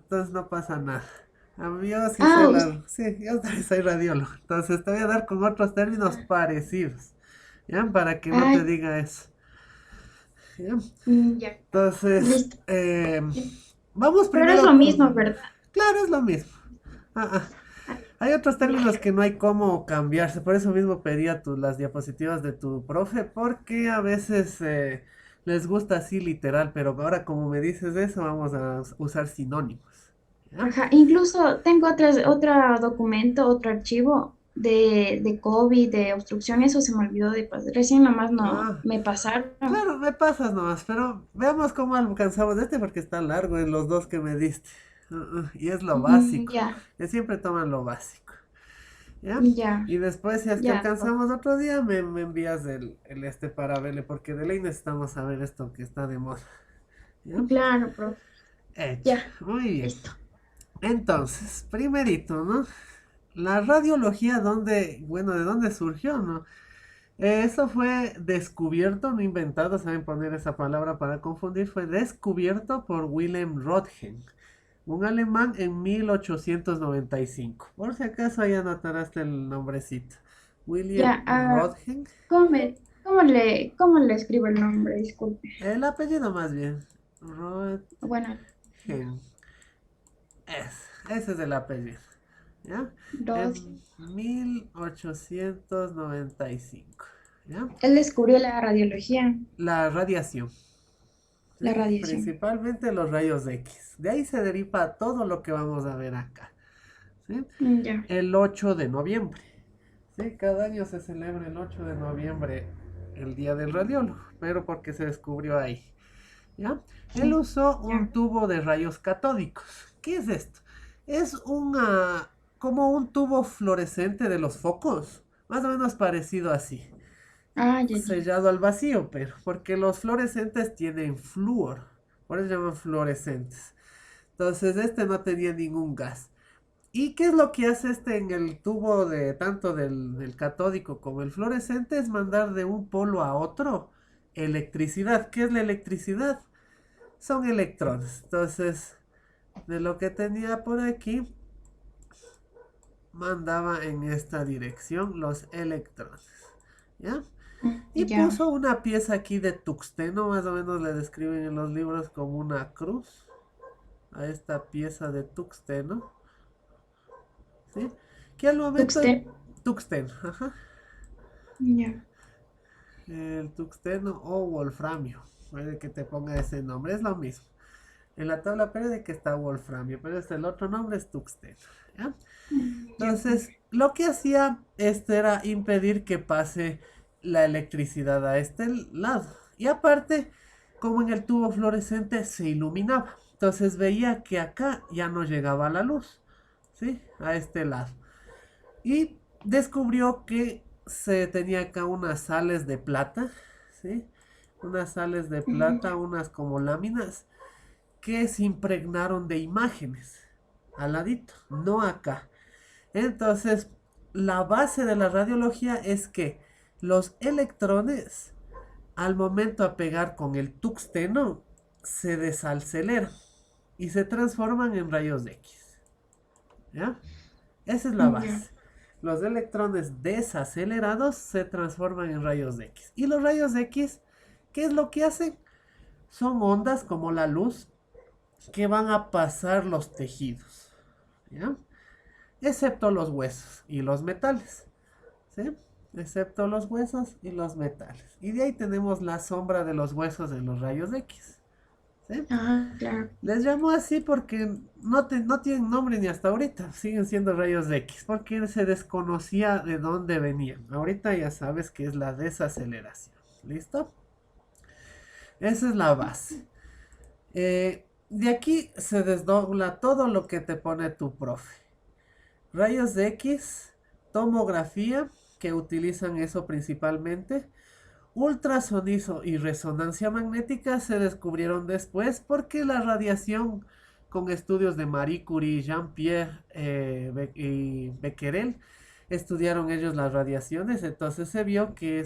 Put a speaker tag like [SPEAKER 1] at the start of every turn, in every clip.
[SPEAKER 1] entonces no pasa nada. Yo sí
[SPEAKER 2] Ah,
[SPEAKER 1] soy sí, yo también soy radiólogo. Entonces te voy a dar con otros términos parecidos, ¿ya? Para que no
[SPEAKER 2] ah,
[SPEAKER 1] te diga eso, ¿ya?
[SPEAKER 2] ya,
[SPEAKER 1] Entonces,
[SPEAKER 2] listo.
[SPEAKER 1] vamos
[SPEAKER 2] Pero es
[SPEAKER 1] primero
[SPEAKER 2] lo mismo,
[SPEAKER 1] con...
[SPEAKER 2] ¿verdad?
[SPEAKER 1] Claro, es lo mismo. Ah, ah.
[SPEAKER 2] Ah,
[SPEAKER 1] Hay otros
[SPEAKER 2] ya,
[SPEAKER 1] términos que no hay cómo cambiarse, por eso mismo pedía las diapositivas de tu profe, porque a veces les gusta así literal, pero ahora como me dices eso, vamos a usar sinónimos. ¿Ya?
[SPEAKER 2] ajá. Incluso tengo otro documento, otro archivo de COVID, de obstrucción, eso se me olvidó de pasar. Recién nomás no
[SPEAKER 1] Ah,
[SPEAKER 2] me pasaron.
[SPEAKER 1] claro, me pasas nomás, pero veamos cómo alcanzamos este porque está largo en los dos que me diste. Y es lo básico,
[SPEAKER 2] Ya,
[SPEAKER 1] que siempre toman lo básico. ¿Ya?
[SPEAKER 2] ya,
[SPEAKER 1] Y después, si es que
[SPEAKER 2] ya,
[SPEAKER 1] alcanzamos otro día, me envías el este para verle, porque de ley necesitamos saber esto que está de moda. ¿Ya?
[SPEAKER 2] claro, profe.
[SPEAKER 1] Hecho.
[SPEAKER 2] Ya,
[SPEAKER 1] Muy bien.
[SPEAKER 2] listo.
[SPEAKER 1] Entonces, primerito, ¿no? La radiología, bueno, ¿de dónde surgió, no? Eso fue descubierto, no inventado, saben poner esa palabra para confundir, fue descubierto por Wilhelm Röntgen, un alemán en 1895. Por si acaso ahí anotarás el nombrecito. William
[SPEAKER 2] Ya,
[SPEAKER 1] Röntgen,
[SPEAKER 2] ¿cómo le escribo el nombre? Disculpe.
[SPEAKER 1] el apellido más bien. Röntgen,
[SPEAKER 2] Bueno,
[SPEAKER 1] ese es el apellido. ¿Ya?
[SPEAKER 2] dos.
[SPEAKER 1] En 1895. ¿Ya?
[SPEAKER 2] Él descubrió la radiología,
[SPEAKER 1] La radiación.
[SPEAKER 2] la
[SPEAKER 1] ¿Sí?
[SPEAKER 2] radiación.
[SPEAKER 1] Principalmente los rayos X. De ahí se deriva todo lo que vamos a ver acá. ¿Sí?
[SPEAKER 2] Ya,
[SPEAKER 1] El 8 de noviembre. ¿Sí? Cada año se celebra el 8 de noviembre el Día del Radiólogo, pero porque se descubrió ahí. ¿Ya? Él
[SPEAKER 2] sí,
[SPEAKER 1] usó un
[SPEAKER 2] ya.
[SPEAKER 1] tubo de rayos catódicos. ¿Qué es esto? Es como un tubo fluorescente de los focos, más o menos parecido así,
[SPEAKER 2] Ah, ya, ya.
[SPEAKER 1] sellado al vacío, pero porque los fluorescentes tienen flúor, por eso se llaman fluorescentes. Entonces este no tenía ningún gas. ¿Y qué es lo que hace este en el tubo de tanto del catódico como el fluorescente? Es mandar de un polo a otro electricidad. ¿Qué es la electricidad? Son electrones. Entonces, de lo que tenía por aquí, mandaba en esta dirección los electrones. ¿Ya? Y
[SPEAKER 2] Ya.
[SPEAKER 1] puso una pieza aquí de tuxteno, más o menos le describen en los libros como una cruz a esta pieza de tuxteno, ¿sí? Que al momento
[SPEAKER 2] Tuxteno.
[SPEAKER 1] tuxteno, ajá,
[SPEAKER 2] Ya.
[SPEAKER 1] el tuxteno o wolframio, puede que te ponga ese nombre, es lo mismo. En la tabla periódica está wolframio, pero el otro nombre es tuxteno, ¿ya?
[SPEAKER 2] Ya,
[SPEAKER 1] Entonces,
[SPEAKER 2] profe.
[SPEAKER 1] lo que hacía este era impedir que pase la electricidad a este lado. Y aparte, como en el tubo fluorescente se iluminaba. Entonces veía que acá ya no llegaba la luz, ¿sí? A este lado. Y descubrió que se tenía acá unas sales de plata, ¿sí? Unas sales de plata,
[SPEAKER 2] Ya.
[SPEAKER 1] unas como láminas, que se impregnaron de imágenes al ladito, no acá. Entonces, la base de la radiología es que los electrones, al momento de pegar con el tuxteno, se desaceleran y se transforman en rayos X. ¿Ya? Esa es la
[SPEAKER 2] Ya.
[SPEAKER 1] base. Los electrones desacelerados se transforman en rayos X. Y los rayos X, ¿qué es lo que hacen? Son ondas como la luz que van a pasar los tejidos. ¿Ya? Excepto los huesos y los metales. ¿Sí? Excepto los huesos y los metales. Y de ahí tenemos la sombra de los huesos en los rayos X. ¿Sí?
[SPEAKER 2] Ah, claro.
[SPEAKER 1] Les llamo así porque no tienen nombre ni hasta ahorita. Siguen siendo rayos X. Porque se desconocía de dónde venían. Ahorita ya sabes que es la desaceleración. ¿Listo? Esa es la base. De aquí se desdobla todo lo que te pone tu profe. Rayos X, tomografía, que utilizan eso principalmente. Ultrasonido y resonancia magnética se descubrieron después porque la radiación con estudios de Marie Curie, Jean-Pierre y Becquerel estudiaron ellos las radiaciones, entonces se vio que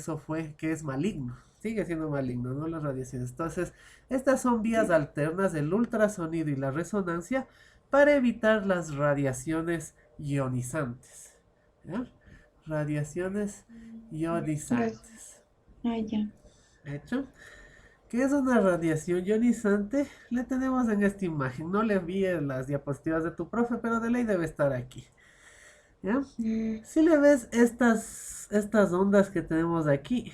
[SPEAKER 1] que es maligno, sigue siendo maligno, ¿no? Las radiaciones. Entonces, estas son vías alternas del ultrasonido y la resonancia para evitar las radiaciones ionizantes. ¿Ya? Radiaciones ionizantes.
[SPEAKER 2] Ya.
[SPEAKER 1] ¿Hecho? ¿Qué es una radiación ionizante? Le tenemos en esta imagen. No le envíe las diapositivas de tu profe, pero de ley debe estar aquí. ¿Ya?
[SPEAKER 2] Mm,
[SPEAKER 1] Si le ves estas ondas que tenemos aquí,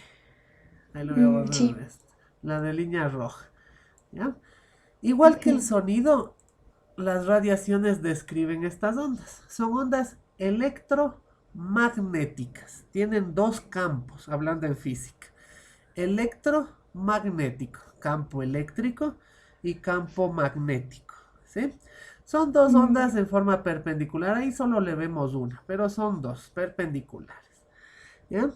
[SPEAKER 1] ahí lo voy a borrar
[SPEAKER 2] sí.
[SPEAKER 1] esto, la de línea roja. ¿Ya? Igual que el
[SPEAKER 2] Ok.
[SPEAKER 1] sonido, las radiaciones describen estas ondas. Son ondas electromagnéticas. Tienen dos campos, hablando en física. Electromagnético, campo eléctrico y campo magnético. ¿Sí? Son dos ondas
[SPEAKER 2] Ya.
[SPEAKER 1] en forma perpendicular. Ahí solo le vemos una, pero son dos perpendiculares. ¿Ya?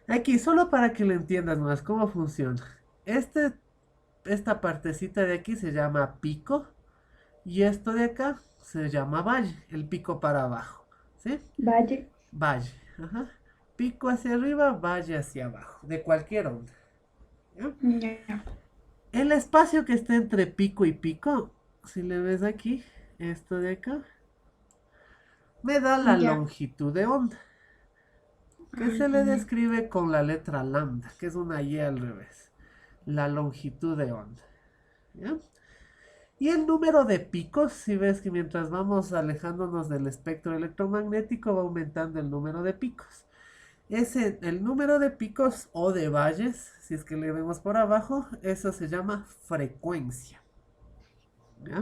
[SPEAKER 1] Aquí, solo para que lo entiendas más cómo funciona. Este, esta partecita de aquí se llama pico y esto de acá se llama valle, el pico para abajo. ¿Sí?
[SPEAKER 2] Valle.
[SPEAKER 1] Valle. Ajá. Pico hacia arriba, valle hacia abajo, de cualquier onda. ¿Ya?
[SPEAKER 2] Ya.
[SPEAKER 1] El espacio que está entre pico y pico, si le ves aquí, esto de acá, me da la
[SPEAKER 2] Ya.
[SPEAKER 1] longitud de onda, que se le describe con la letra lambda, que es una y al revés. La longitud de onda. ¿Ya? Y el número de picos, si ves que mientras vamos alejándonos del espectro electromagnético va aumentando el número de picos. El número de picos o de valles, si es que le vemos por abajo, eso se llama frecuencia. ¿Ya?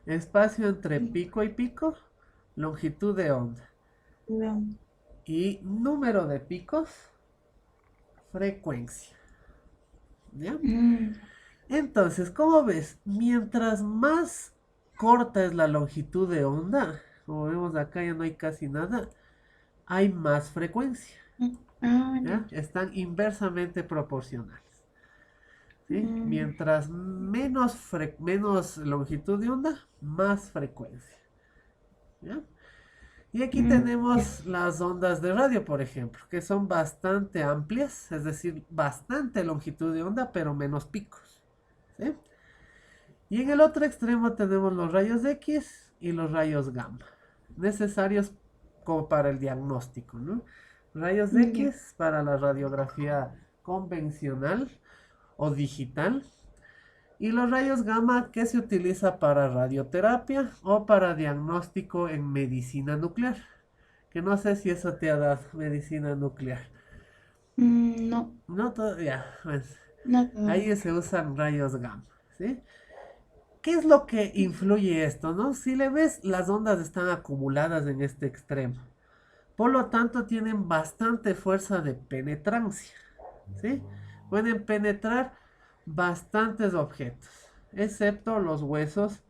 [SPEAKER 1] Espacio entre pico y pico, longitud de onda.
[SPEAKER 2] Ya.
[SPEAKER 1] Y número de picos, frecuencia. ¿Ya?
[SPEAKER 2] Mm,
[SPEAKER 1] Entonces, como ves, mientras más corta es la longitud de onda, como vemos acá ya no hay casi nada, hay más frecuencia.
[SPEAKER 2] ya.
[SPEAKER 1] ¿Ya? Están inversamente proporcionales. ¿Sí?
[SPEAKER 2] Mm,
[SPEAKER 1] Mientras menos longitud de onda, más frecuencia. ¿Ya? Y aquí
[SPEAKER 2] ya.
[SPEAKER 1] tenemos las ondas de radio, por ejemplo, que son bastante amplias, es decir, bastante longitud de onda, pero menos picos. ¿Sí? Y en el otro extremo tenemos los rayos X y los rayos gamma, necesarios como para el diagnóstico, ¿no? Rayos
[SPEAKER 2] Ya.
[SPEAKER 1] X para la radiografía convencional o digital y los rayos gamma que se utiliza para radioterapia o para diagnóstico en medicina nuclear. Que no sé si eso te ha dado medicina nuclear.
[SPEAKER 2] No,
[SPEAKER 1] No todavía. Pues,
[SPEAKER 2] no.
[SPEAKER 1] ahí se usan rayos gamma. ¿Sí? ¿Qué es lo que influye esto, no? Si le ves, las ondas están acumuladas en este extremo. Por lo tanto, tienen bastante fuerza de penetrancia. ¿Sí? Pueden penetrar bastantes objetos, excepto los huesos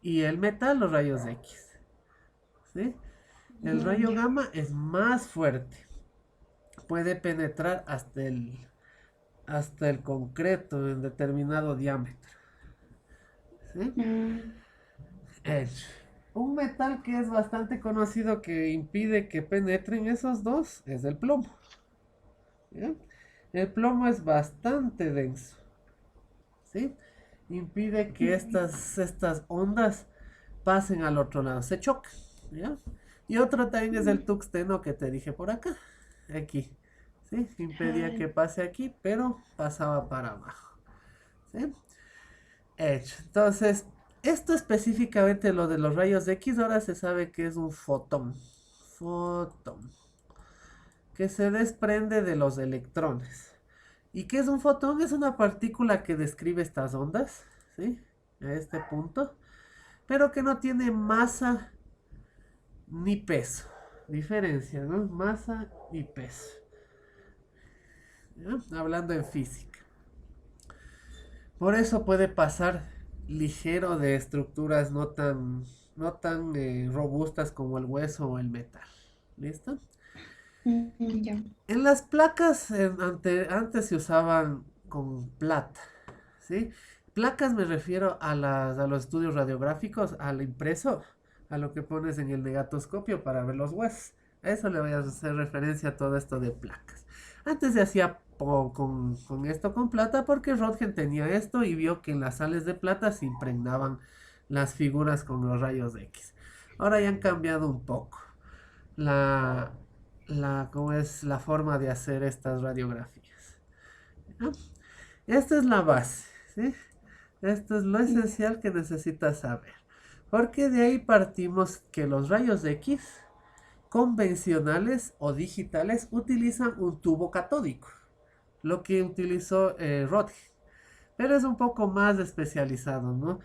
[SPEAKER 1] y el metal, los rayos X. ¿Sí? El rayo
[SPEAKER 2] Ya.
[SPEAKER 1] gamma es más fuerte. Puede penetrar hasta el concreto en determinado diámetro. ¿Sí?
[SPEAKER 2] Mm,
[SPEAKER 1] Edge. Un metal que es bastante conocido que impide que penetren esos dos es el plomo. ¿Ya? El plomo es bastante denso. ¿Sí? Impide que estas ondas pasen al otro lado, se chocan. ¿Ya? Y otro también es el tuxteno que te dije por acá. Aquí. ¿Sí? Impedía que pase aquí, pero pasaba para abajo. ¿Sí? Hecho. Entonces, esto específicamente lo de los rayos X, ahora se sabe que es un fotón. Fotón. Que se desprende de los electrones. ¿Y qué es un fotón? Es una partícula que describe estas ondas, ¿sí? A este punto. Pero que no tiene masa ni peso. Diferencia, ¿no? Masa y peso. ¿Ya? Hablando en física. Por eso puede pasar ligero de estructuras no tan robustas como el hueso o el metal. ¿Listo?
[SPEAKER 2] ya.
[SPEAKER 1] En las placas antes se usaban con plata, ¿sí? Placas me refiero a los estudios radiográficos, al impreso, a lo que pones en el negatoscopio para ver los huesos. A eso le voy a hacer referencia a todo esto de placas. Antes se hacía con esto con plata porque Röntgen tenía esto y vio que en las sales de plata se impregnaban las figuras con los rayos X. Ahora ya han cambiado un poco la, ¿cómo es la forma de hacer estas radiografías? ¿Ya? Esta es la base, ¿sí? Esto es lo esencial que necesitas saber. Porque de ahí partimos que los rayos X convencionales o digitales utilizan un tubo catódico, lo que utilizó Röntgen, pero es un poco más especializado, ¿no?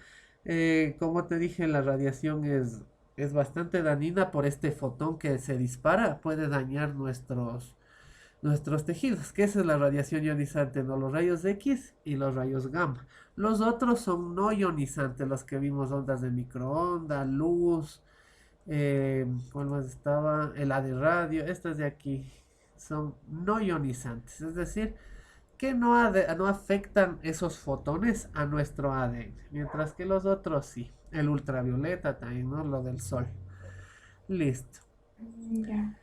[SPEAKER 1] Como te dije, la radiación es bastante dañina por este fotón que se dispara, puede dañar nuestros tejidos, que esa es la radiación ionizante, ¿no? Los rayos X y los rayos gamma. Los otros son no ionizantes, los que vimos, ondas de microondas, luz, ¿cuál más estaba? El A de radio, estas de aquí son no ionizantes, es decir, que no afectan esos fotones a nuestro ADN, mientras que los otros sí. El ultravioleta también, ¿no? Lo del sol. Listo.
[SPEAKER 2] Ya.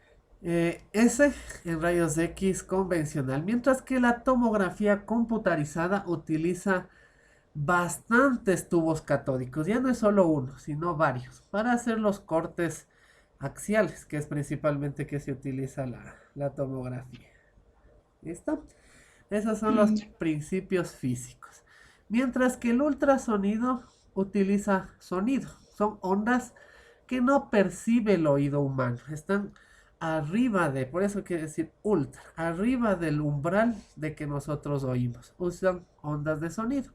[SPEAKER 1] Ese en rayos X convencional, mientras que la tomografía computarizada utiliza bastantes tubos catódicos, ya no es solo uno, sino varios, para hacer los cortes axiales, que es principalmente que se utiliza la tomografía. ¿Listo? Esos son los
[SPEAKER 2] Ya.
[SPEAKER 1] principios físicos. Mientras que el ultrasonido utiliza sonido, son ondas que no percibe el oído humano, están arriba de, por eso quiere decir ultra, arriba del umbral de que nosotros oímos. Usan ondas de sonido,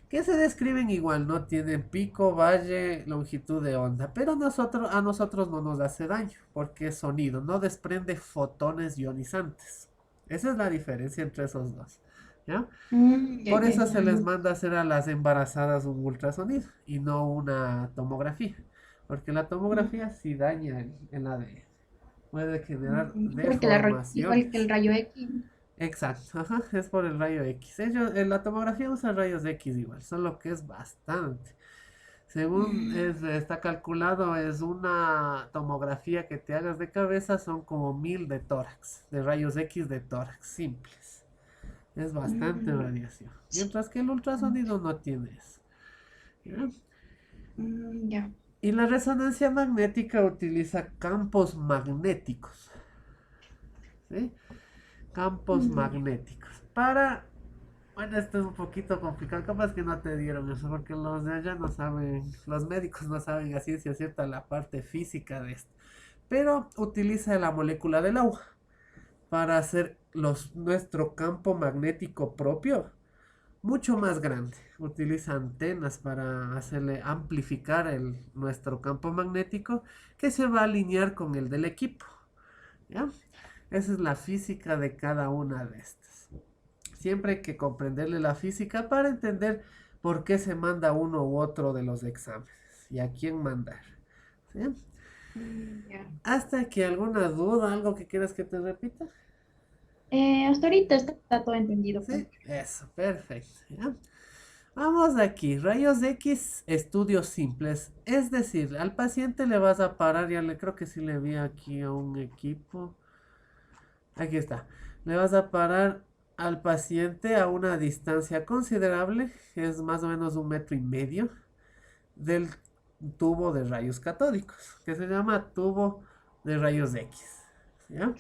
[SPEAKER 1] que se describen igual, no tienen pico, valle, longitud de onda, pero a nosotros no nos hace daño, porque es sonido, no desprende fotones ionizantes. Esa es la diferencia entre esos dos, ¿ya?
[SPEAKER 2] Ya,
[SPEAKER 1] Por
[SPEAKER 2] ya,
[SPEAKER 1] eso
[SPEAKER 2] ya.
[SPEAKER 1] se les manda a hacer a las embarazadas un ultrasonido y no una tomografía, porque la tomografía sí daña el ADN, puede generar
[SPEAKER 2] Igual que el
[SPEAKER 1] deformaciones.
[SPEAKER 2] rayo X.
[SPEAKER 1] Exacto, ajá, es por el rayo X. Ellos, en la tomografía usa rayos X igual, solo que es bastante. Según está calculado, es una tomografía que te hagas de cabeza, son como 1000 de tórax, de rayos X de tórax, simples. Es bastante
[SPEAKER 2] Mm,
[SPEAKER 1] radiación. Mientras que el ultrasonido no tiene eso. ¿Ya?
[SPEAKER 2] ya.
[SPEAKER 1] Y la resonancia magnética utiliza campos magnéticos. ¿Sí? Campos
[SPEAKER 2] Mm,
[SPEAKER 1] magnéticos. Para Bueno, esto es un poquito complicado, capaz que no te dieron eso, porque los de allá no saben, los médicos no saben a ciencia cierta la parte física de esto. Pero utiliza la molécula del agua para hacer nuestro campo magnético propio mucho más grande. Utiliza antenas para hacerle amplificar nuestro campo magnético que se va a alinear con el del equipo. ¿Ya? Esa es la física de cada una de estas. Siempre hay que comprenderle la física para entender por qué se manda uno u otro de los exámenes y a quién mandar. ¿Sí?
[SPEAKER 2] ya.
[SPEAKER 1] Hasta que alguna duda, algo que quieras que te repita.
[SPEAKER 2] Hasta ahorita está todo entendido,
[SPEAKER 1] Sí,
[SPEAKER 2] profe.
[SPEAKER 1] eso, perfecto. ¿Ya? Vamos aquí, rayos X, estudios simples. Es decir, al paciente le vas a parar, creo que sí le vi aquí a un equipo. Aquí está. Le vas a parar al paciente a una distancia considerable, que es más o menos 1,5 metros del tubo de rayos catódicos, que se llama tubo de rayos X. ¿Ya?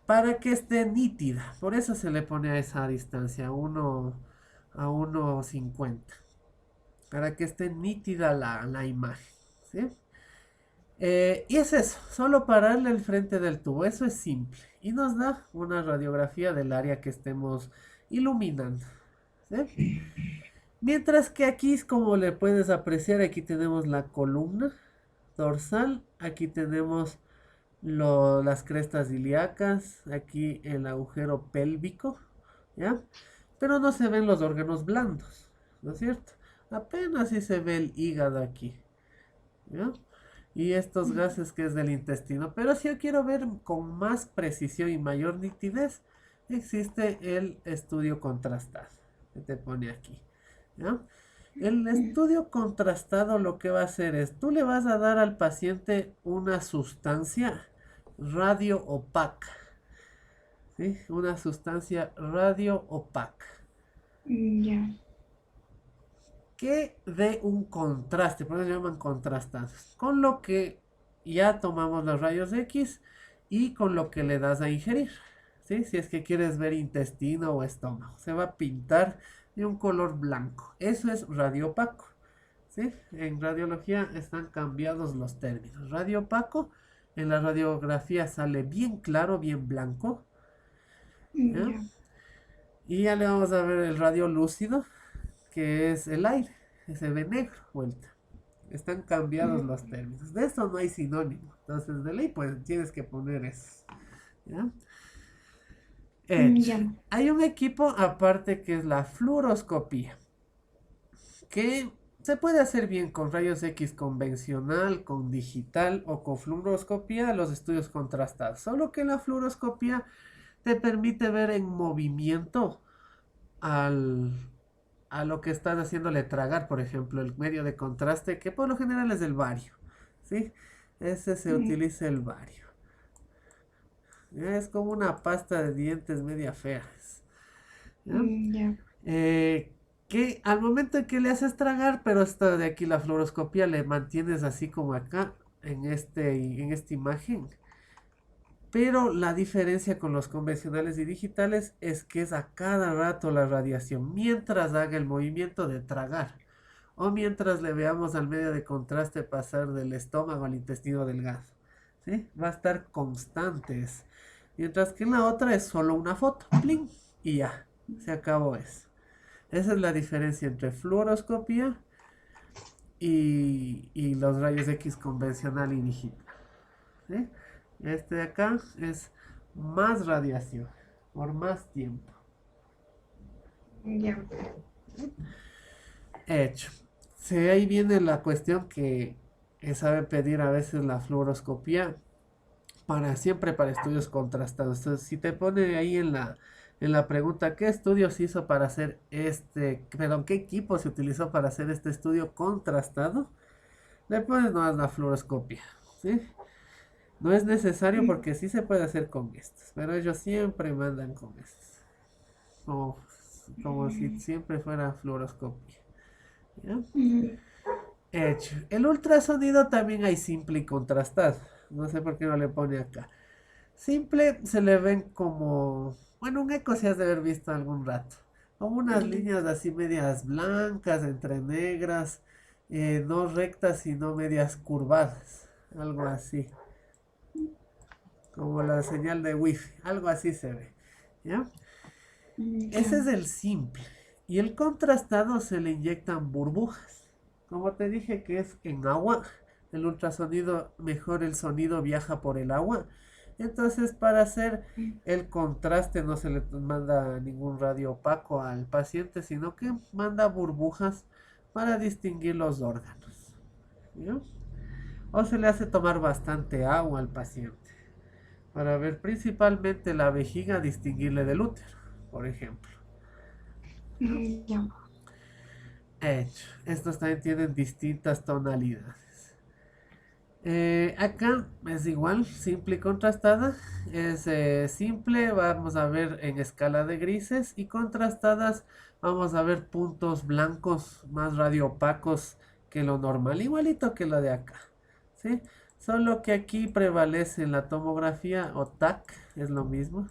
[SPEAKER 1] Para que esté nítida. Por eso se le pone a esa distancia, a 1,50. Para que esté nítida la imagen. ¿Sí? Y es eso, solo pararle el frente del tubo, eso es simple. Y nos da una radiografía del área que estemos iluminando. ¿Sí? Mientras que aquí, como le puedes apreciar, aquí tenemos la columna dorsal, aquí tenemos las crestas ilíacas, aquí el agujero pélvico, ¿ya? Pero no se ven los órganos blandos, ¿no es cierto? Apenas si se ve el hígado aquí, ¿ya? Y estos gases que es del intestino. Pero si yo quiero ver con más precisión y mayor nitidez, existe el estudio contrastado, que te pone aquí, ¿ya? El estudio contrastado lo que va a hacer es, tú le vas a dar al paciente una sustancia radio opaca, ¿sí? Una sustancia radio opaca.
[SPEAKER 2] Ya.
[SPEAKER 1] que dé un contraste, por eso se llaman contrastados, con lo que ya tomamos los rayos X y con lo que le das a ingerir. ¿Sí? Si es que quieres ver intestino o estómago, se va a pintar de un color blanco. Eso es radio opaco. ¿Sí? En radiología están cambiados los términos. Radio opaco, en la radiografía sale bien claro, bien blanco. ¿Ya?
[SPEAKER 2] Ya.
[SPEAKER 1] Y ya le vamos a ver el radio lúcido, que es el aire, que se ve negro, vuelta. Están cambiados los términos. De esto no hay sinónimo. Entonces, de ley, pues tienes que poner eso. ¿Ya? Hecho.
[SPEAKER 2] Ya.
[SPEAKER 1] Hay un equipo aparte que es la fluoroscopía, que se puede hacer bien con rayos X convencional, con digital o con fluoroscopía, los estudios contrastados. Solo que la fluoroscopía te permite ver en movimiento al, a lo que estás haciéndole tragar, por ejemplo, el medio de contraste, que por lo general es el bario, ¿sí? Ese se utiliza el bario. Es como una pasta de dientes media fea. ¿Ya?
[SPEAKER 2] Ya.
[SPEAKER 1] Que al momento en que le haces tragar, pero esto de aquí la fluoroscopía le mantienes así como acá en esta imagen. Pero la diferencia con los convencionales y digitales es que es a cada rato la radiación, mientras haga el movimiento de tragar o mientras le veamos al medio de contraste pasar del estómago al intestino delgado. ¿Sí? Va a estar constantes. Mientras que en la otra es solo una foto. ¡Pling! Y ya. Se acabó eso. Esa es la diferencia entre fluoroscopía y los rayos X convencional y digital. ¿Sí? Este de acá es más radiación por más tiempo.
[SPEAKER 2] Ya.
[SPEAKER 1] Hecho. Sí, ahí viene la cuestión que sabe pedir a veces la fluoroscopía para siempre para estudios contrastados. Entonces, si te pone ahí en la pregunta, ¿qué estudios hizo para hacer perdón, qué equipo se utilizó para hacer este estudio contrastado? Le pones nomás la fluoroscopia, ¿sí? No es necesario porque sí se puede hacer con estos, pero ellos siempre mandan con estos. Como, como si siempre fuera fluoroscopia. ¿Ya? Hecho. El ultrasonido también hay simple y contrastado. No sé por qué no le pone acá. Simple se le ven como, bueno, un eco si has de haber visto algún rato. Como unas líneas así medias blancas, entre negras, no rectas, sino medias curvadas. Algo así. Como la señal de wifi. Algo así se ve. ¿Ya?
[SPEAKER 2] Ya.
[SPEAKER 1] Ese es el simple. Y el contrastado se le inyectan burbujas. Como te dije que es en agua, el ultrasonido mejor el sonido viaja por el agua. Entonces para hacer el contraste no se le manda ningún radio opaco al paciente, sino que manda burbujas para distinguir los órganos. ¿Ya? O se le hace tomar bastante agua al paciente para ver principalmente la vejiga, distinguirle del útero, por ejemplo. ¿No?
[SPEAKER 2] Ya.
[SPEAKER 1] Hecho. Estos también tienen distintas tonalidades. Acá es igual, simple y contrastada. Es simple, vamos a ver en escala de grises y contrastadas, vamos a ver puntos blancos más radioopacos que lo normal, igualito que lo de acá. ¿Sí? Solo que aquí prevalece la tomografía o TAC, es lo mismo.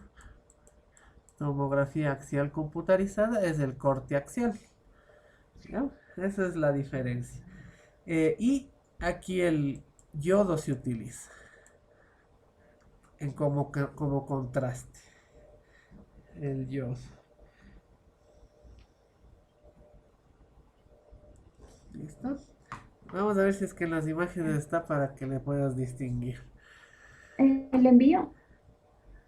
[SPEAKER 1] Tomografía axial computarizada es el corte axial. ¿No? Esa es la diferencia. Y aquí el yodo se utiliza como contraste. El yodo. ¿Listo? Vamos a ver si es que en las imágenes está para que le puedas distinguir.
[SPEAKER 2] ¿El envío?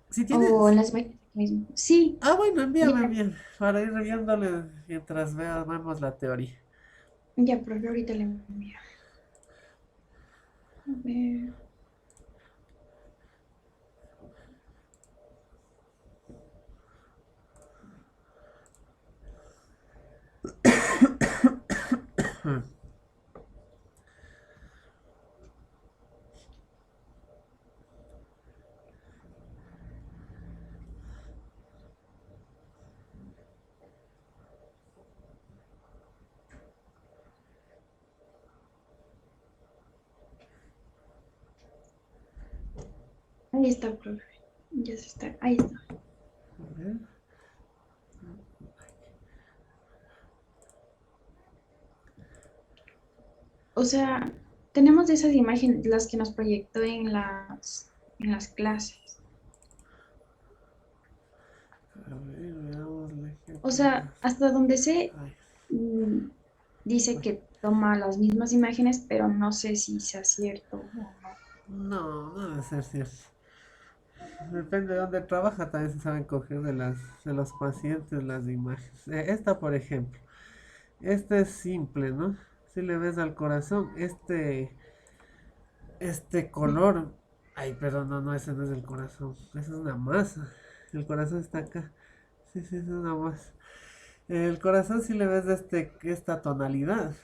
[SPEAKER 1] Si
[SPEAKER 2] ¿O
[SPEAKER 1] tienes...
[SPEAKER 2] en las imágenes mismo? Sí.
[SPEAKER 1] Ah, bueno,
[SPEAKER 2] Ya.
[SPEAKER 1] envíame, para ir viéndole mientras veamos la teoría.
[SPEAKER 2] Ya, pero yo ahorita le envío. A ver. Ahí está, profe. Ya se está. Ahí está.
[SPEAKER 1] A ver.
[SPEAKER 2] O sea, tenemos esas imágenes, las que nos proyectó en las clases.
[SPEAKER 1] A ver, veámosle qué
[SPEAKER 2] O sea,
[SPEAKER 1] opinas.
[SPEAKER 2] hasta donde sé,
[SPEAKER 1] Ay,
[SPEAKER 2] mm, dice
[SPEAKER 1] ay.
[SPEAKER 2] que toma las mismas imágenes, pero no sé si sea cierto o no.
[SPEAKER 1] No, no debe ser cierto. Depende de dónde trabaja, también se saben coger de los pacientes las imágenes. Esta, por ejemplo, este es simple, ¿no? Si le ves al corazón, este color. Ay, pero no, no, ese no es el corazón. Esa es una masa. El corazón está acá. Sí, sí, es una masa. El corazón, si le ves de esta tonalidad,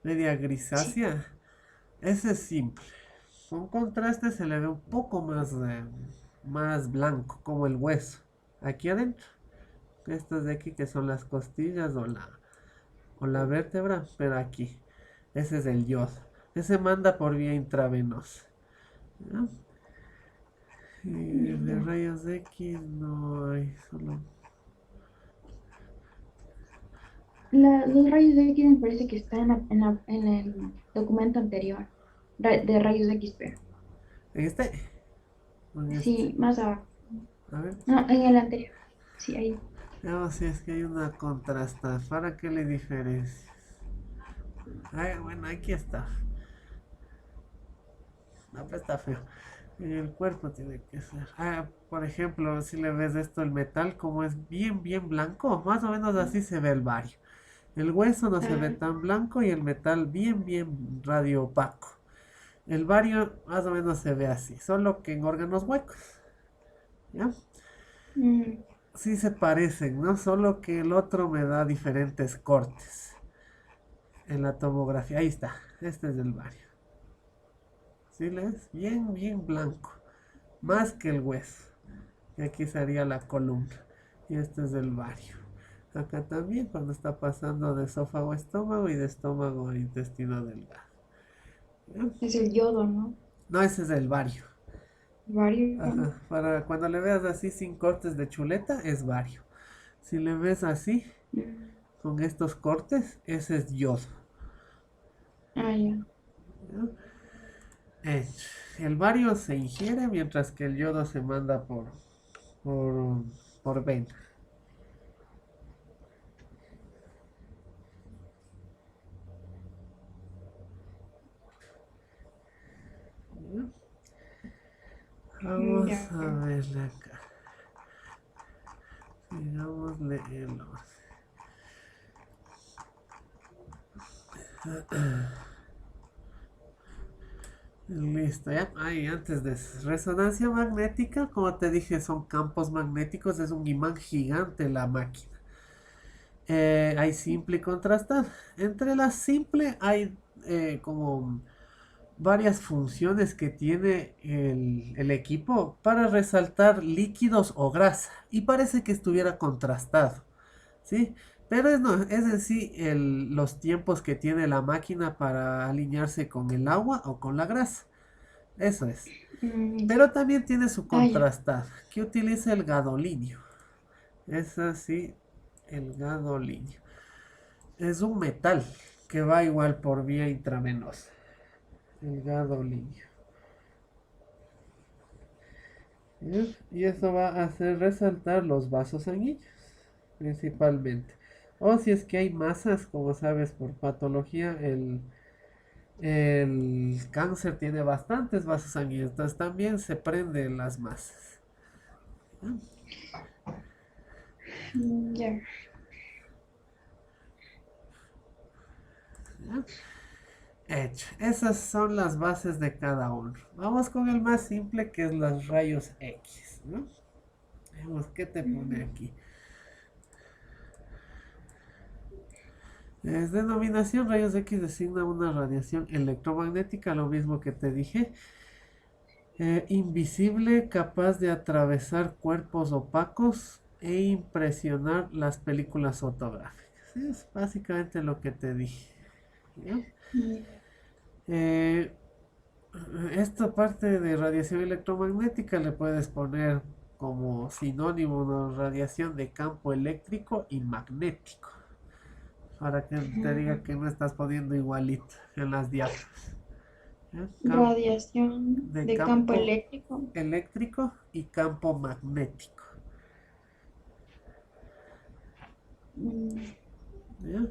[SPEAKER 1] media
[SPEAKER 2] Sí.
[SPEAKER 1] grisácea, ese es simple. Con contraste se le ve un poco más blanco, como el hueso. Aquí adentro. Estas de aquí que son las costillas o la vértebra, pero aquí. Ese es el yodo. Ese manda por vía intravenosa. ¿Ya? Y de
[SPEAKER 2] Ya.
[SPEAKER 1] rayos X no hay, solo.
[SPEAKER 2] Los rayos X me parece que está en el documento anterior de rayos X, pero
[SPEAKER 1] ¿En este? ¿O en este?
[SPEAKER 2] sí, más abajo.
[SPEAKER 1] A ver.
[SPEAKER 2] No, en el anterior. Sí, ahí.
[SPEAKER 1] Veamos si es que hay una contrasta. ¿Para qué le diferencias? Ay, bueno, aquí está. No, pues está feo. El cuerpo tiene que ser. Por ejemplo, si le ves esto, el metal, como es bien, bien blanco, más o menos así se ve el bario. El hueso no se ve
[SPEAKER 2] Ah,
[SPEAKER 1] tan blanco y el metal bien, bien radio opaco. El bario más o menos se ve así, solo que en órganos huecos. ¿Ya?
[SPEAKER 2] mm,
[SPEAKER 1] Sí se parecen, ¿no? Solo que el otro me da diferentes cortes en la tomografía. Ahí está, este es el bario. ¿Sí lees? Bien, bien blanco. Más que el hueso. Y aquí sería la columna. Y este es el vario. Acá también cuando está pasando de esófago a estómago y de estómago a intestino delgado. ¿Ya?
[SPEAKER 2] es el yodo, ¿no?
[SPEAKER 1] No, ese es el vario.
[SPEAKER 2] Vario.
[SPEAKER 1] Ajá. Para cuando le veas así sin cortes de chuleta, es vario. Si le ves así,
[SPEAKER 2] Mm,
[SPEAKER 1] con estos cortes, ese es yodo.
[SPEAKER 2] ah, ya.
[SPEAKER 1] ¿Ya? Eh, el vario se ingiere mientras que el yodo se manda por, por vena. ¿Ya? Vamos
[SPEAKER 2] Ya,
[SPEAKER 1] a verle acá. Digámosle el orden. Listo, ya. Ahí antes de resonancia magnética, como te dije, son campos magnéticos, es un imán gigante la máquina. Hay simple y contrastada. Entre la simple hay como varias funciones que tiene el equipo para resaltar líquidos o grasa. Y parece que estuviera contrastado. ¿Sí? Pero no, es en sí los tiempos que tiene la máquina para alinearse con el agua o con la grasa. Eso es.
[SPEAKER 2] ya.
[SPEAKER 1] Pero también tiene su
[SPEAKER 2] Ah, ya.
[SPEAKER 1] contrastada, que utiliza el gadolinio. Es así, el gadolinio. Es un metal que va igual por vía intravenosa. El gadolinio. ¿Sí? Y eso va a hacer resaltar los vasos sanguíneos, principalmente. O si es que hay masas, como sabes por patología, el cáncer tiene bastantes vasos sanguíneos, entonces también se prenden las masas.
[SPEAKER 2] Ya.
[SPEAKER 1] ¿Ya? Hecho. Esas son las bases de cada uno. Vamos con el más simple que es los rayos X, ¿no? Veamos qué te pone
[SPEAKER 2] Mm,
[SPEAKER 1] aquí. Es denominación rayos X designa una radiación electromagnética, lo mismo que te dije. Invisible, capaz de atravesar cuerpos opacos e impresionar las películas fotográficas. Es básicamente lo que te dije. ¿Ya?
[SPEAKER 2] ya.
[SPEAKER 1] Eh, Esta parte de radiación electromagnética le puedes poner como sinónimo, ¿no? Radiación de campo eléctrico y magnético, para que te diga que no estás poniendo igualito en las diapos. ¿Ya?
[SPEAKER 2] Radiación
[SPEAKER 1] De
[SPEAKER 2] de campo
[SPEAKER 1] campo
[SPEAKER 2] eléctrico.
[SPEAKER 1] eléctrico y campo magnético.
[SPEAKER 2] Mm,
[SPEAKER 1] ¿Ya?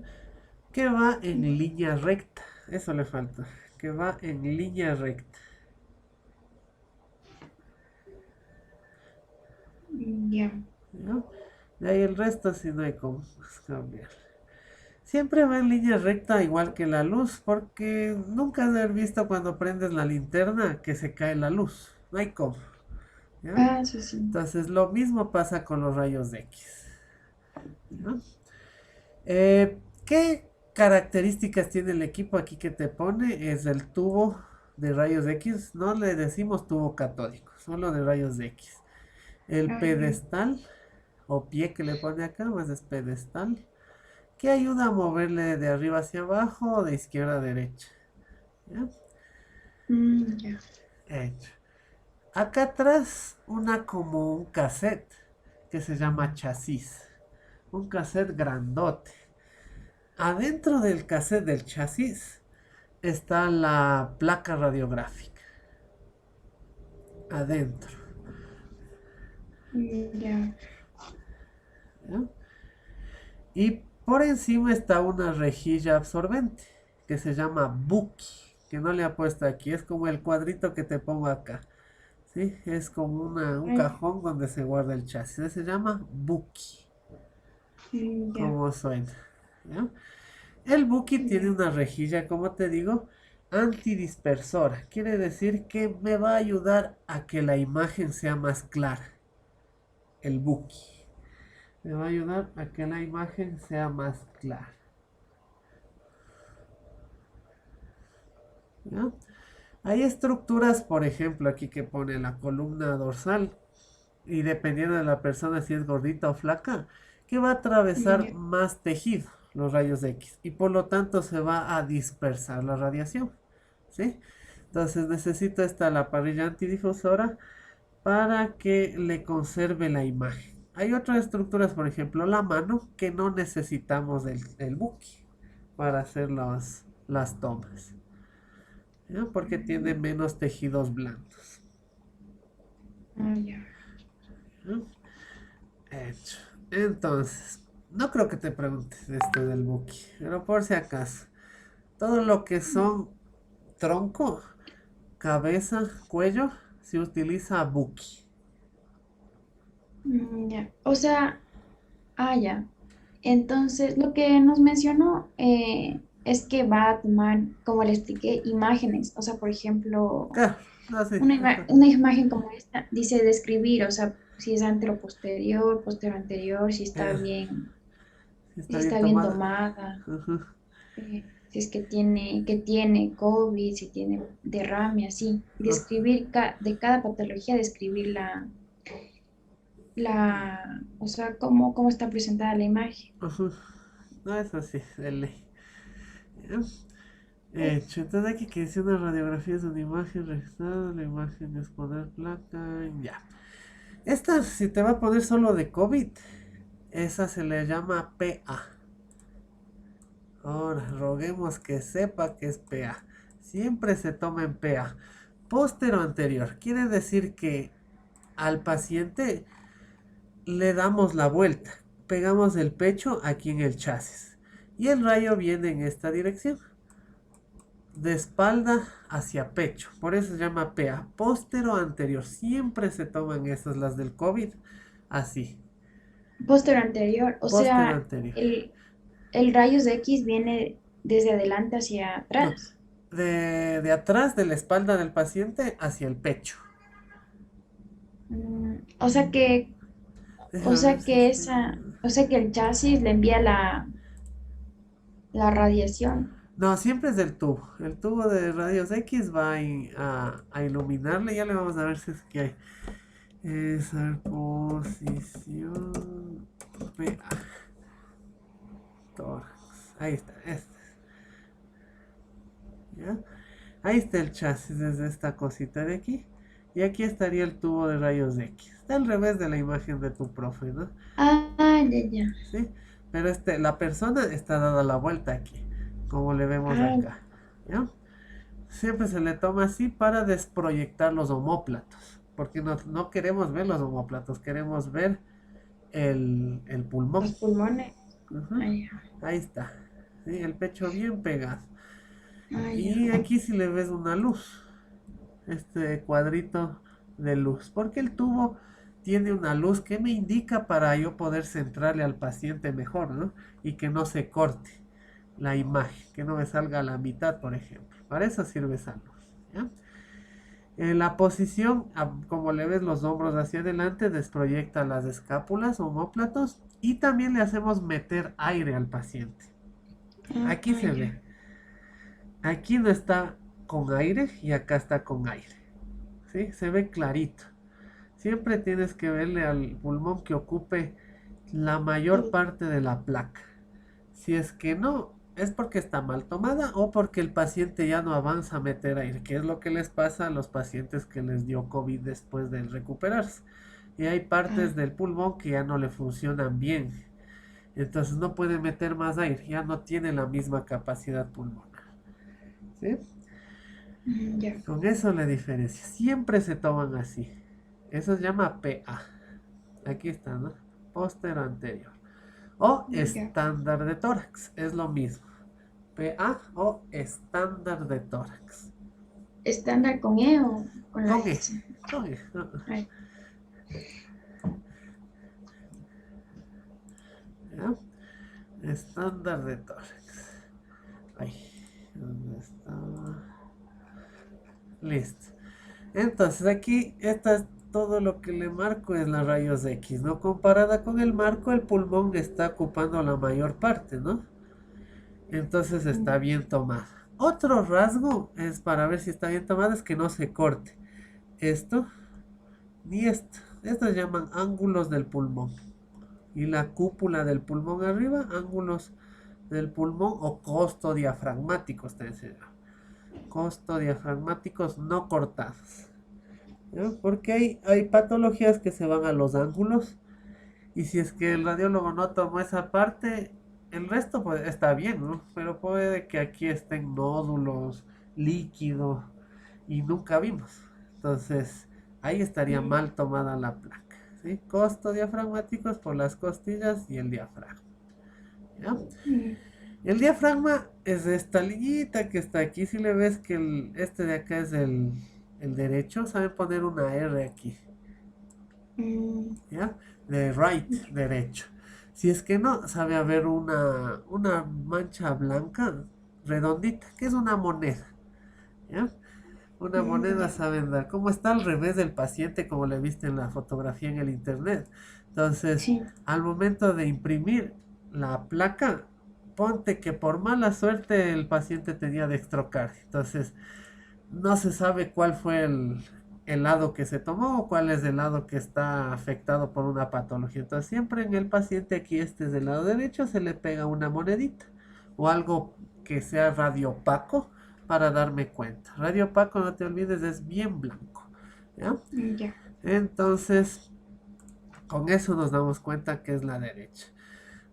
[SPEAKER 1] Que va en línea recta. Eso le falta. Que va en línea recta.
[SPEAKER 2] ya.
[SPEAKER 1] ¿Ya? De ahí el resto si no hay cómo cambiar. Siempre va en línea recta igual que la luz, porque nunca has de haber visto cuando prendes la linterna que se cae la luz. No hay cómo. ¿Ya?
[SPEAKER 2] Ah, sí, sí.
[SPEAKER 1] Entonces lo mismo pasa con los rayos X. ¿Ya? ¿Qué características tiene el equipo aquí que te pone? Es el tubo de rayos X. No le decimos tubo catódico, solo de rayos X. El
[SPEAKER 2] Ah, ya.
[SPEAKER 1] pedestal o pie que le pone acá, más es pedestal, que ayuda a moverle de arriba hacia abajo o de izquierda a derecha. ¿Ya?
[SPEAKER 2] Ya.
[SPEAKER 1] Hecho. Acá atrás, una como un cassette que se llama chasis. Un cassette grandote. Adentro del cassette del chasis está la placa radiográfica. Adentro.
[SPEAKER 2] Ya.
[SPEAKER 1] ¿Ya? Y por encima está una rejilla absorbente que se llama Buki. Que no le ha puesto aquí. Es como el cuadrito que te pongo acá. ¿Sí? Es como un
[SPEAKER 2] Ay,
[SPEAKER 1] cajón donde se guarda el chasis. Se llama Buki.
[SPEAKER 2] ya.
[SPEAKER 1] Como suena. ¿Ya? El Buki tiene
[SPEAKER 2] Ya.
[SPEAKER 1] una rejilla, como te digo, antidispersora. Quiere decir que me va a ayudar a que la imagen sea más clara. El Buki. Me va a ayudar a que la imagen sea más clara. ¿Ya? Hay estructuras, por ejemplo, aquí que pone la columna dorsal y dependiendo de la persona si es gordita o flaca, que va a atravesar
[SPEAKER 2] Ya.
[SPEAKER 1] más tejido, los rayos X, y por lo tanto se va a dispersar la radiación, ¿sí? Entonces necesito esta la parrilla antidifusora para que le conserve la imagen. Hay otras estructuras, por ejemplo, la mano, que no necesitamos el buki para hacer las tomas, ¿ya? Porque tiene menos tejidos blandos.
[SPEAKER 2] Ah, ya.
[SPEAKER 1] ¿Ya? Hecho. Entonces, no creo que te preguntes esto del buki, pero por si acaso, todo lo que son tronco, cabeza, cuello, se utiliza buki.
[SPEAKER 2] Ya. O sea, ya. Entonces, lo que nos mencionó es que va a tomar, como le expliqué, imágenes. O sea, por ejemplo,
[SPEAKER 1] Claro, así.
[SPEAKER 2] una imagen como esta dice describir, o sea, si es antero-posterior, posterior-anterior,
[SPEAKER 1] Está
[SPEAKER 2] si
[SPEAKER 1] bien
[SPEAKER 2] está bien
[SPEAKER 1] tomada.
[SPEAKER 2] tomada,
[SPEAKER 1] Ujú.
[SPEAKER 2] si es que tiene COVID, si tiene derrame, así. Y
[SPEAKER 1] Ah,
[SPEAKER 2] describir de cada patología, describir o sea, cómo está presentada la imagen.
[SPEAKER 1] ujú. No es así, de ley. ¿Ya? Hecho, entonces aquí que dice una radiografía es una imagen registrada, la imagen es poner placa, ya. Esta, si te va a poner solo de COVID, esa se le llama PA. Ahora, roguemos que sepa que es PA. Siempre se toma en PA. Póstero anterior. Quiere decir que al paciente le damos la vuelta. Pegamos el pecho aquí en el chasis. Y el rayo viene en esta dirección. De espalda hacia pecho. Por eso se llama PA. Póstero anterior. Siempre se toman esas, las del COVID. Así.
[SPEAKER 2] Póster anterior, o
[SPEAKER 1] Póstero
[SPEAKER 2] sea,
[SPEAKER 1] anterior.
[SPEAKER 2] el rayos X viene desde adelante hacia
[SPEAKER 1] No.
[SPEAKER 2] atrás.
[SPEAKER 1] De atrás de la espalda del paciente hacia el pecho.
[SPEAKER 2] O sea que,
[SPEAKER 1] Déjame ver si es que...
[SPEAKER 2] o sea que el chasis le envía la radiación.
[SPEAKER 1] No, siempre es del tubo. El tubo de rayos X va a iluminarle. Ya le vamos a ver si es que hay. Esa posición. PA. Tórax. Ahí está. Este. ¿Ya? Ahí está el chasis desde esta cosita de aquí. Y aquí estaría el tubo de rayos X. Está al revés de la imagen de tu profe, ¿no?
[SPEAKER 2] Ah, ya, ya.
[SPEAKER 1] ¿Sí? Pero la persona está dada la vuelta aquí, como le vemos
[SPEAKER 2] Ah,
[SPEAKER 1] acá. ¿Ya? Siempre se le toma así para desproyectar los omóplatos. Porque no queremos ver los omóplatos, queremos ver el pulmón.
[SPEAKER 2] los pulmones.
[SPEAKER 1] Ujú.
[SPEAKER 2] Ah, ya.
[SPEAKER 1] Ahí está. ¿Sí? El pecho bien pegado.
[SPEAKER 2] Ah, ya.
[SPEAKER 1] Y aquí si le ves una luz. Este cuadrito de luz. Porque el tubo tiene una luz que me indica para yo poder centrarle al paciente mejor, ¿no? Y que no se corte la imagen, que no me salga a la mitad, por ejemplo. Para eso sirve esa luz. ¿Ya? En la posición, como le ves los hombros hacia adelante, desproyecta las escápulas, omóplatos, y también le hacemos meter aire al paciente. Aquí
[SPEAKER 2] Ah,
[SPEAKER 1] se
[SPEAKER 2] ya.
[SPEAKER 1] ve. Aquí no está con aire y acá está con aire. ¿Sí? Se ve clarito. Siempre tienes que verle al pulmón que ocupe la mayor
[SPEAKER 2] Sí.
[SPEAKER 1] parte de la placa. Si es que no, es porque está mal tomada o porque el paciente ya no avanza a meter aire, que es lo que les pasa a los pacientes que les dio COVID después de recuperarse. Y hay
[SPEAKER 2] Ah,
[SPEAKER 1] partes del pulmón que ya no le funcionan bien. Entonces no puede meter más aire, ya no tiene la misma capacidad pulmonar. ¿Sí?
[SPEAKER 2] ya.
[SPEAKER 1] Con eso la diferencia. Siempre se toman así. Eso se llama PA. Aquí está, ¿no? Póster anterior. O
[SPEAKER 2] Ya.
[SPEAKER 1] estándar de tórax. Es lo mismo. PA o estándar de tórax.
[SPEAKER 2] ¿Estándar con E o con la
[SPEAKER 1] Con E.
[SPEAKER 2] S?
[SPEAKER 1] Con E.
[SPEAKER 2] Ay,
[SPEAKER 1] ¿Ya? Estándar de tórax. Ahí. ¿Dónde estaba? Listo. Entonces aquí esta es todo lo que le marco es la rayos X, ¿no? Comparada con el marco, el pulmón está ocupando la mayor parte, ¿no? Entonces está bien tomada. Otro rasgo es para ver si está bien tomada es que no se corte. Esto ni esto. Estos llaman ángulos del pulmón. Y la cúpula del pulmón arriba, ángulos del pulmón o costo diafragmáticos, te enseño. Costo diafragmáticos no cortados. ¿Ya? Porque hay patologías que se van a los ángulos y si es que el radiólogo no tomó esa parte, el resto pues está bien, ¿no? Pero puede que aquí estén nódulos, líquido y nunca vimos. Entonces, ahí estaría mal tomada la placa. ¿Sí? Costo diafragmáticos por las costillas y el diafragma. ¿Ya? El diafragma es esta liguita que está aquí. Si le ves que este de acá es el derecho, saben poner una R aquí. ¿Ya? De right, derecho. Si es que no, sabe haber una mancha blanca redondita, que es una moneda. ¿Ya? Una moneda
[SPEAKER 2] ya.
[SPEAKER 1] saben dar. Como está al revés del paciente, como le viste en la fotografía en el internet. Entonces,
[SPEAKER 2] Sí.
[SPEAKER 1] al momento de imprimir la placa, ponte que por mala suerte el paciente tenía dextrocardia. Entonces, no se sabe cuál fue el lado que se tomó o cuál es el lado que está afectado por una patología. Entonces, siempre en el paciente aquí, este es del lado derecho, se le pega una monedita o algo que sea radiopaco para darme cuenta. Radiopaco, no te olvides, es bien blanco. ¿Ya?
[SPEAKER 2] Ya.
[SPEAKER 1] Entonces, con eso nos damos cuenta que es la derecha.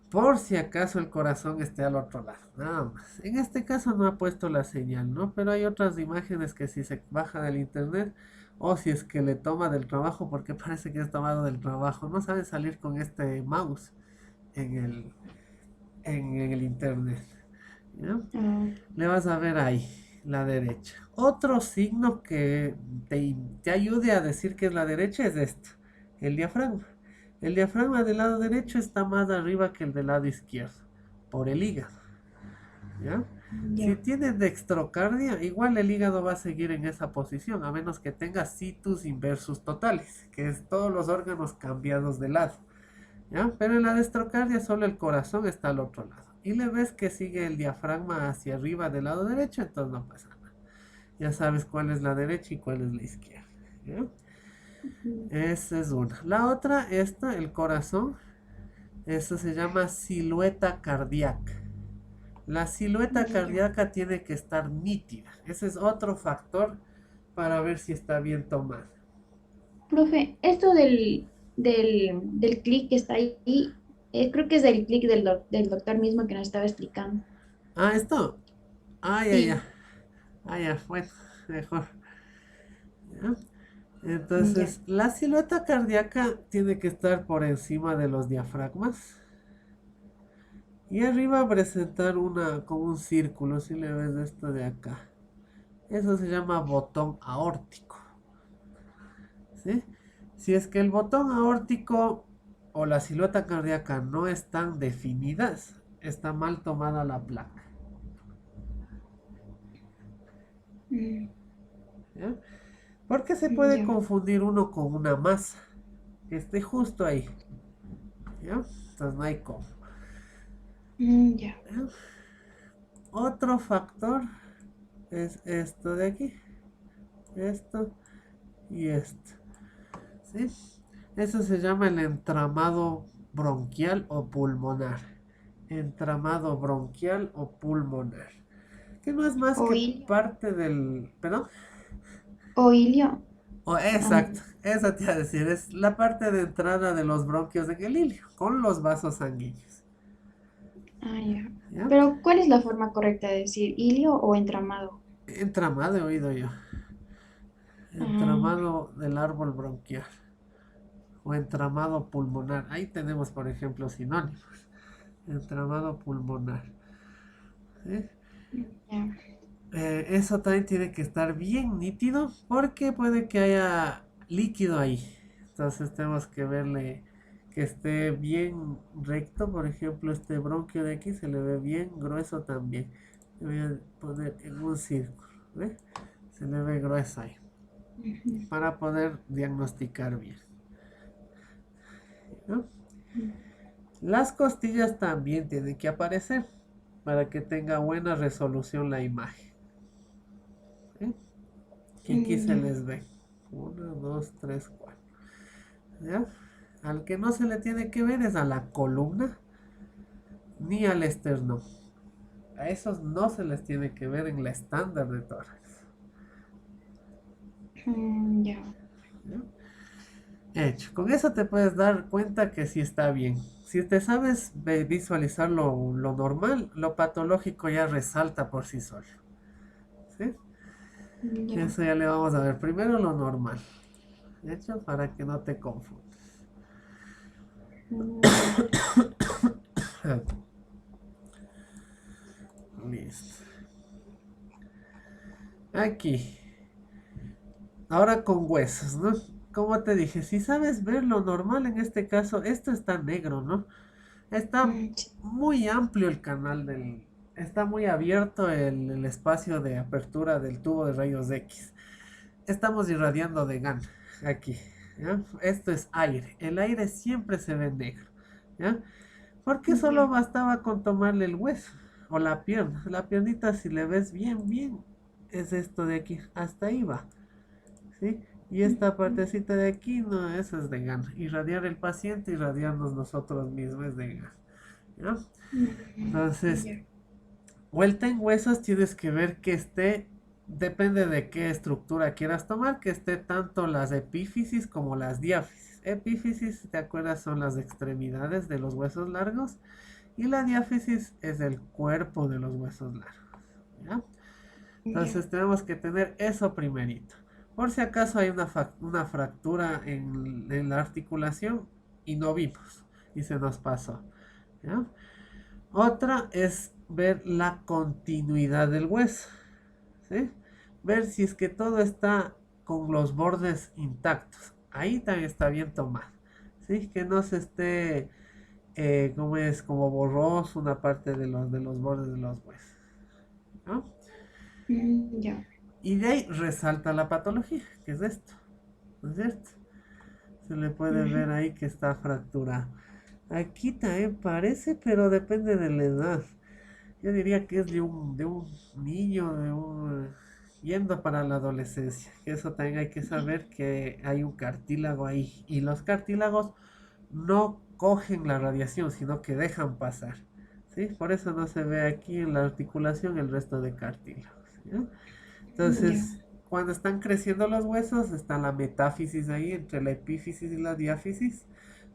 [SPEAKER 1] Por si acaso el corazón esté al otro lado, nada más. En este caso no ha puesto la señal, ¿no? Pero hay otras imágenes que si se baja del internet o si es que le toma del trabajo, porque parece que es tomado del trabajo, no sabe salir con este mouse en el internet. ¿Ya?
[SPEAKER 2] Ah,
[SPEAKER 1] Le vas a ver ahí, la derecha. Otro signo que te ayude a decir que es la derecha es esto, el diafragma. El diafragma del lado derecho está más arriba que el del lado izquierdo, por el hígado. ¿Ya? Si
[SPEAKER 2] ya.
[SPEAKER 1] tienes dextrocardia, igual el hígado va a seguir en esa posición, a menos que tenga situs inversus totales, que es todos los órganos cambiados de lado. ¿Ya? Pero en la dextrocardia solo el corazón está al otro lado. Y le ves que sigue el diafragma hacia arriba del lado derecho, entonces no pasa nada. Ya sabes cuál es la derecha y cuál es la izquierda. ¿Ya? Esa es una. La otra, esta, el corazón, eso se llama silueta cardíaca. La silueta
[SPEAKER 2] Ya.
[SPEAKER 1] cardíaca tiene que estar nítida. Ese es otro factor para ver si está bien tomada.
[SPEAKER 2] Profe, esto del clic que está ahí, creo que es el clic del doctor mismo que nos estaba explicando.
[SPEAKER 1] Ah, esto. Ah, ya, ya.
[SPEAKER 2] Sí,
[SPEAKER 1] Ah, ya, bueno, mejor. ¿Ya?
[SPEAKER 2] ya.
[SPEAKER 1] Entonces, la silueta cardíaca tiene que estar por encima de los diafragmas. Y arriba presentar una como un círculo, si le ves esto de acá. Eso se llama botón aórtico. ¿Sí? Si es que el botón aórtico o la silueta cardíaca no están definidas, está mal tomada la placa.
[SPEAKER 2] Mm,
[SPEAKER 1] ¿Ya? Porque se puede
[SPEAKER 2] ya.
[SPEAKER 1] confundir uno con una masa que esté justo ahí. ¿Ya? Entonces no hay cómo.
[SPEAKER 2] Ya.
[SPEAKER 1] ¿Ya? Otro factor es esto de aquí. Esto y esto. ¿Sí? Eso se llama el entramado bronquial o pulmonar. Entramado bronquial o pulmonar. Que no es más que
[SPEAKER 2] Oilio.
[SPEAKER 1] parte del... ¿Perdón?
[SPEAKER 2] Oilio.
[SPEAKER 1] Oh,
[SPEAKER 2] Ah, no.
[SPEAKER 1] exacto, eso te iba a decir. Es la parte de entrada de los bronquios en el ilio, con los vasos sanguíneos.
[SPEAKER 2] Ah, ya.
[SPEAKER 1] ¿Ya?
[SPEAKER 2] Pero, ¿cuál es la forma correcta de decir hilio o entramado?
[SPEAKER 1] Entramado he oído yo.
[SPEAKER 2] Ah,
[SPEAKER 1] Entramado del árbol bronquial. O entramado pulmonar. Ahí tenemos, por ejemplo, sinónimos. Entramado pulmonar. ¿Sí?
[SPEAKER 2] ya.
[SPEAKER 1] Eso también tiene que estar bien nítido porque puede que haya líquido ahí. Entonces tenemos que verle que esté bien recto. Por ejemplo, este bronquio de aquí se le ve bien grueso también. Le voy a poner en un círculo. ¿Ve? Se le ve grueso ahí.
[SPEAKER 2] Ujú.
[SPEAKER 1] Para poder diagnosticar bien. ¿No? Las costillas también tienen que aparecer para que tenga buena resolución la imagen. ¿Eh? Que aquí se
[SPEAKER 2] Ya.
[SPEAKER 1] les ve. Uno, dos, tres, cuatro. ¿Ya? Al que no se le tiene que ver es a la columna ni al esternón. A esos no se les tiene que ver en la estándar de tórax.
[SPEAKER 2] Ya.
[SPEAKER 1] ¿Ya? Hecho. Con eso te puedes dar cuenta que sí está bien. Si te sabes visualizar lo normal, lo patológico ya resalta por sí solo. ¿Sí?
[SPEAKER 2] Ya.
[SPEAKER 1] Eso ya le vamos a ver. Primero lo normal. Hecho, para que no te confundas.
[SPEAKER 2] Ya.
[SPEAKER 1] Listo. Aquí. Ahora con huesos, ¿no? Como te dije, si sabes ver lo normal en este caso, esto está negro, ¿no? Está
[SPEAKER 2] Sí.
[SPEAKER 1] muy amplio el canal del... Está muy abierto el espacio de apertura del tubo de rayos X. Estamos irradiando de GAN aquí, ¿ya? Esto es aire. El aire siempre se ve negro, ¿ya? Porque solo
[SPEAKER 2] Ya.
[SPEAKER 1] bastaba con tomarle el hueso o la pierna. La piernita, si le ves bien, bien, es esto de aquí. Hasta ahí va. ¿Sí? Y esta partecita de aquí, no, eso es de gana. Irradiar el paciente, irradiarnos nosotros mismos es de gana. ¿Ya? Entonces,
[SPEAKER 2] Ya.
[SPEAKER 1] vuelta en huesos tienes que ver que esté, depende de qué estructura quieras tomar, que esté tanto las epífisis como las diáfisis. Epífisis, si te acuerdas, son las extremidades de los huesos largos y la diáfisis es el cuerpo de los huesos largos. ¿Ya?
[SPEAKER 2] Ya.
[SPEAKER 1] Entonces tenemos que tener eso primerito. Por si acaso hay una fractura en la articulación y no vimos y se nos pasó. ¿Ya? Otra es ver la continuidad del hueso. ¿Sí? Ver si es que todo está con los bordes intactos. Ahí también está bien tomado. ¿Sí? Que no se esté como es como borroso una parte de los bordes de los huesos. ¿No?
[SPEAKER 2] Ya.
[SPEAKER 1] Y de ahí resalta la patología, que es esto, ¿no es cierto? Se le puede ver
[SPEAKER 2] Ujú.
[SPEAKER 1] ahí que está fracturado. Aquí también parece, pero depende de la edad. Yo diría que es de un niño, yendo para la adolescencia. Que eso también hay que saber que hay un cartílago ahí. Y los cartílagos no cogen la radiación, sino que dejan pasar. ¿sí? Por eso no se ve aquí en la articulación el resto de cartílagos, ¿ya?
[SPEAKER 2] Ya.
[SPEAKER 1] Entonces, cuando están creciendo los huesos, está la metáfisis ahí, entre la epífisis y la diáfisis,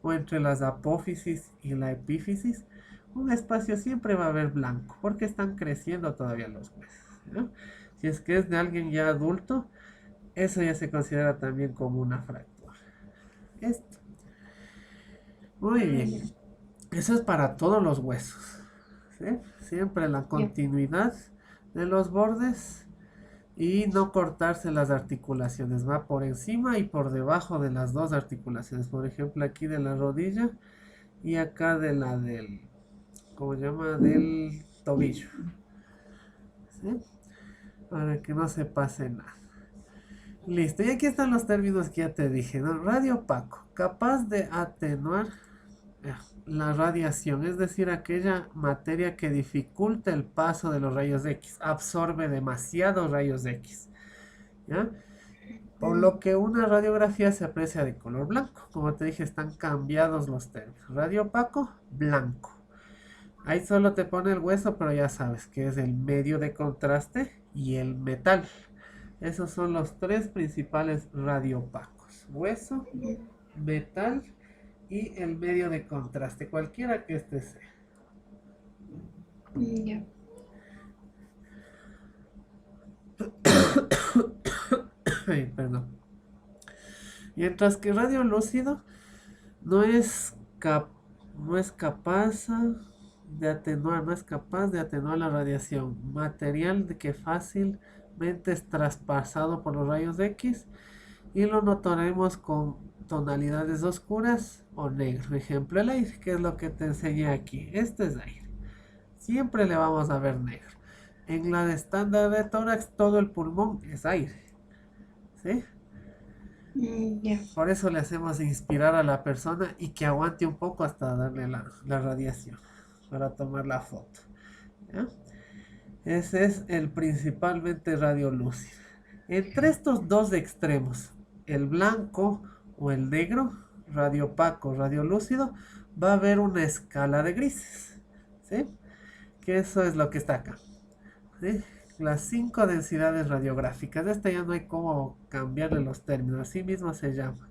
[SPEAKER 1] o entre las apófisis y la epífisis. Un espacio siempre va a haber blanco, porque están creciendo todavía los huesos, ¿no? Si es que es de alguien ya adulto, eso ya se considera también como una fractura. Esto. Muy bien.
[SPEAKER 2] Ya.
[SPEAKER 1] Eso es para todos los huesos, ¿sí? Siempre la
[SPEAKER 2] Ya.
[SPEAKER 1] continuidad de los bordes y no cortarse las articulaciones. Va por encima y por debajo de las dos articulaciones. Por ejemplo, aquí de la rodilla y acá de la del, ¿cómo se llama? Del tobillo, ¿sí? Para que no se pase nada. Listo, y aquí están los términos que ya te dije, ¿no? Radio opaco, capaz de atenuar eh, la radiación, es decir, aquella materia que dificulta el paso de los rayos X, absorbe demasiados rayos X, ¿ya? Por lo que una radiografía se aprecia de color blanco. Como te dije, están cambiados los términos. Radio opaco, blanco. Ahí solo te pone el hueso, pero ya sabes que es el medio de contraste y el metal. Esos son los tres principales radiopacos. Hueso, metal y el medio de contraste, cualquiera que este sea.
[SPEAKER 2] Ya.
[SPEAKER 1] Ay, perdón. Mientras que radio lúcido no es, cap- no es capaz de atenuar, no es capaz de atenuar la radiación. Material de que fácilmente es traspasado por los rayos X y lo notaremos con tonalidades oscuras o negro. Ejemplo, el aire, que es lo que te enseñé aquí. Este es aire. Siempre le vamos a ver negro. En la de estándar de tórax, todo el pulmón es aire. ¿Sí?
[SPEAKER 2] Ya.
[SPEAKER 1] Por eso le hacemos inspirar a la persona y que aguante un poco hasta darle la radiación para tomar la foto. ¿Ya? Ese es el principalmente radiolúcido. Entre estos dos extremos, el blanco o el negro, radio opaco, radiolúcido, va a haber una escala de grises. ¿Sí? Que eso es lo que está acá. ¿Sí? Las cinco densidades radiográficas. De esta ya no hay cómo cambiarle los términos. Así mismo se llama.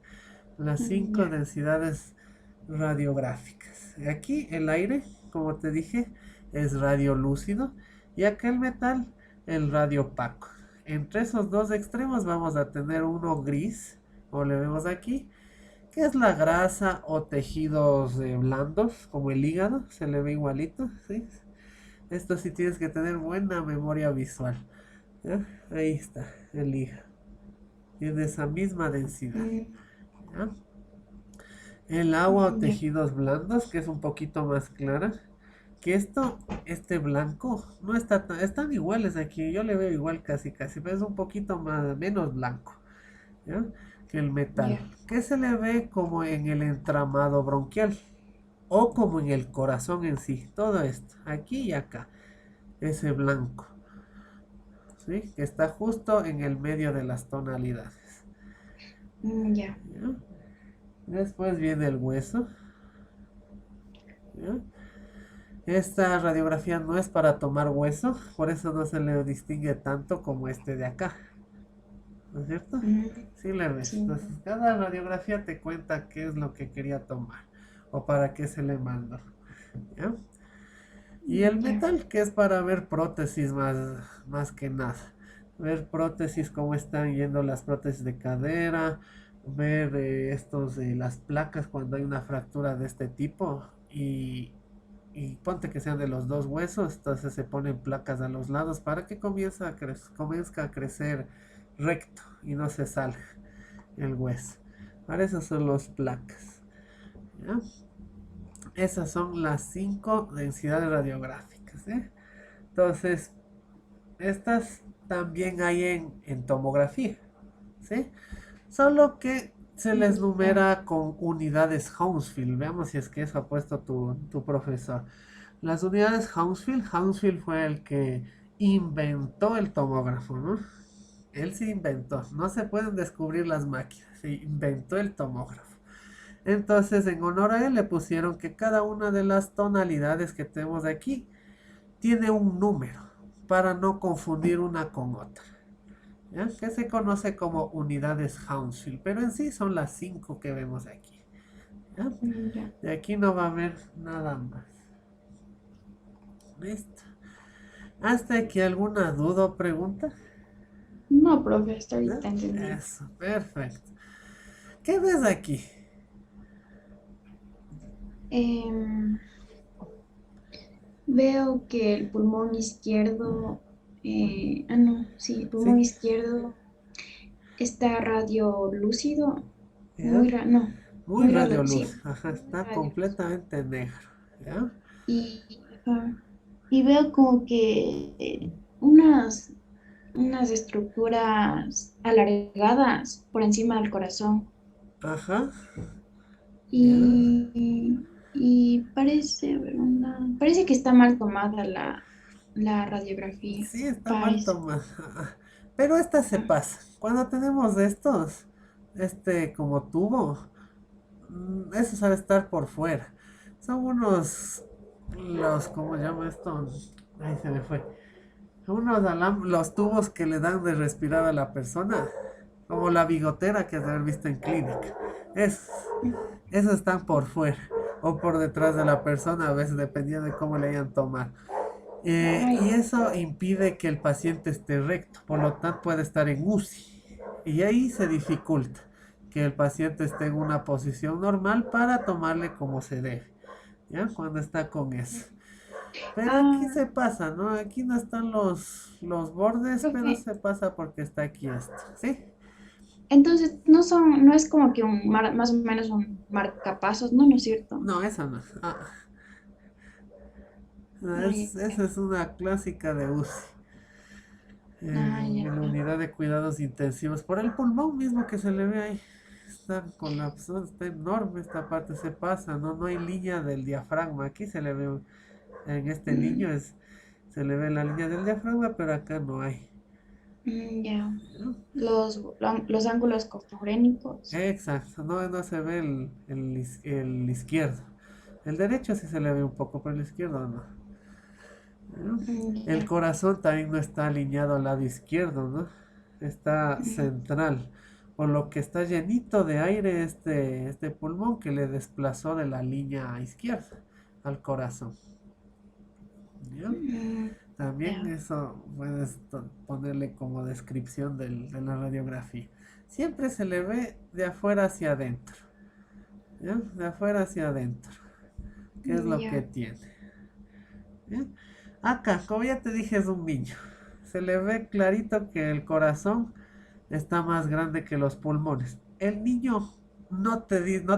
[SPEAKER 1] Las cinco
[SPEAKER 2] Ya.
[SPEAKER 1] densidades radiográficas. Aquí el aire, como te dije, es radiolúcido. Y acá el metal, el radio opaco. Entre esos dos extremos vamos a tener uno gris, como le vemos aquí, que es la grasa o tejidos blandos, como el hígado, se le ve igualito, ¿sí? Esto sí tienes que tener buena memoria visual. ¿Ya? Ahí está, el hígado. Tiene esa misma densidad. ¿Ya? El agua o
[SPEAKER 2] Ya.
[SPEAKER 1] tejidos blandos, que es un poquito más clara. Que este blanco, no está tan, están iguales aquí. Yo le veo igual casi casi, pero es un poquito más, menos blanco. ¿Ya? Que el metal.
[SPEAKER 2] Ya.
[SPEAKER 1] Que se le ve como en el entramado bronquial. O como en el corazón en sí. Todo esto, aquí y acá. Ese blanco. ¿Sí? Que está justo en el medio de las tonalidades.
[SPEAKER 2] Ya.
[SPEAKER 1] ¿Ya? Después viene el hueso. ¿Ya? Esta radiografía no es para tomar hueso, por eso no se le distingue tanto como este de acá. ¿No es cierto? Sí le ves.
[SPEAKER 2] Sí.
[SPEAKER 1] Entonces, cada radiografía te cuenta qué es lo que quería tomar o para qué se le mandó. ¿Ya? Y el
[SPEAKER 2] Ya.
[SPEAKER 1] metal, que es para ver prótesis más que nada. Ver prótesis, cómo están yendo las prótesis de cadera, ver las placas cuando hay una fractura de este tipo y ponte que sean de los dos huesos, entonces se ponen placas a los lados para que comience a crecer recto y no se salga el hueso. Para eso son las placas. ¿Ya? Esas son las cinco densidades radiográficas. ¿Eh? Entonces, estas también hay en tomografía. ¿Sí? Solo que se les
[SPEAKER 2] Ya.
[SPEAKER 1] numera con unidades Hounsfield. Veamos si es que eso ha puesto tu profesor. Las unidades Hounsfield, Hounsfield fue el que inventó el tomógrafo, ¿no? Él sí inventó. No se pueden descubrir las máquinas. Se inventó el tomógrafo. Entonces, en honor a él, le pusieron que cada una de las tonalidades que tenemos aquí tiene un número para no confundir una con otra. ¿Ya? Que se conoce como unidades Hounsfield, pero en sí son las 5 que vemos aquí. ¿Ya?
[SPEAKER 2] Ya.
[SPEAKER 1] De aquí no va a haber nada más. Listo. ¿Hasta aquí alguna duda o pregunta?
[SPEAKER 2] No, profe, hasta
[SPEAKER 1] ¿Ya?
[SPEAKER 2] ahorita entendí.
[SPEAKER 1] Eso, perfecto. ¿Qué ves aquí?
[SPEAKER 2] Em, Veo que el pulmón izquierdo, no, sí, el pulmón
[SPEAKER 1] ¿Sí?
[SPEAKER 2] izquierdo está radiolúcido,
[SPEAKER 1] ¿Ya?
[SPEAKER 2] no,
[SPEAKER 1] Muy
[SPEAKER 2] muy radio,
[SPEAKER 1] radioluz.
[SPEAKER 2] sí,
[SPEAKER 1] Ajá,
[SPEAKER 2] muy
[SPEAKER 1] está
[SPEAKER 2] radiolúcido.
[SPEAKER 1] completamente negro. ¿Ya?
[SPEAKER 2] Ajá, y veo como que unas estructuras alargadas por encima del corazón
[SPEAKER 1] Ajá. ¿Ya?
[SPEAKER 2] y parece, a ver, parece que está mal tomada la radiografía,
[SPEAKER 1] Sí, está mal
[SPEAKER 2] parece.
[SPEAKER 1] tomada. Pero esta se
[SPEAKER 2] Ah,
[SPEAKER 1] pasa. Cuando tenemos estos, como tubo, eso sabe estar por fuera. Son ¿cómo se llama esto? Ahí se me fue. Los tubos que le dan de respirar a la persona, como la bigotera que has de haber visto en clínica. Es, Esos están por fuera o por detrás de la persona, a veces dependiendo de cómo le hayan tomado. Y
[SPEAKER 2] ay,
[SPEAKER 1] eso impide que el paciente esté recto, por lo tanto puede estar en UCI. Y ahí se dificulta que el paciente esté en una posición normal para tomarle como se debe, ¿ya? Cuando está con eso. Pero aquí
[SPEAKER 2] ah,
[SPEAKER 1] se pasa, ¿no? Aquí no están los bordes, pero
[SPEAKER 2] profe,
[SPEAKER 1] se pasa porque está aquí esto, ¿sí?
[SPEAKER 2] entonces no es como que más o menos un marcapasos, no, no es cierto.
[SPEAKER 1] No, esa no. No,
[SPEAKER 2] Ay,
[SPEAKER 1] esa es una clásica de UCI.
[SPEAKER 2] ya.
[SPEAKER 1] En la unidad de cuidados intensivos. Por el pulmón mismo que se le ve ahí. Está colapsado, está enorme esta parte, se pasa, ¿no? No hay línea del diafragma. Aquí se le ve, en este
[SPEAKER 2] Mm,
[SPEAKER 1] niño se le ve la línea del diafragma, pero acá no hay.
[SPEAKER 2] ya.
[SPEAKER 1] ¿No?
[SPEAKER 2] Los ángulos costogrénicos.
[SPEAKER 1] Exacto, no, no se ve el izquierdo. El derecho sí se le ve un poco, pero el izquierdo no. ¿No? El
[SPEAKER 2] Ya.
[SPEAKER 1] corazón también no está alineado al lado izquierdo, ¿no? Está
[SPEAKER 2] Mm,
[SPEAKER 1] central, por lo que está llenito de aire este pulmón que le desplazó de la línea izquierda al corazón. ¿Ya?
[SPEAKER 2] mm,
[SPEAKER 1] También
[SPEAKER 2] ya.
[SPEAKER 1] eso puedes ponerle como descripción de la radiografía. Siempre se le ve de afuera hacia adentro, ¿ya? De afuera hacia adentro, ¿qué es lo que
[SPEAKER 2] Ya.
[SPEAKER 1] tiene? ¿Ya? Acá, como ya te dije, es un niño. Se le ve clarito que el corazón está más grande que los pulmones. El niño no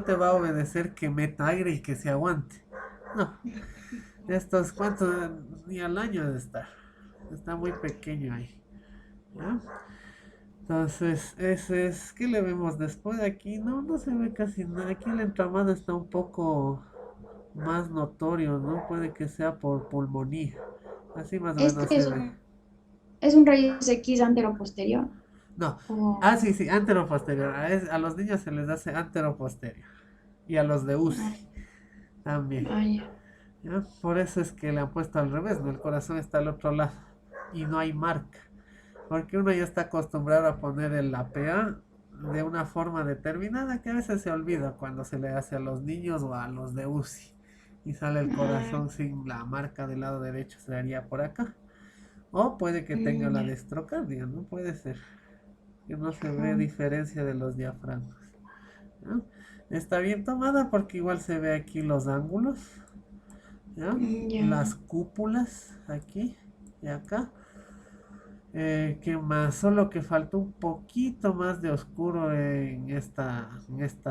[SPEAKER 1] te va a obedecer que meta aire y que se aguante. No, estos cuantos ni al año de estar. Está muy pequeño ahí. ¿Ya? Entonces, ese es. ¿Qué le vemos después de aquí? No, no se ve casi nada. Aquí el entramado está un poco más notorio, ¿no? Puede que sea por pulmonía. Así más o menos
[SPEAKER 2] Este
[SPEAKER 1] se ve.
[SPEAKER 2] es un rayos X antero-posterior.
[SPEAKER 1] No.
[SPEAKER 2] O,
[SPEAKER 1] Ah, sí, sí, anteroposterior. A los niños se les hace anteroposterior. Y a los de
[SPEAKER 2] ah,
[SPEAKER 1] UCI también.
[SPEAKER 2] ya.
[SPEAKER 1] ¿Ya? Por eso es que le han puesto al revés, ¿no? El corazón está al otro lado. Y no hay marca. Porque uno ya está acostumbrado a poner el APA de una forma determinada que a veces se olvida cuando se le hace a los niños o a los de UCI. Y sale el
[SPEAKER 2] Ah,
[SPEAKER 1] corazón sin la marca del lado derecho, se daría por acá. O puede que tenga la
[SPEAKER 2] ya.
[SPEAKER 1] destrocardia, ¿no? Puede ser. Que no se ve
[SPEAKER 2] Ajá,
[SPEAKER 1] diferencia de los diafragmas. ¿Ya? Está bien tomada porque igual se ve aquí los ángulos, ¿ya?
[SPEAKER 2] ya.
[SPEAKER 1] Las cúpulas aquí y acá. ¿Qué más? Solo que faltó un poquito más de oscuro en esta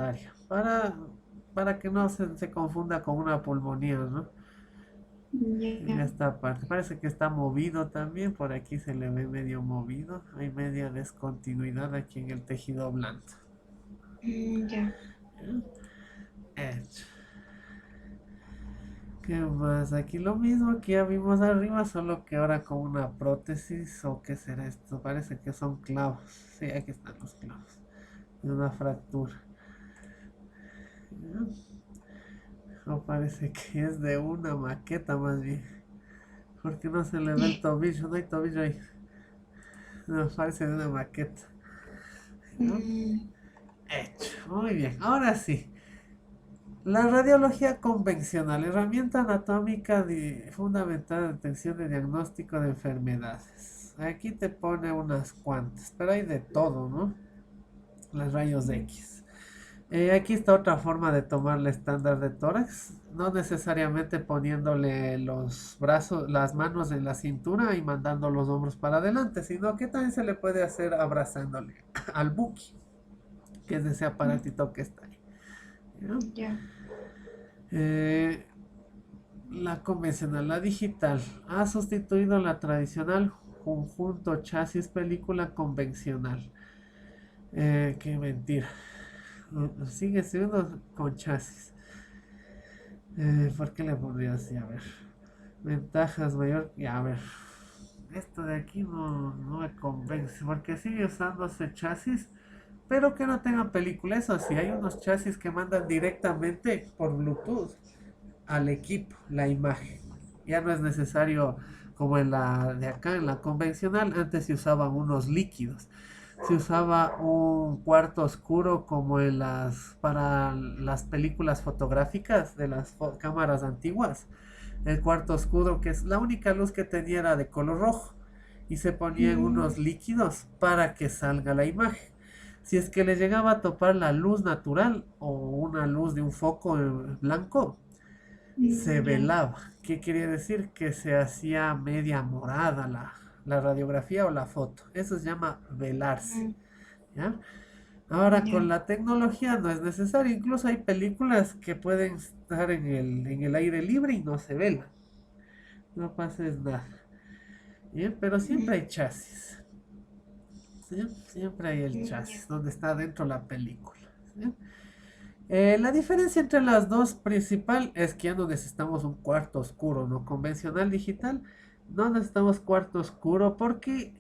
[SPEAKER 1] área. Para que no se confunda con una pulmonía, ¿no? En
[SPEAKER 2] Ya.
[SPEAKER 1] esta parte. Parece que está movido también. Por aquí se le ve medio movido. Hay media descontinuidad aquí en el tejido blando.
[SPEAKER 2] Ya.
[SPEAKER 1] Hecho. ¿Qué más? Aquí lo mismo que ya vimos arriba, solo que ahora con una prótesis. ¿O qué será esto? Parece que son clavos. Sí, aquí están los clavos. De una fractura. O parece que es de una maqueta más bien. Porque no se le ve el tobillo, no hay tobillo ahí. No, parece de una maqueta. ¿No?
[SPEAKER 2] Mm,
[SPEAKER 1] Hecho. Muy bien. Ahora sí. La radiología convencional, herramienta anatómica fundamental en detección de diagnóstico de enfermedades. Aquí te pone unas cuantas, pero hay de todo, ¿no? Los rayos X. Aquí está otra forma de tomar el estándar de tórax, no necesariamente poniéndole los brazos, las manos en la cintura y mandando los hombros para adelante, sino que también se le puede hacer abrazándole al buki, que es ese aparatito que está ahí. ¿Ya?
[SPEAKER 2] ya.
[SPEAKER 1] Eh, la convencional, la digital, ha sustituido la tradicional conjunto chasis película convencional. Qué mentira. Sigue siendo con chasis. ¿Por qué le pondría así? A ver. Ventajas mayor. Y a ver. Esto de aquí no me convence. Porque sigue usándose chasis. Pero que no tengan película. Eso sí, hay unos chasis que mandan directamente por Bluetooth al equipo la imagen. Ya no es necesario como en la de acá, en la convencional. Antes se usaban unos líquidos. Se usaba un cuarto oscuro como en las para las películas fotográficas de las cámaras antiguas. El cuarto oscuro, que es la única luz que tenía, era de color rojo y se ponían
[SPEAKER 2] Mm,
[SPEAKER 1] unos líquidos para que salga la imagen. Si es que le llegaba a topar la luz natural o una luz de un foco blanco, se
[SPEAKER 2] ya.
[SPEAKER 1] velaba. ¿Qué quería decir? Que se hacía media morada la radiografía o la foto. Eso se llama velarse.
[SPEAKER 2] Mm,
[SPEAKER 1] ¿Ya? Ahora
[SPEAKER 2] ya.
[SPEAKER 1] con la tecnología no es necesario. Incluso hay películas que pueden estar en el aire libre y no se velan. No pasa nada. ¿Bien? Pero siempre hay
[SPEAKER 2] Mm,
[SPEAKER 1] chasis. ¿Sí? Siempre hay el
[SPEAKER 2] ya.
[SPEAKER 1] chasis donde está dentro la película. ¿Sí? La diferencia entre las dos principal es que ya no necesitamos un cuarto oscuro, ¿no? Convencional digital, no necesitamos cuarto oscuro porque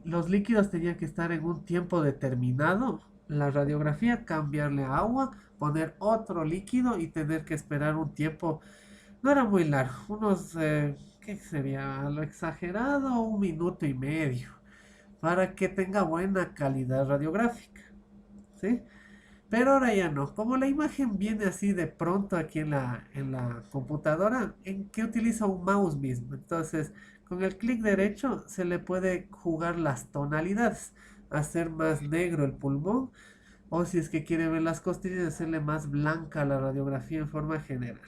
[SPEAKER 1] los líquidos tenían que estar en un tiempo determinado. La radiografía, cambiarle agua, poner otro líquido y tener que esperar un tiempo. No era muy largo, unos, ¿qué sería? A lo exagerado, 1 minuto y medio, para que tenga buena calidad radiográfica, ¿sí? Pero ahora ya no. Como la imagen viene así de pronto aquí en la computadora, en que utiliza un mouse mismo. Entonces, con el clic derecho se le puede jugar las tonalidades. Hacer más negro el pulmón. O si es que quiere ver las costillas, hacerle más blanca la radiografía en forma general.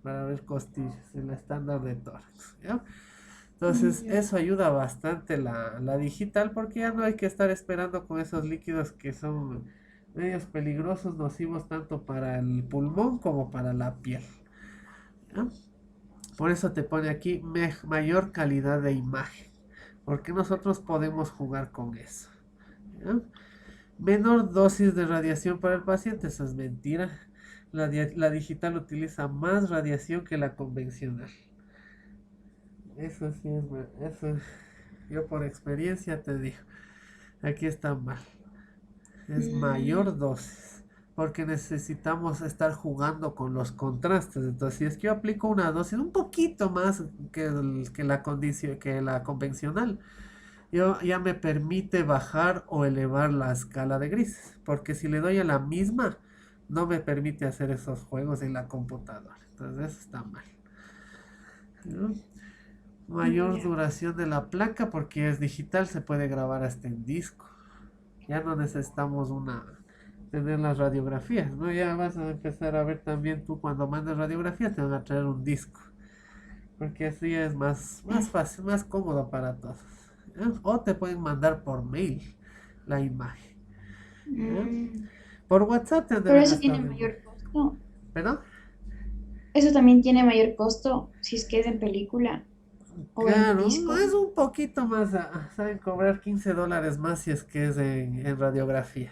[SPEAKER 1] Para ver costillas, el estándar de tórax. ¿Ya? Entonces,
[SPEAKER 2] Ya.
[SPEAKER 1] eso ayuda bastante la digital porque ya no hay que estar esperando con esos líquidos que son medios peligrosos, nocivos tanto para el pulmón como para la piel. ¿Ya? Por eso te pone aquí mayor calidad de imagen, porque nosotros podemos jugar con eso. ¿Ya? Menor dosis de radiación para el paciente, eso es mentira. La digital utiliza más radiación que la convencional. Eso sí eso yo por experiencia te digo. Aquí está mal. Es
[SPEAKER 2] Mm,
[SPEAKER 1] mayor dosis. Porque necesitamos estar jugando con los contrastes. Entonces, si es que yo aplico una dosis un poquito más que la convencional, yo ya me permite bajar o elevar la escala de grises. Porque si le doy a la misma, no me permite hacer esos juegos en la computadora. Entonces, eso está mal. ¿No? Mayor
[SPEAKER 2] ya.
[SPEAKER 1] duración de la placa porque es digital, se puede grabar hasta en disco. Ya no necesitamos tener las radiografías, ¿no? Ya vas a empezar a ver también tú cuando mandas radiografía te van a traer un disco, porque así es más fácil, más cómodo para todos. ¿Ya? O te pueden mandar por mail la imagen. ¿Ya?
[SPEAKER 2] Mm,
[SPEAKER 1] Por WhatsApp te
[SPEAKER 2] pero
[SPEAKER 1] deben
[SPEAKER 2] eso
[SPEAKER 1] estar
[SPEAKER 2] tiene
[SPEAKER 1] viendo.
[SPEAKER 2] mayor costo.
[SPEAKER 1] ¿Perdón?
[SPEAKER 2] Eso también tiene mayor costo si es que es en película o en
[SPEAKER 1] Claro,
[SPEAKER 2] disco.
[SPEAKER 1] es un poquito más, saben cobrar $15 más si es que es en radiografía.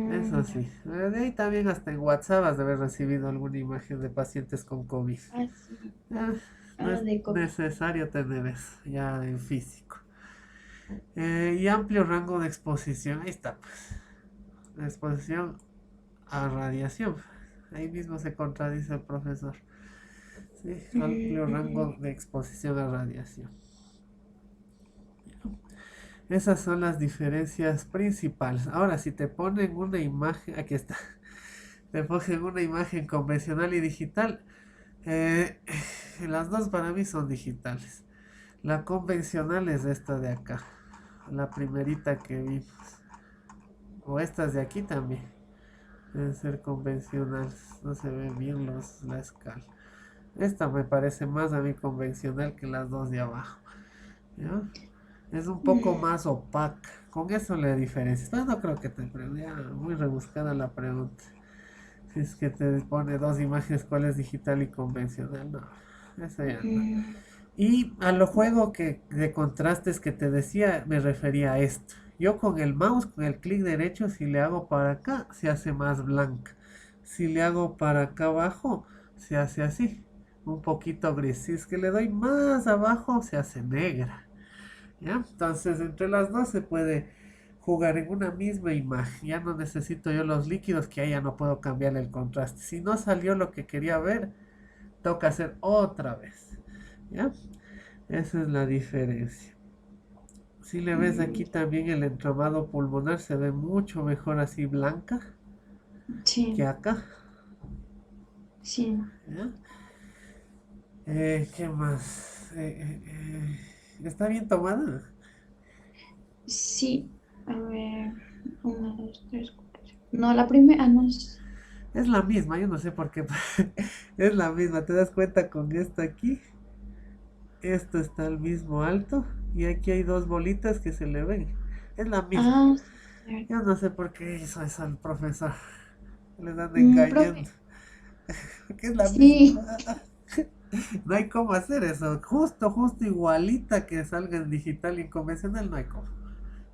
[SPEAKER 1] Eso
[SPEAKER 2] Ya.
[SPEAKER 1] sí. De ahí también hasta en WhatsApp has de haber recibido alguna imagen de pacientes con COVID.
[SPEAKER 2] Ah, sí.
[SPEAKER 1] Eh, no
[SPEAKER 2] Ah,
[SPEAKER 1] es
[SPEAKER 2] de COVID.
[SPEAKER 1] necesario tener eso ya en físico. Y amplio rango de exposición. Ahí está, pues. La exposición a radiación. Ahí mismo se contradice el profesor. Sí, amplio rango
[SPEAKER 2] Mm,
[SPEAKER 1] de exposición a radiación. Esas son las diferencias principales. Ahora, si te ponen una imagen, aquí está, te ponen una imagen convencional y digital, eh, las dos para mí son digitales. La convencional es esta de acá, la primerita que vimos. O estas de aquí también. Deben ser convencionales. No se ven bien la escala. Esta me parece más a mí convencional que las dos de abajo. ¿Ya? Es un poco
[SPEAKER 2] mm,
[SPEAKER 1] más opaca. Con eso le diferencias. Pero no creo que te ya muy rebuscada la pregunta. Si es que te pone dos imágenes, cuál es digital y convencional. No, eso ya no.
[SPEAKER 2] mm,
[SPEAKER 1] Y a lo juego de contrastes que te decía, me refería a esto. Yo con el mouse, con el clic derecho, si le hago para acá, se hace más blanca. Si le hago para acá abajo, se hace así, un poquito gris. Si es que le doy más abajo, se hace negra. ¿Ya? Entonces, entre las dos se puede jugar en una misma imagen. Ya no necesito yo los líquidos, que ahí ya no puedo cambiar el contraste. Si no salió lo que quería ver, toca hacer otra vez. ¿Ya? Esa es la diferencia. Si le ves aquí
[SPEAKER 2] mm,
[SPEAKER 1] también el entramado pulmonar se ve mucho mejor así blanca que
[SPEAKER 2] sí,
[SPEAKER 1] acá.
[SPEAKER 2] sí,
[SPEAKER 1] ¿Ya? ¿Qué más? ¿Está bien tomada?
[SPEAKER 2] sí. A ver, una, dos, tres, cuatro. No, la primera, no.
[SPEAKER 1] Es la misma, yo no sé por qué. Es la misma, ¿te das cuenta con esto aquí? Esto está al mismo alto y aquí hay dos bolitas que se le ven. Es la misma.
[SPEAKER 2] Ah, cierto.
[SPEAKER 1] Yo no sé por qué hizo eso el profesor. Les anda
[SPEAKER 2] Profe,
[SPEAKER 1] engañando. Porque es la misma.
[SPEAKER 2] sí.
[SPEAKER 1] No hay cómo hacer eso. Justo igualita que salga en digital y convencional, no hay cómo.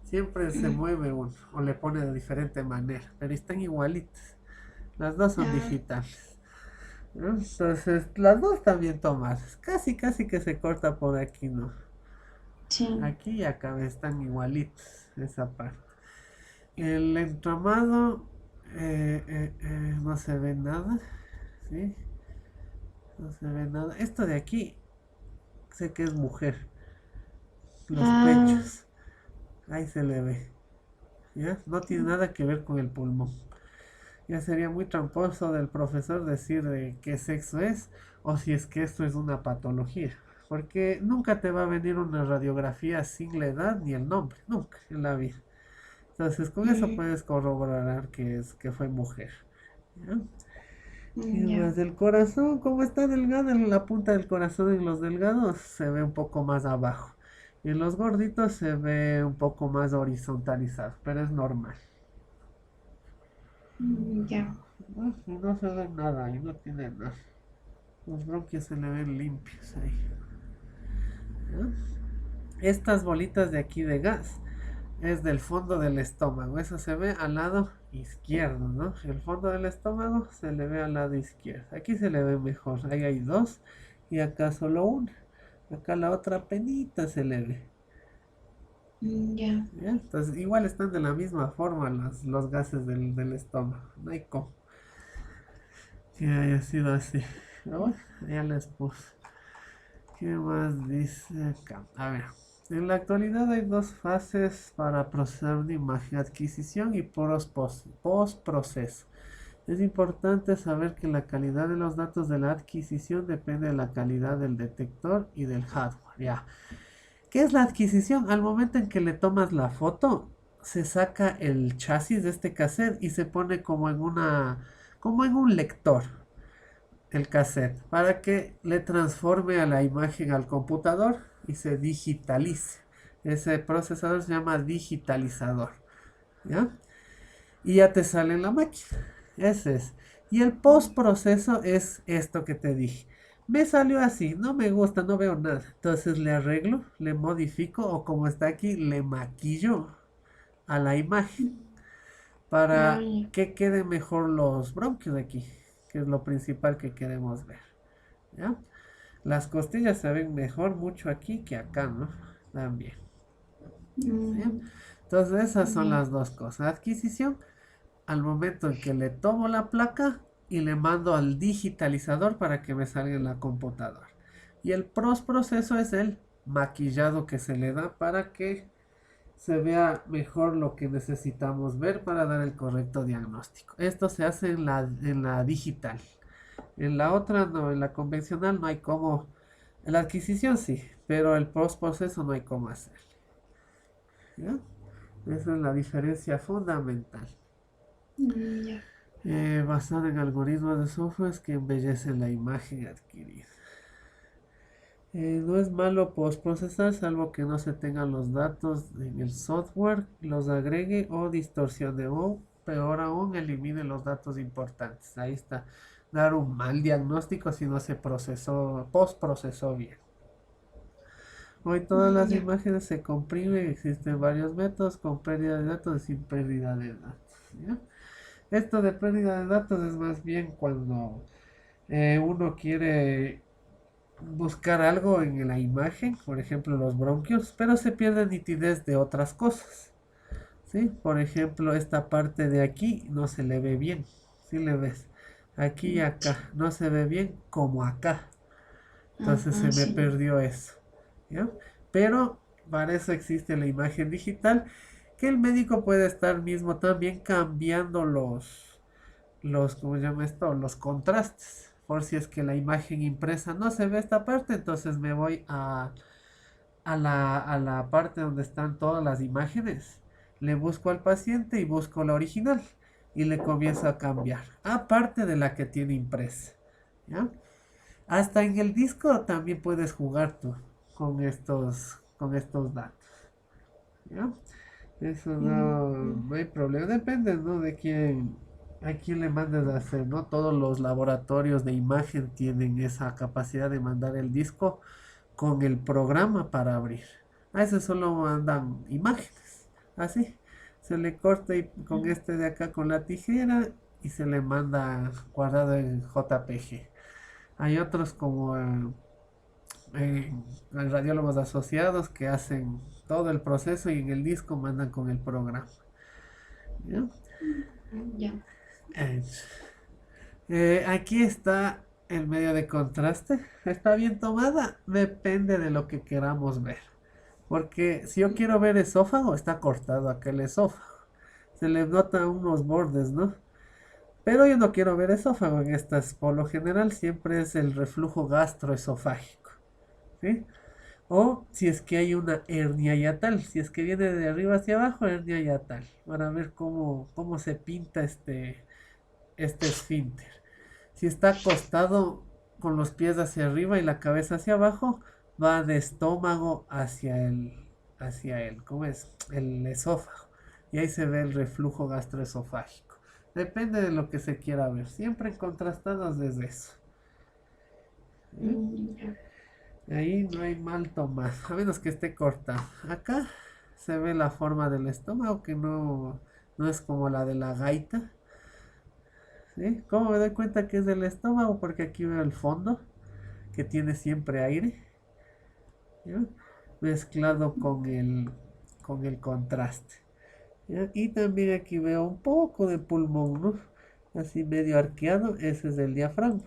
[SPEAKER 1] Siempre se mueve uno o le pone de diferente manera, pero están igualitas. Las dos son
[SPEAKER 2] Ah,
[SPEAKER 1] digitales. ¿No? Entonces, las dos también tomas. Casi que se corta por aquí, ¿no?
[SPEAKER 2] sí.
[SPEAKER 1] Aquí y acá están igualitos, esa parte. El entramado no se ve nada, ¿sí? No se ve nada. Esto de aquí, sé que es mujer. Los
[SPEAKER 2] Ah,
[SPEAKER 1] pechos, ahí se le ve. ¿Ya? No tiene nada que ver con el pulmón. Ya sería muy tramposo del profesor decir de qué sexo es o si es que esto es una patología. Porque nunca te va a venir una radiografía sin la edad ni el nombre, nunca en la vida. Entonces con eso
[SPEAKER 2] mm,
[SPEAKER 1] puedes corroborar que fue mujer. ¿Ya? ¿Qué
[SPEAKER 2] ya.
[SPEAKER 1] más? Del corazón, ¿cómo está delgada? En la punta del corazón en los delgados se ve un poco más abajo. Y en los gorditos se ve un poco más horizontalizado, pero es normal.
[SPEAKER 2] Ya.
[SPEAKER 1] Y no se ve nada, y no tiene nada. Los bronquios se le ven limpios ahí. ¿Ya? Estas bolitas de aquí de gas es del fondo del estómago. Eso se ve al lado izquierdo, ¿no? El fondo del estómago se le ve al lado izquierdo. Aquí se le ve mejor. Ahí hay dos y acá solo una. Acá la otra penita se le ve.
[SPEAKER 2] Ya.
[SPEAKER 1] ¿Ya? Entonces, igual están de la misma forma los gases del estómago. No hay cómo que haya sido así. Pero bueno, ya les puse. ¿Qué más dice acá? A ver. En la actualidad hay dos fases para procesar una imagen: adquisición y postproceso. Es importante saber que la calidad de los datos de la adquisición depende de la calidad del detector y del hardware. Ya. ¿Qué es la adquisición? Al momento en que le tomas la foto, se saca el chasis de este cassette y se pone como en un lector el cassette para que le transforme a la imagen al computador y se digitalice. Ese procesador se llama digitalizador, ¿ya? Y ya te sale en la máquina. Ese es. Y el postproceso es esto que te dije. Me salió así, no me gusta, no veo nada. Entonces le arreglo, le modifico o como está aquí, le maquillo a la imagen
[SPEAKER 2] Ah,
[SPEAKER 1] para
[SPEAKER 2] ya.
[SPEAKER 1] que queden mejor los bronquios de aquí, que es lo principal que queremos ver. ¿Ya? Las costillas se ven mejor mucho aquí que acá, ¿no? También. ¿Sí?
[SPEAKER 2] Mm,
[SPEAKER 1] Entonces esas son
[SPEAKER 2] ya.
[SPEAKER 1] las dos cosas. Adquisición al momento en que le tomo la placa y le mando al digitalizador para que me salga en la computadora. Y el proceso es el maquillado que se le da para que se vea mejor lo que necesitamos ver para dar el correcto diagnóstico. Esto se hace en la digital. En la otra no, en la convencional no hay cómo. En la adquisición sí, pero el proceso no hay cómo hacer. ¿Ya? Esa es la diferencia fundamental.
[SPEAKER 2] Ya.
[SPEAKER 1] Basado en algoritmos de software que embellecen la imagen adquirida. No es malo postprocesar salvo que no se tengan los datos en el software, los agregue o distorsione o peor aún elimine los datos importantes. Ahí está. Dar un mal diagnóstico si no se procesó, postprocesó bien. Hoy todas las
[SPEAKER 2] Ya.
[SPEAKER 1] imágenes se comprimen, existen varios métodos con pérdida de datos y sin pérdida de datos. ¿Ya? Esto de pérdida de datos es más bien cuando uno quiere buscar algo en la imagen, por ejemplo los bronquios, pero se pierde nitidez de otras cosas. ¿Sí? Por ejemplo, esta parte de aquí no se le ve bien. ¿Sí le ves? Aquí y acá
[SPEAKER 2] Sí.
[SPEAKER 1] no se ve bien como acá. Entonces
[SPEAKER 2] Ajá,
[SPEAKER 1] se me
[SPEAKER 2] sí.
[SPEAKER 1] perdió eso. ¿Ya? Pero para eso existe la imagen digital, que el médico puede estar mismo también cambiando ¿cómo se llama esto? Los contrastes. Por si es que la imagen impresa no se ve esta parte, entonces me voy a la parte donde están todas las imágenes. Le busco al paciente y busco la original. Y le comienzo a cambiar. Aparte de la que tiene impresa. ¿Ya? Hasta en el disco también puedes jugar tú con estos datos. ¿Ya? Eso no hay problema. Depende, ¿no? De a quién le mandes a hacer, ¿no? Todos los laboratorios de imagen tienen esa capacidad de mandar el disco con el programa para abrir. A ese solo mandan imágenes. Así. Se le corta con este de acá con la tijera y se le manda guardado en JPG. Hay otros como radiólogos asociados que hacen todo el proceso y en el disco mandan con el programa. ¿Ya?
[SPEAKER 2] Ya.
[SPEAKER 1] Eh, aquí está el medio de contraste. ¿Está bien tomada? Depende de lo que queramos ver. Porque si yo quiero ver esófago, está cortado acá el esófago. Se le notan unos bordes, ¿no? Pero yo no quiero ver esófago en estas. Por lo general siempre es el reflujo gastroesofágico. ¿Sí? O si es que hay una hernia yatal, si es que viene de arriba hacia abajo, hernia yatal, para ver cómo se pinta este esfínter. Si está acostado con los pies hacia arriba y la cabeza hacia abajo, va de estómago ¿cómo es? El esófago. Y ahí se ve el reflujo gastroesofágico. Depende de lo que se quiera ver. Siempre contrastados desde eso. ¿Eh?
[SPEAKER 2] Ya.
[SPEAKER 1] Ahí no hay mal tomar, a menos que esté corta. Acá se ve la forma del estómago que no es como la de la gaita. ¿Sí? ¿Cómo me doy cuenta que es del estómago? Porque aquí veo el fondo, que tiene siempre aire, ¿ya? Mezclado con el contraste. ¿Ya? Y también aquí veo un poco de pulmón, ¿no? Así medio arqueado, ese es el diafragma.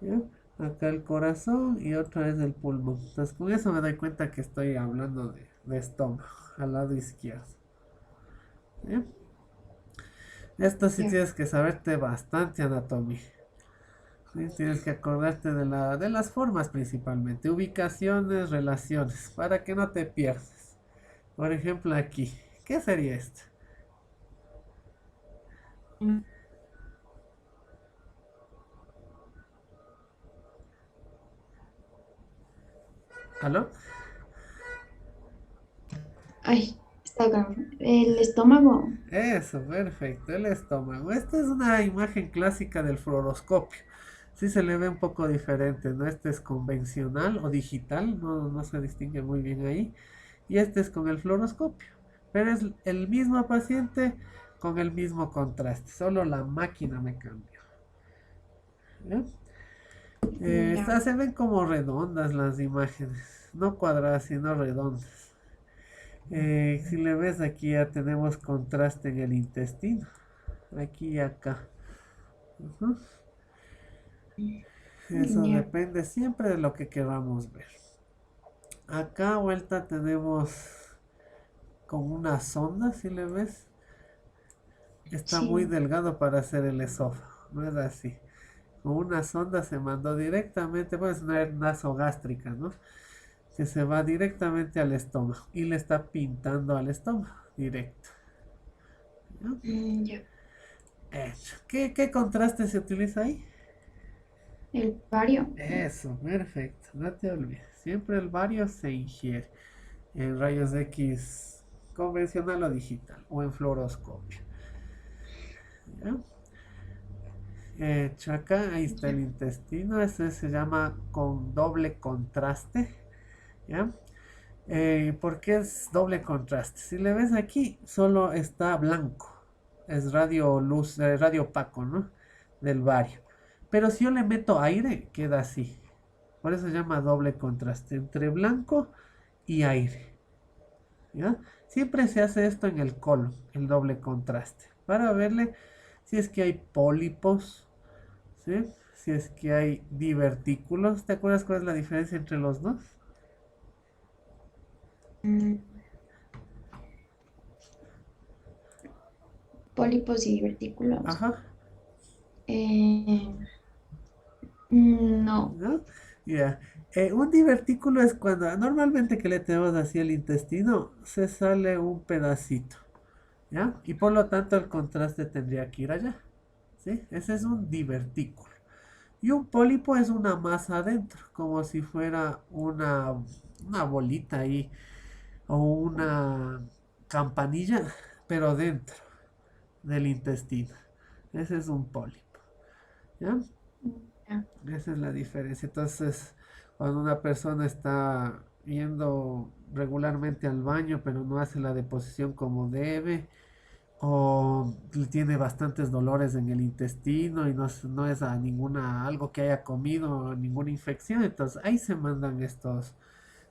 [SPEAKER 1] ¿Ya? Acá el corazón y otra vez el pulmón. Entonces con eso me doy cuenta que estoy hablando de estómago, al lado izquierdo. ¿Ya? Esto sí
[SPEAKER 2] Ya.
[SPEAKER 1] tienes que saberte bastante anatomía. ¿Sí? Tienes que acordarte de las formas principalmente, ubicaciones, relaciones, para que no te pierdas. Por ejemplo aquí, ¿qué sería esto? ¿Aló?
[SPEAKER 2] Ay, está cabrón. El estómago.
[SPEAKER 1] Eso, perfecto, el estómago. Esta es una imagen clásica del fluoroscopio. Sí se le ve un poco diferente, ¿no? Este es convencional o digital, no se distingue muy bien ahí. Y este es con el fluoroscopio. Pero es el mismo paciente con el mismo contraste, solo la máquina me cambió. ¿Ya?
[SPEAKER 2] Ya.
[SPEAKER 1] Se ven como redondas las imágenes, no cuadradas, sino redondas. Si le ves aquí ya tenemos contraste en el intestino. Aquí y acá. Ujú. Eso
[SPEAKER 2] Ya.
[SPEAKER 1] depende siempre de lo que queramos ver. Acá vuelta tenemos con una sonda, si le ves. Está muy
[SPEAKER 2] Sí.
[SPEAKER 1] delgado para hacer el esófago. No es así. Con una sonda se mandó directamente, pues una nasogástrica, ¿no? Que se va directamente al estómago y le está pintando al estómago, directo. ¿No?
[SPEAKER 2] Ya.
[SPEAKER 1] Hecho. ¿Qué contraste se utiliza ahí?
[SPEAKER 2] El vario.
[SPEAKER 1] Eso, perfecto, no te olvides. Siempre el bario se ingiere en rayos X convencional o digital o en fluoroscopio. ¿Ya? Hecho acá, ahí está
[SPEAKER 2] Ya.
[SPEAKER 1] el intestino, ese se llama con doble contraste. ¿Ya? ¿Por qué es doble contraste? Si le ves aquí, solo está blanco. Es radio luz, radio opaco, ¿no? Del bario. Pero si yo le meto aire, queda así. Por eso se llama doble contraste, entre blanco y aire. ¿Ya? Siempre se hace esto en el colon, el doble contraste. Para verle si es que hay pólipos, ¿sí? Si es que hay divertículos. ¿Te acuerdas cuál es la diferencia entre los dos?
[SPEAKER 2] Mm, Pólipos y divertículos.
[SPEAKER 1] Ajá.
[SPEAKER 2] Eh, no.
[SPEAKER 1] ¿No? Ya. Un divertículo es cuando normalmente que le tenemos así el intestino, se sale un pedacito, ¿ya? Y por lo tanto el contraste tendría que ir allá, ¿sí? Ese es un divertículo. Y un pólipo es una masa adentro, como si fuera una bolita ahí, o una campanilla, pero dentro del intestino. Ese es un pólipo, ¿ya?
[SPEAKER 2] Ya.
[SPEAKER 1] Esa es la diferencia. Entonces, cuando una persona está yendo regularmente al baño, pero no hace la deposición como debe, o tiene bastantes dolores en el intestino y no es a ninguna, algo que haya comido, ninguna infección, entonces ahí se mandan estos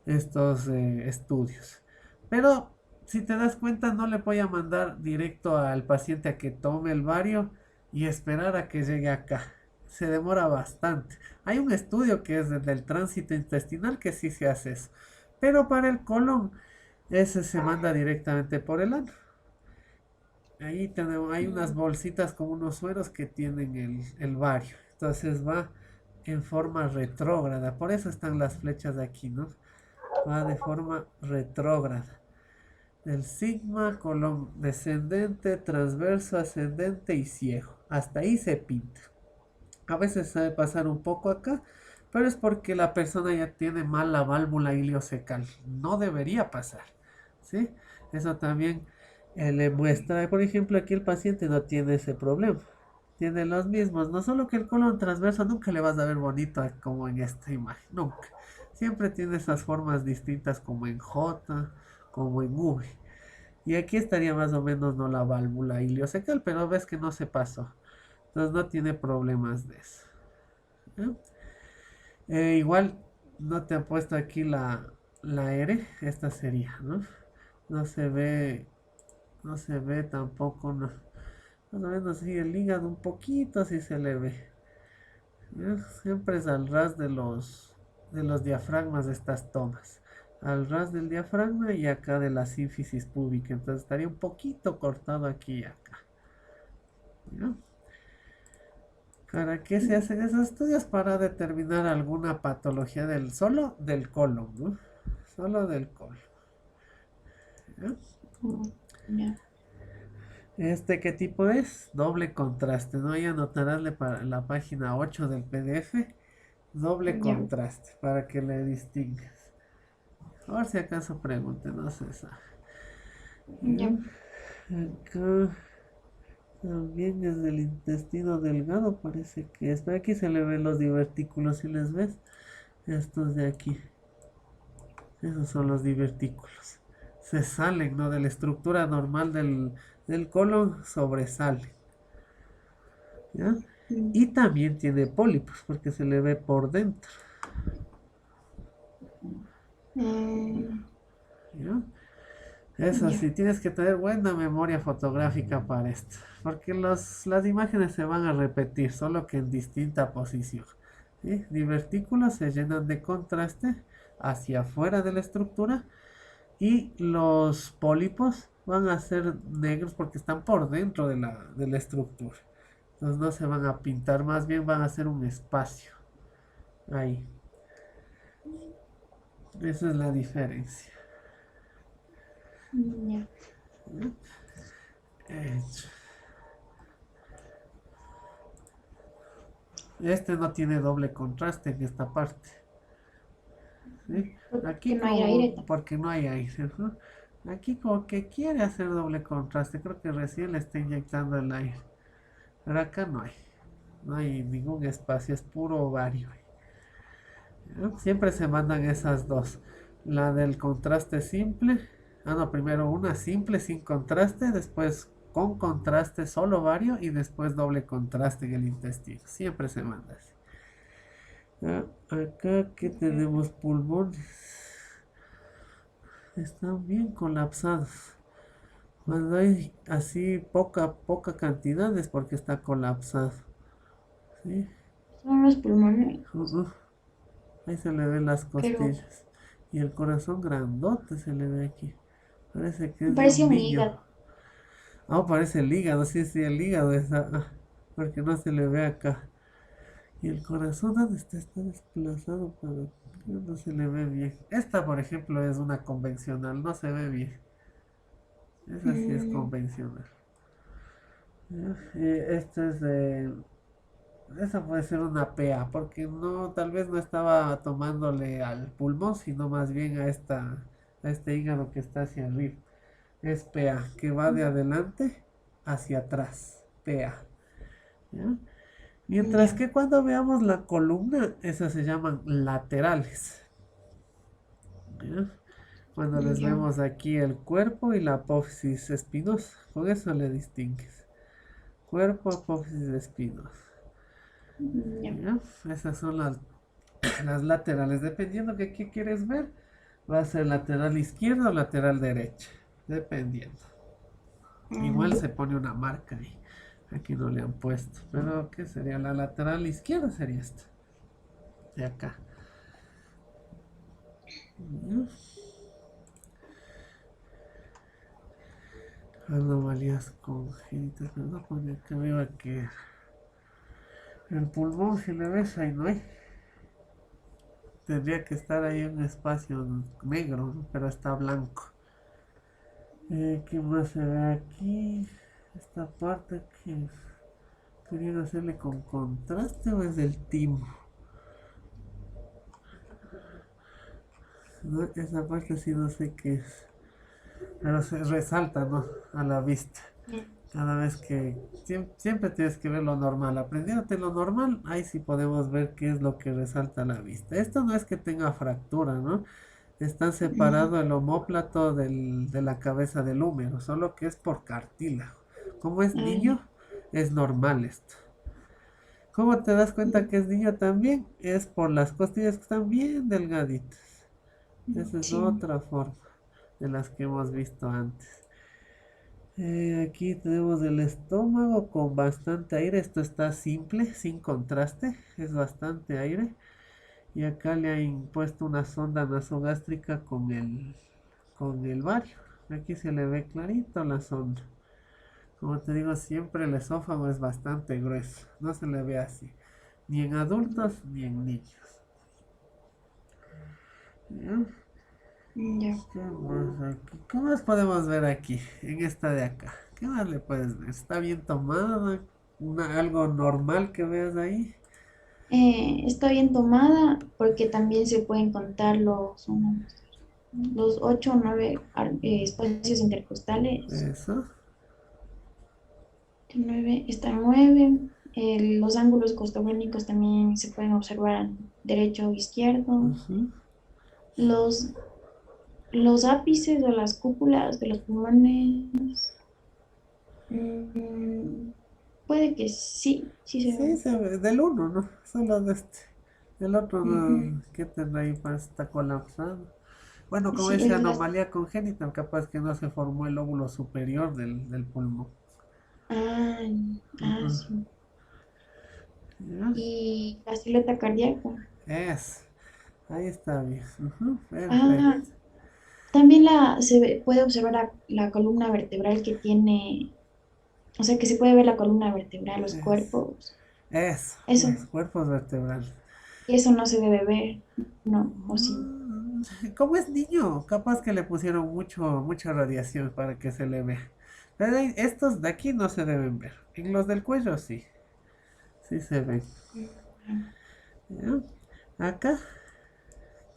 [SPEAKER 1] estudios. Pero si te das cuenta, no le voy a mandar directo al paciente a que tome el bario y esperar a que llegue acá. Se demora bastante. Hay un estudio que es del tránsito intestinal que sí se hace eso. Pero para el colon, ese se manda directamente por el ano. Ahí tenemos, hay unas
[SPEAKER 2] Mm,
[SPEAKER 1] bolsitas como unos sueros que tienen el bario. Entonces va en forma retrógrada. Por eso están las flechas de aquí, ¿no? Va de forma retrógrada. Del sigma, colon descendente, transverso, ascendente y ciego. Hasta ahí se pinta. A veces sabe pasar un poco acá, pero es porque la persona ya tiene mal la válvula iliocecal. No debería pasar, ¿sí? Eso también le muestra, por ejemplo, aquí el paciente no tiene ese problema. Tiene los mismos, no solo que el colon transverso nunca le vas a ver bonito como en esta imagen, nunca. Siempre tiene esas formas distintas como en J, como en V. Y aquí estaría más o menos no la válvula iliocecal, pero ves que no se pasó. Entonces no tiene problemas de eso. ¿No? Igual no te han puesto aquí la R, esta sería, ¿no? No se ve, no se ve tampoco, no. Más o menos sí, el hígado un poquito así se le ve. ¿Eh? Siempre es al ras de los diafragmas de estas tomas. Al ras del diafragma y acá de la sínfisis púbica. Entonces estaría un poquito cortado aquí y acá. ¿No? ¿Para qué se hacen esos estudios? Para determinar alguna patología del solo del colon, ¿no? Solo del colon. ¿Ya?
[SPEAKER 2] ya.
[SPEAKER 1] ¿Qué tipo es? Doble contraste, ¿no? Ya anotarásle para la página 8 del PDF. Doble
[SPEAKER 2] Ya.
[SPEAKER 1] contraste, para que le distingas. A ver si acaso pregunte, no sé.
[SPEAKER 2] Ya.
[SPEAKER 1] ¿Ya? Acá también es del intestino delgado, parece que es. Pero aquí se le ven los divertículos, si les ves. Estos de aquí. Esos son los divertículos. Se salen, ¿no? De la estructura normal del colon, sobresalen. ¿Ya?
[SPEAKER 2] Mm,
[SPEAKER 1] Y también tiene pólipos, porque se le ve por dentro.
[SPEAKER 2] eh,
[SPEAKER 1] ¿Ya? Eso
[SPEAKER 2] Ya.
[SPEAKER 1] sí, tienes que tener buena memoria fotográfica para esto, porque las imágenes se van a repetir, solo que en distinta posición. ¿Sí? Divertículos se llenan de contraste hacia afuera de la estructura y los pólipos van a ser negros porque están por dentro de la estructura. Entonces no se van a pintar, más bien van a ser un espacio ahí. Esa es la diferencia.
[SPEAKER 2] Ya.
[SPEAKER 1] Hecho. Este no tiene doble contraste en esta parte. ¿Sí?
[SPEAKER 2] Porque
[SPEAKER 1] Aquí
[SPEAKER 2] no hay aire
[SPEAKER 1] como,
[SPEAKER 2] tampoco.
[SPEAKER 1] porque no hay aire, ¿no? Aquí como que quiere hacer doble contraste, creo que recién le está inyectando el aire. Pero acá no hay, no hay ningún espacio, es puro ovario. ¿No? Siempre se mandan esas dos. La del contraste simple, no, primero una simple sin contraste, después con contraste solo ovario y después doble contraste en el intestino. Siempre se manda así. Acá que tenemos pulmones. Están bien colapsados. Cuando hay así poca cantidad es porque está colapsado. ¿Sí?
[SPEAKER 2] Son los pulmones,
[SPEAKER 1] Uh-uh. Ahí se le ven las
[SPEAKER 2] pero
[SPEAKER 1] costillas. Y el corazón grandote se le ve aquí. Parece que
[SPEAKER 2] me
[SPEAKER 1] es de
[SPEAKER 2] parece
[SPEAKER 1] un
[SPEAKER 2] un
[SPEAKER 1] niño.
[SPEAKER 2] hígado.
[SPEAKER 1] Ah, parece el hígado. Sí, sí, el hígado está. Porque no se le ve acá. Y el corazón, ¿dónde está? Está desplazado para. No se le ve bien. Esta, por ejemplo, es una convencional. No se ve bien. Esa sí es
[SPEAKER 2] Mm,
[SPEAKER 1] convencional. Y esto es de. Esa puede ser una PA, porque no, tal vez no estaba tomándole al pulmón, sino más bien a este hígado que está hacia arriba. Es PA, que va de adelante hacia atrás. PA. ¿Ya? Mientras
[SPEAKER 2] ya,
[SPEAKER 1] que cuando veamos la columna, esas se llaman laterales. ¿Ya? Cuando les
[SPEAKER 2] ya,
[SPEAKER 1] vemos aquí el cuerpo y la apófisis espinosa, con eso le distingues. Cuerpo, apófisis espinosa.
[SPEAKER 2] ya.
[SPEAKER 1] ¿Ya? Esas son las laterales. Dependiendo de qué quieres ver, va a ser lateral izquierdo o lateral derecha. Dependiendo. Igual
[SPEAKER 2] Mm,
[SPEAKER 1] se pone una marca ahí. Aquí no le han puesto. Pero ¿qué sería? La lateral izquierda sería esta. De acá. ¿Ya? Anomalías congénitas. Me voy a poner que veo que el pulmón, si le ves, ahí no hay. Tendría que estar ahí en un espacio negro, ¿no? Pero está blanco. ¿Qué más se ve aquí? Esta parte que querían hacerle con contraste o es del timo. ¿No? Esa parte sí no sé qué es. Pero se resalta, ¿no? A la vista.
[SPEAKER 2] mm,
[SPEAKER 1] Cada vez que siempre tienes que ver lo normal. Aprendiéndote lo normal, ahí sí podemos ver qué es lo que resalta a la vista. Esto no es que tenga fractura, ¿no? Está
[SPEAKER 2] ujú,
[SPEAKER 1] separado el omóplato de la cabeza del húmero, solo que es por cartílago. Como es
[SPEAKER 2] ya,
[SPEAKER 1] niño, es normal esto. ¿Cómo te das cuenta que es niño también? Es por las costillas que están bien delgaditas. Esa es
[SPEAKER 2] sí,
[SPEAKER 1] otra forma de las que hemos visto antes. Aquí tenemos el estómago con bastante aire. Esto está simple, sin contraste. Es bastante aire. Y acá le han impuesto una sonda nasogástrica con el bario. Aquí se le ve clarito la sonda. Como te digo, siempre el esófago es bastante grueso. No se le ve así. Ni en adultos ni en niños. ¿Ya?
[SPEAKER 2] ya.
[SPEAKER 1] ¿Qué más aquí? ¿Qué más podemos ver aquí? En esta de acá. ¿Qué más le puedes ver? ¿Está bien tomada? Algo normal que veas ahí.
[SPEAKER 2] Está bien tomada porque también se pueden contar los 8 o 9 espacios intercostales.
[SPEAKER 1] Eso.
[SPEAKER 2] 9, están 9. Los ángulos costogénicos también se pueden observar derecho o izquierdo.
[SPEAKER 1] Ujú.
[SPEAKER 2] Los, los ápices o las cúpulas de los pulmones, mm, puede que sí, sí se
[SPEAKER 1] Sí,
[SPEAKER 2] ven.
[SPEAKER 1] se ve. Del uno, ¿no? Solo de este. El otro
[SPEAKER 2] Ujú.
[SPEAKER 1] no. ¿Qué tendrá ahí? Para está colapsado. Bueno, como
[SPEAKER 2] Sí,
[SPEAKER 1] dice
[SPEAKER 2] es las...
[SPEAKER 1] anomalía congénita, capaz que no se formó el lóbulo superior del pulmón.
[SPEAKER 2] Ah,
[SPEAKER 1] Ujú.
[SPEAKER 2] sí.
[SPEAKER 1] ¿Ya?
[SPEAKER 2] Y la silueta cardíaca.
[SPEAKER 1] Es. Ahí está bien. Ujú,
[SPEAKER 2] Ah,
[SPEAKER 1] perfecto.
[SPEAKER 2] también puede observar la columna vertebral que tiene, o sea, que se puede ver la columna vertebral, los
[SPEAKER 1] Es.
[SPEAKER 2] cuerpos.
[SPEAKER 1] Eso.
[SPEAKER 2] Eso,
[SPEAKER 1] Los cuerpos vertebrales.
[SPEAKER 2] y eso no se debe ver, no, o sí.
[SPEAKER 1] Mm, Como es niño, capaz que le pusieron mucha radiación para que se le vea. Pero estos de aquí no se deben ver. En los del cuello sí, sí se ven. ¿Ya? Acá,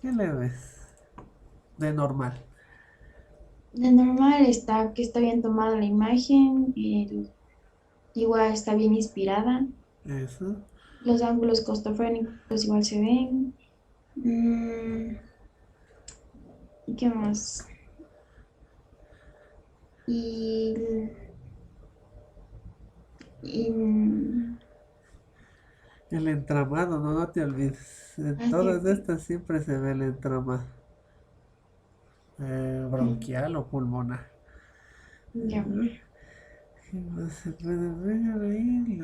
[SPEAKER 1] ¿qué le ves? De normal.
[SPEAKER 2] De normal está que está bien tomada la imagen, igual está bien inspirada,
[SPEAKER 1] Eso.
[SPEAKER 2] los ángulos costofrénicos igual se ven. Mm, ¿Y qué más? Y, y
[SPEAKER 1] El entramado, no, no te olvides. En todas
[SPEAKER 2] cierto.
[SPEAKER 1] estas siempre se ve el entramado.
[SPEAKER 2] Mm,
[SPEAKER 1] Bronquial o pulmonar.
[SPEAKER 2] ya.
[SPEAKER 1] ¿Qué más se puede ver ahí?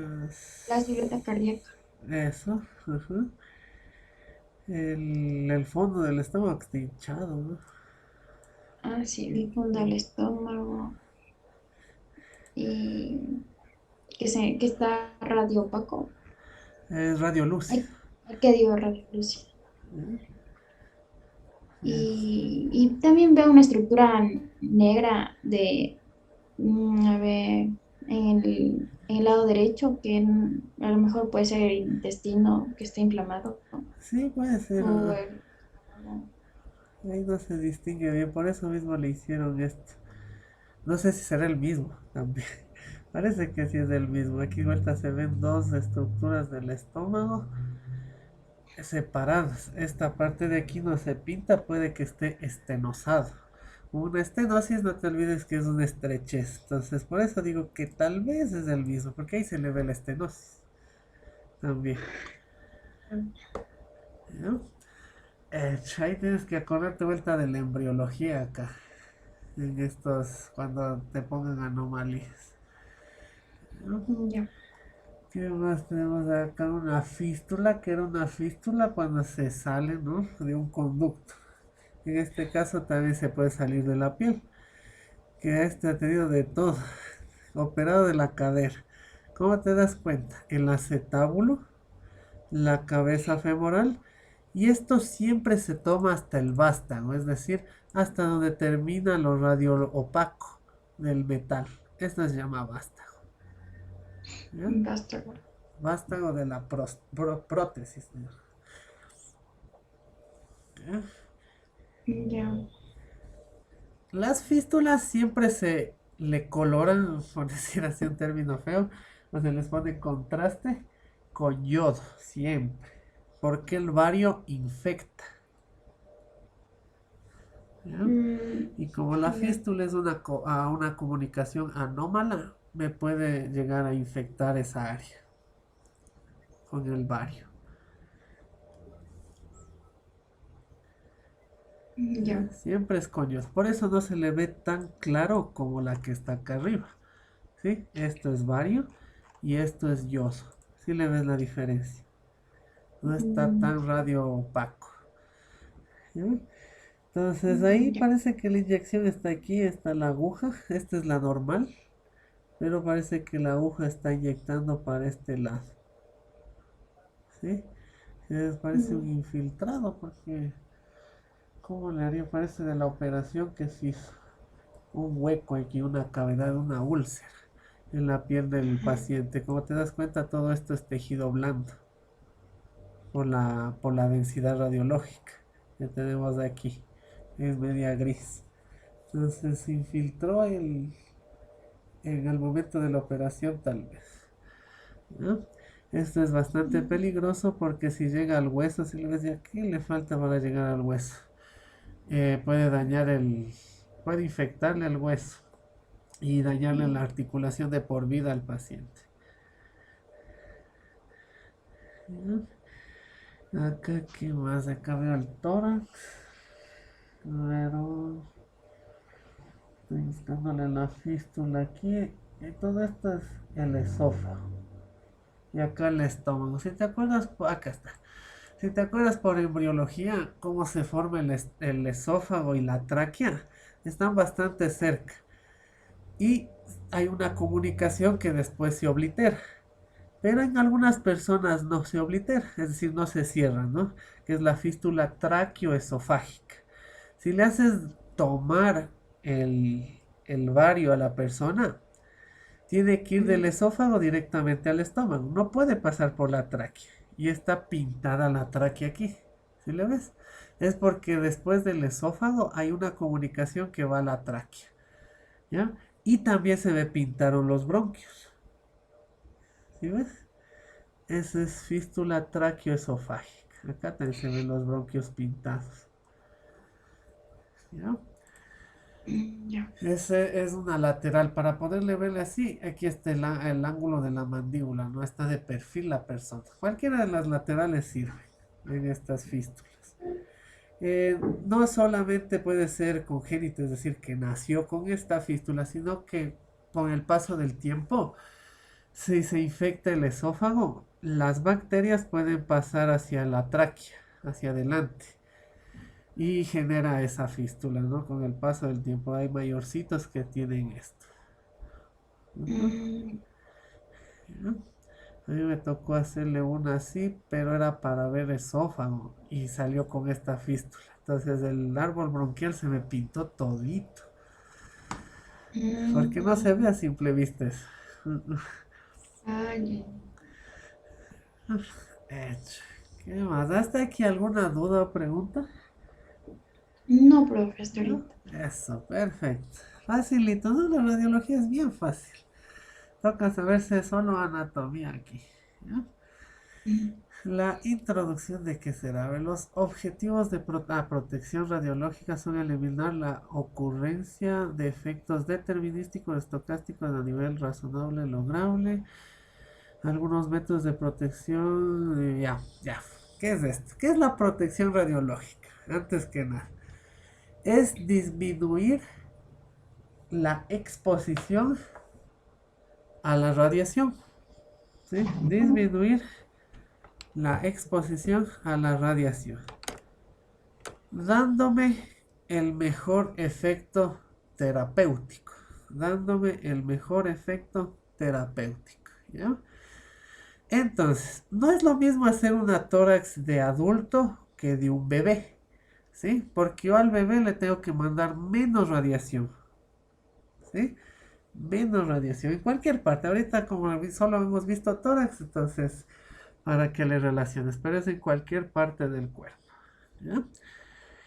[SPEAKER 2] La silueta cardíaca.
[SPEAKER 1] Eso. Ajá. El fondo del estómago está hinchado, ¿no?
[SPEAKER 2] Ah, sí, el fondo del estómago. Y que está radiopaco.
[SPEAKER 1] Es radiolucia.
[SPEAKER 2] Hay que dio radiolucida.
[SPEAKER 1] Es-
[SPEAKER 2] Y también veo una estructura negra a ver, en el lado derecho, que a lo mejor puede ser el intestino que está inflamado, ¿no?
[SPEAKER 1] Sí, puede ser.
[SPEAKER 2] O el estómago.
[SPEAKER 1] Ahí no se distingue bien, por eso mismo le hicieron esto. No sé si será el mismo también. Parece que sí es el mismo. Aquí vuelta se ven dos estructuras del estómago separadas. Esta parte de aquí no se pinta, puede que esté estenosado. Una estenosis, no te olvides que es una estrechez. Entonces, por eso digo que tal vez es el mismo, porque ahí se le ve la estenosis también. ¿Ya? Ahí tienes que acordarte vuelta de la embriología acá, en estos, cuando te pongan anomalías. ¿No?
[SPEAKER 2] Ya.
[SPEAKER 1] ¿Qué más tenemos acá? Una fístula, que era una fístula cuando se sale, ¿no? De un conducto. En este caso también se puede salir de la piel, que este ha tenido de todo, operado de la cadera. ¿Cómo te das cuenta? El acetábulo, la cabeza femoral, y esto siempre se toma hasta el vástago, es decir, hasta donde termina lo radio opaco del metal. Esto se llama vástago. ¿Ya?
[SPEAKER 2] Basta.
[SPEAKER 1] Vástago de la prótesis. ¿Ya?
[SPEAKER 2] Ya.
[SPEAKER 1] Las fístulas siempre se le coloran, por decir así un término feo, o se les pone contraste con yodo, siempre. Porque el bario infecta. ¿Ya? Y como la
[SPEAKER 2] Ya.
[SPEAKER 1] fístula es una comunicación anómala, me puede llegar a infectar esa área con el bario.
[SPEAKER 2] Ya.
[SPEAKER 1] Siempre es con yodo. Por eso no se le ve tan claro como la que está acá arriba. ¿Sí? Esto es bario y esto es yodo. ¿Sí le ves la diferencia? No está
[SPEAKER 2] Mm,
[SPEAKER 1] tan radio opaco. ¿Ya? Entonces ahí
[SPEAKER 2] ya.
[SPEAKER 1] parece que la inyección está aquí, está la aguja. Esta es la normal, pero parece que la aguja está inyectando para este lado. ¿Sí? Parece un
[SPEAKER 2] Mm,
[SPEAKER 1] infiltrado porque... ¿Cómo le haría? Parece de la operación que se hizo. Un hueco aquí, una cavidad, una úlcera en la piel del paciente. Como te das cuenta, todo esto es tejido blando por la densidad radiológica que tenemos aquí. Es media gris. Entonces se infiltró en el momento de la operación tal vez. ¿No? Esto es bastante peligroso porque si llega al hueso, si le ves ya, ¿qué le falta para llegar al hueso? Puede puede infectarle el hueso y dañarle la articulación de por vida al paciente. ¿Ya? Acá, ¿qué más? Acá veo el tórax. Pero estoy buscándole la fístula aquí. Y todo esto es el esófago. Y acá el estómago. Si te acuerdas, acá está. Si te acuerdas por embriología, cómo se forma el esófago y la tráquea, están bastante cerca. Y hay una comunicación que después se oblitera. Pero en algunas personas no se oblitera, es decir, no se cierra, ¿no? Que es la fístula traqueoesofágica. Si le haces tomar el vario a la persona, tiene que ir del esófago directamente al estómago. No puede pasar por la tráquea. Y está pintada la tráquea aquí. ¿Sí le ves? Es porque después del esófago hay una comunicación que va a la tráquea. ¿Ya? Y también se me pintaron los bronquios. ¿Sí ves? Esa es fístula traqueoesofágica. Acá también se ven los bronquios pintados. ¿Ya?
[SPEAKER 2] Ya.
[SPEAKER 1] Ese es una lateral. Para poderle verle así, aquí está el ángulo de la mandíbula. No está de perfil la persona. Cualquiera de las laterales sirve en estas fístulas. No solamente puede ser congénito, es decir, que nació con esta fístula, sino que con el paso del tiempo, si se infecta el esófago, las bacterias pueden pasar hacia la tráquea, hacia adelante, y genera esa fístula, ¿no? Con el paso del tiempo hay mayorcitos que tienen esto. Ujú.
[SPEAKER 2] Mm,
[SPEAKER 1] ¿Ya? A mí me tocó hacerle una así, pero era para ver esófago y salió con esta fístula. Entonces el árbol bronquial se me pintó todito, porque no se ve a
[SPEAKER 2] mm.
[SPEAKER 1] simple vista eso.
[SPEAKER 2] Ah, ya.
[SPEAKER 1] Hecho. ¿Qué más? ¿Hasta aquí alguna duda o pregunta?
[SPEAKER 2] No, profe, hasta
[SPEAKER 1] ¿No?
[SPEAKER 2] ahorita.
[SPEAKER 1] Eso, perfecto. Facilito, ¿no? La radiología es bien fácil. Toca saberse solo anatomía aquí. ¿Ya?
[SPEAKER 2] Mm,
[SPEAKER 1] La introducción de qué será. A ver, los objetivos de protección radiológica son eliminar la ocurrencia de efectos determinísticos estocásticos a nivel razonable lograble. Algunos métodos de protección. Ya, ya. ¿Qué es esto? ¿Qué es la protección radiológica? Antes que nada, es disminuir la exposición a la radiación. ¿Sí? Disminuir la exposición a la radiación, dándome el mejor efecto terapéutico. Dándome el mejor efecto terapéutico. ¿Ya? Entonces, no es lo mismo hacer una tórax de adulto que de un bebé. ¿Sí? Porque yo al bebé le tengo que mandar menos radiación. ¿Sí? Menos radiación en cualquier parte. Ahorita como solo hemos visto tórax, entonces para que le relaciones, pero es en cualquier parte del cuerpo. ¿Ya?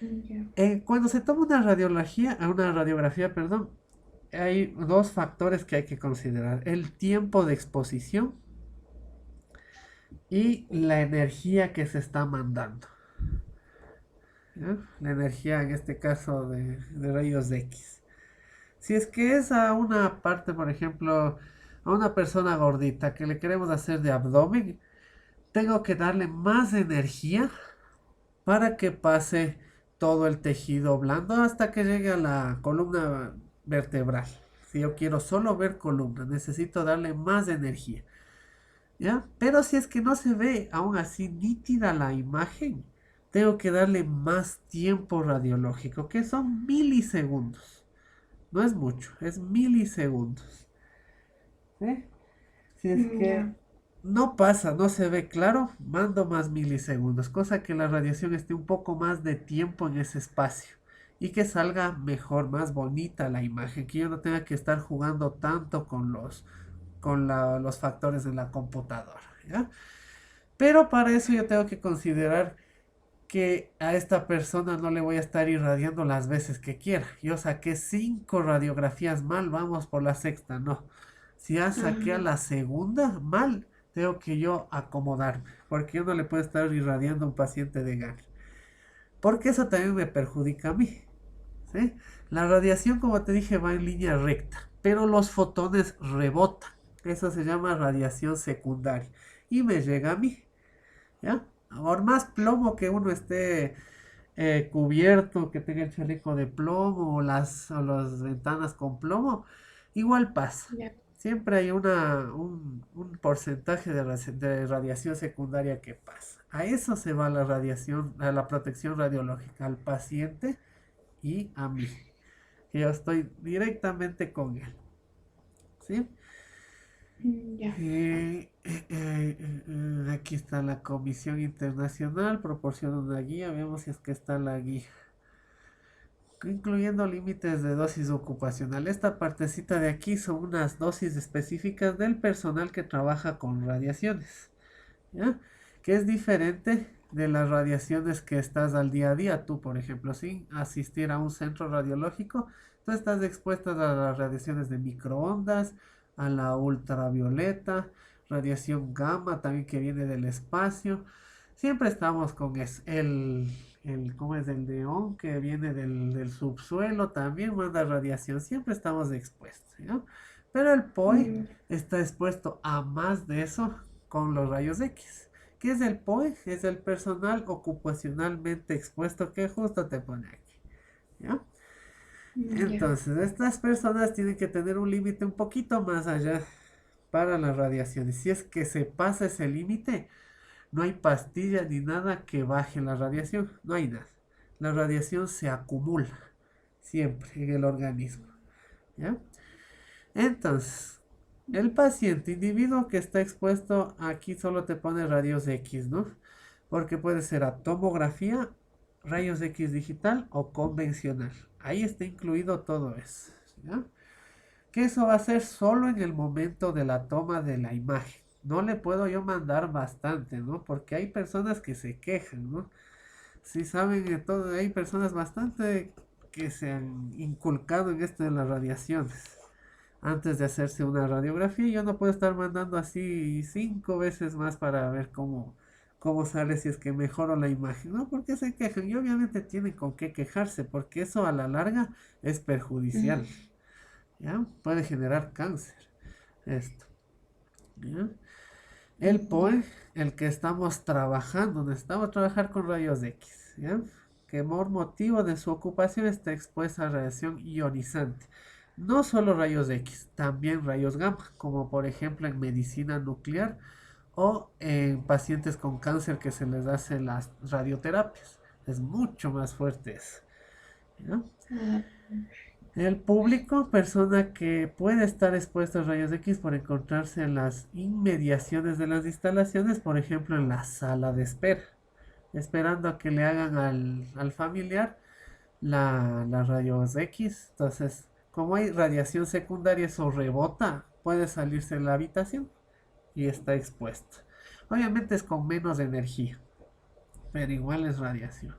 [SPEAKER 2] ya.
[SPEAKER 1] Cuando se toma una radiografía, perdón, hay dos factores que hay que considerar: el tiempo de exposición y la energía que se está mandando. ¿Ya? La energía en este caso de rayos X. Si es que es a una parte, por ejemplo, a una persona gordita que le queremos hacer de abdomen, tengo que darle más energía para que pase todo el tejido blando hasta que llegue a la columna vertebral. Si yo quiero solo ver columna, necesito darle más energía. ¿Ya? Pero si es que no se ve aún así nítida la imagen, tengo que darle más tiempo radiológico, que son milisegundos. No es mucho, es milisegundos. ¿Sí? Si es que
[SPEAKER 2] Ya.
[SPEAKER 1] no pasa, no se ve claro, mando más milisegundos, cosa que la radiación esté un poco más de tiempo en ese espacio y que salga mejor, más bonita la imagen, que yo no tenga que estar jugando tanto los factores de la computadora, ¿ya? Pero para eso yo tengo que considerar que a esta persona no le voy a estar irradiando las veces que quiera. Yo saqué 5 radiografías mal, vamos por la sexta, no. Si ya saqué a
[SPEAKER 2] Ah,
[SPEAKER 1] la segunda mal, tengo que yo acomodarme, porque yo no le puedo estar irradiando a un paciente de gana. Porque eso también me perjudica a mí. ¿Sí? La radiación, como te dije, va en línea recta, pero los fotones rebotan. Eso se llama radiación secundaria. Y me llega a mí. ¿Ya? Por más plomo que uno esté cubierto, que tenga el chaleco de plomo o las ventanas con plomo, igual pasa.
[SPEAKER 2] Ya.
[SPEAKER 1] Siempre hay un porcentaje de radiación secundaria que pasa. A eso se va la radiación, a la protección radiológica, al paciente y a mí, que yo estoy directamente con él. ¿Sí?
[SPEAKER 2] Ya.
[SPEAKER 1] Aquí está la Comisión Internacional, proporciona una guía, veamos si es que está la guía, incluyendo límites de dosis ocupacional. Esta partecita de aquí son unas dosis específicas del personal que trabaja con radiaciones, ¿ya? Que es diferente de las radiaciones que estás al día a día. Tú, por ejemplo, sin asistir a un centro radiológico, tú estás expuesta a las radiaciones de microondas, a la ultravioleta, radiación gamma también que viene del espacio. Siempre estamos con eso. ¿Cómo es? El neón que viene del subsuelo también manda radiación. Siempre estamos expuestos, ¿no? Pero el POE
[SPEAKER 2] Mm,
[SPEAKER 1] está expuesto a más de eso con los rayos X. ¿Qué es el POE? Es el personal ocupacionalmente expuesto que justo te pone aquí, ¿ya?
[SPEAKER 2] ya.
[SPEAKER 1] Entonces, estas personas tienen que tener un límite un poquito más allá para las radiaciones. Si es que se pasa ese límite, no hay pastilla ni nada que baje la radiación. No hay nada. La radiación se acumula siempre en el organismo, ¿ya? Entonces, el paciente, individuo que está expuesto, aquí solo te pone rayos X, ¿no? Porque puede ser a tomografía, rayos X digital o convencional. Ahí está incluido todo eso, ¿ya? Que eso va a ser solo en el momento de la toma de la imagen. No le puedo yo mandar bastante, ¿no? Porque hay personas que se quejan, ¿no? Si saben de todo, hay personas bastante que se han inculcado en esto de las radiaciones antes de hacerse una radiografía. Yo no puedo estar mandando así 5 veces más para ver cómo sale si es que mejoro la imagen, ¿no? Porque se quejan y obviamente tienen con qué quejarse, porque eso a la larga es perjudicial,
[SPEAKER 2] Mm,
[SPEAKER 1] ¿ya? Puede generar cáncer, esto, ¿ya? El
[SPEAKER 2] ya.
[SPEAKER 1] POE, el que estamos trabajando, necesitamos trabajar con rayos X, ¿ya? Que por motivo de su ocupación está expuesta a radiación ionizante. No solo rayos X, también rayos gamma, como por ejemplo en medicina nuclear o en pacientes con cáncer que se les hace las radioterapias. Es mucho más fuerte eso, ¿ya?
[SPEAKER 2] Ah,
[SPEAKER 1] El público, persona que puede estar expuesta a rayos X por encontrarse en las inmediaciones de las instalaciones, por ejemplo en la sala de espera, esperando a que le hagan al familiar las rayos X. Entonces, como hay radiación secundaria, eso rebota, puede salirse de la habitación y está expuesto. Obviamente es con menos energía, pero igual es radiación.